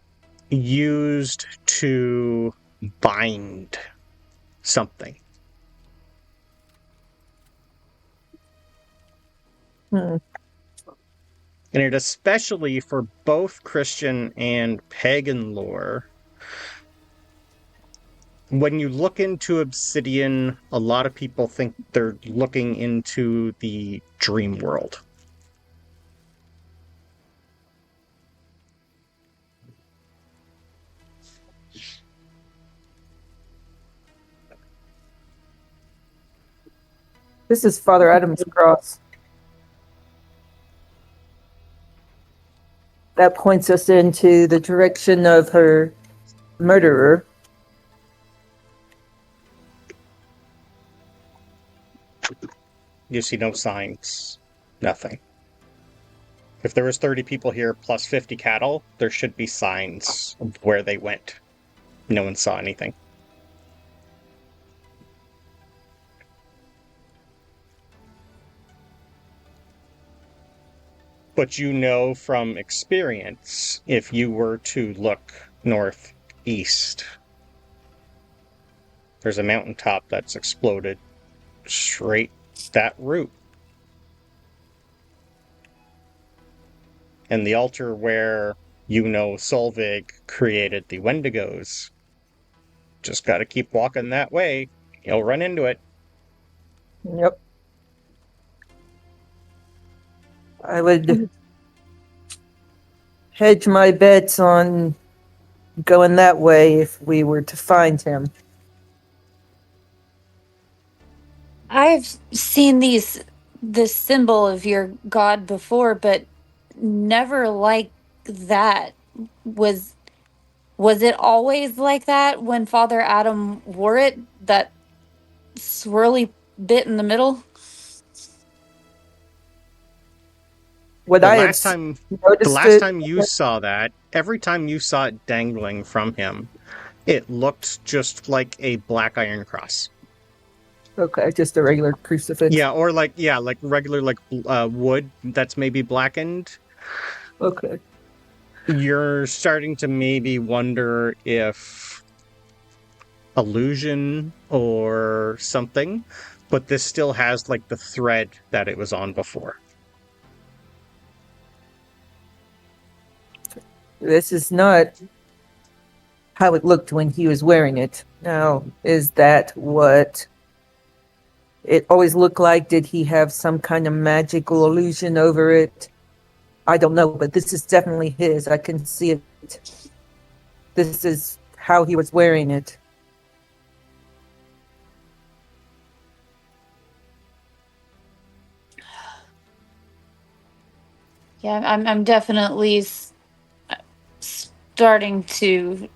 used to bind something. And it especially for both Christian and pagan lore. When you look into obsidian, a lot of people think they're looking into the dream world. This is Father Adam's cross. That points us into the direction of her murderer. You see no signs, nothing. If there was 30 people here plus 50 cattle, there should be signs of where they went. No one saw anything. But you know from experience, if you were to look northeast, there's a mountaintop that's exploded straight that route. And the altar where Solveig created the Wendigos, just gotta keep walking that way. You'll run into it. Yep. I would hedge my bets on going that way if we were to find him. I've seen this symbol of your god before, but never like that. Was it always like that when Father Adam wore it? That swirly bit in the middle? What The I last have time noticed the last it- time you saw that, every time you saw it dangling from him, it looked just like a black iron cross. Okay, just a regular crucifix. Yeah, or like regular wood that's maybe blackened. Okay. You're starting to maybe wonder if illusion or something, but this still has like the thread that it was on before. This is not how it looked when he was wearing it. Now, is that what it always looked like? Did he have some kind of magical illusion over it? I don't know, but this is definitely his. I can see it. This is how he was wearing it. Yeah, I'm definitely starting to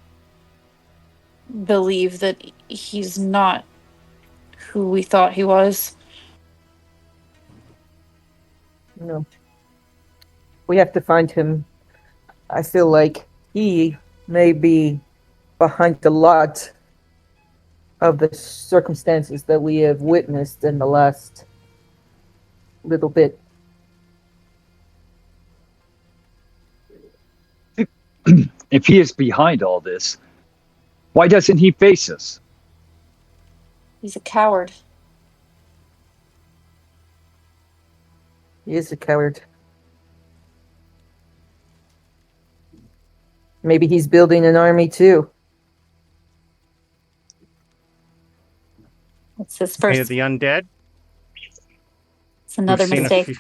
believe that he's not who we thought he was. No. We have to find him. I feel like he may be behind a lot of the circumstances that we have witnessed in the last little bit. If he is behind all this, why doesn't he face us? He's a coward. He is a coward. Maybe he's building an army too. It's his Hey, first. the undead. It's another We've seen mistake.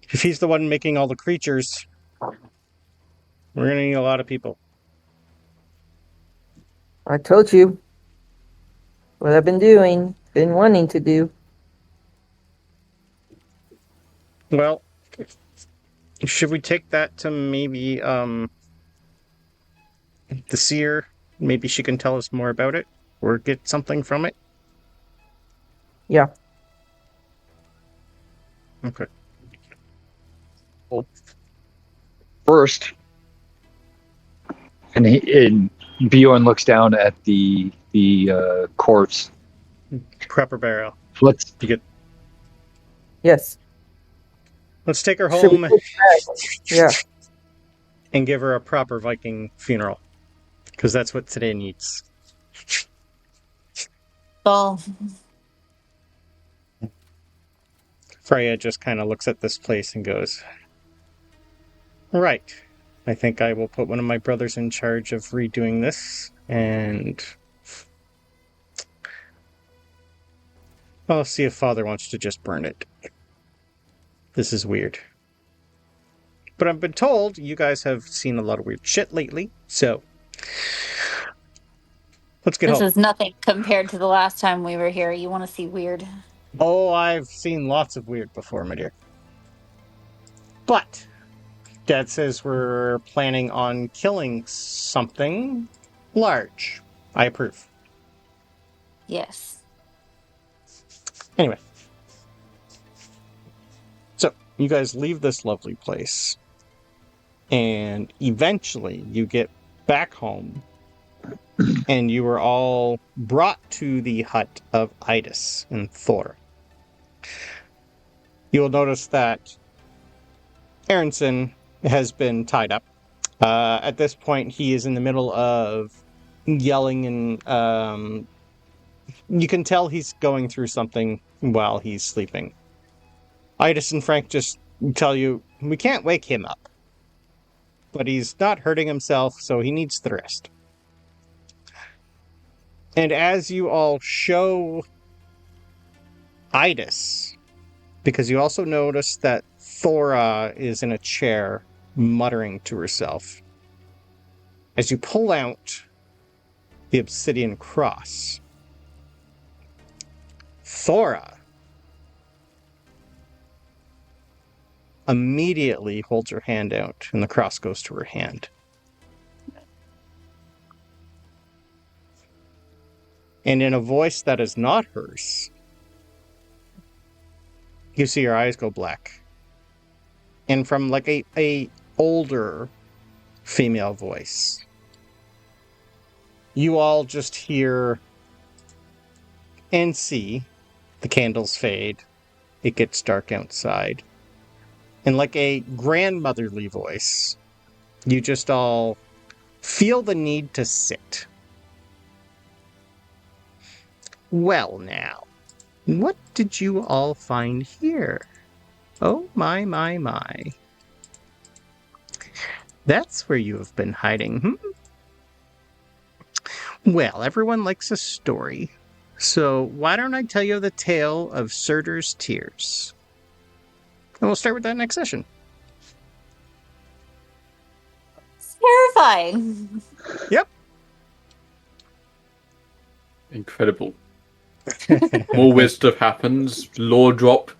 If he's the one making all the creatures, we're gonna need a lot of people. I told you what I've been doing, been wanting to do. Well, should we take that to maybe the seer? Maybe she can tell us more about it or get something from it. Yeah. Okay. First, and Bjorn looks down at the corpse. Proper burial. Let's Yes. Let's take her Should we home take that? Yeah. and give her a proper Viking funeral, because that's what today needs. Well, Freya just kind of looks at this place and goes, right, I think I will put one of my brothers in charge of redoing this, and I'll see if Father wants to just burn it. This is weird. But I've been told you guys have seen a lot of weird shit lately, so let's get this home. is nothing compared to the last time we were here. You want to see weird? Oh, I've seen lots of weird before, my dear. But Dad says we're planning on killing something large. I approve. Yes. Anyway. So, you guys leave this lovely place. And eventually you get back home. And you are all brought to the hut of Idis and Thor. You will notice that Aronson has been tied up. At this point, he is in the middle of yelling, and you can tell he's going through something while he's sleeping. Idis and Frank just tell you, we can't wake him up. But he's not hurting himself, so he needs the rest. And as you all show Idis, because you also notice that Thora is in a chair, muttering to herself. As you pull out the obsidian cross, Thora immediately holds her hand out, and the cross goes to her hand. And in a voice that is not hers, you see her eyes go black. And from like a older female voice, you all just hear and see the candles fade. It gets dark outside. And like a grandmotherly voice, you just all feel the need to sit. Well now, what did you all find here? Oh my. That's where you have been hiding, Well, everyone likes a story. So why don't I tell you the tale of Surtur's Tears? And we'll start with that next session. It's terrifying. Yep. Incredible. More weird stuff happens. Lore drop.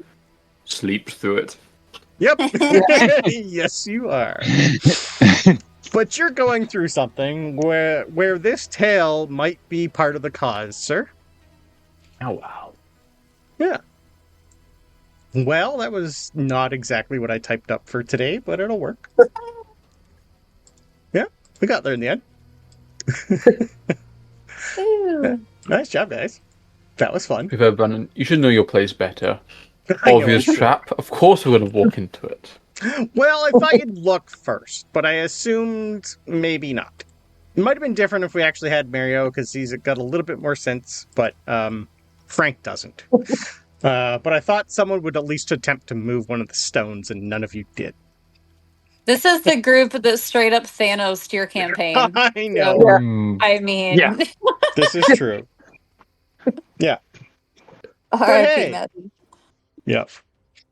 Sleeps through it. Yep. Yes, you are. But you're going through something where this tale might be part of the cause, sir. Oh, wow. Yeah. Well, that was not exactly what I typed up for today, but it'll work. Yeah, we got there in the end. Yeah. Nice job, guys. That was fun. If Brandon, you should know your place better. I know, Obvious sure. trap. Of course we're going to walk into it. Well, I thought you'd look first, but I assumed maybe not. It might have been different if we actually had Mario, because he's got a little bit more sense, but Frank doesn't. But I thought someone would at least attempt to move one of the stones, and none of you did. This is the group that straight up Thanos your campaign. I know. So, Mm, I mean, Yeah. This is true. Yeah. R.I.P. hey. Matthew. Yep.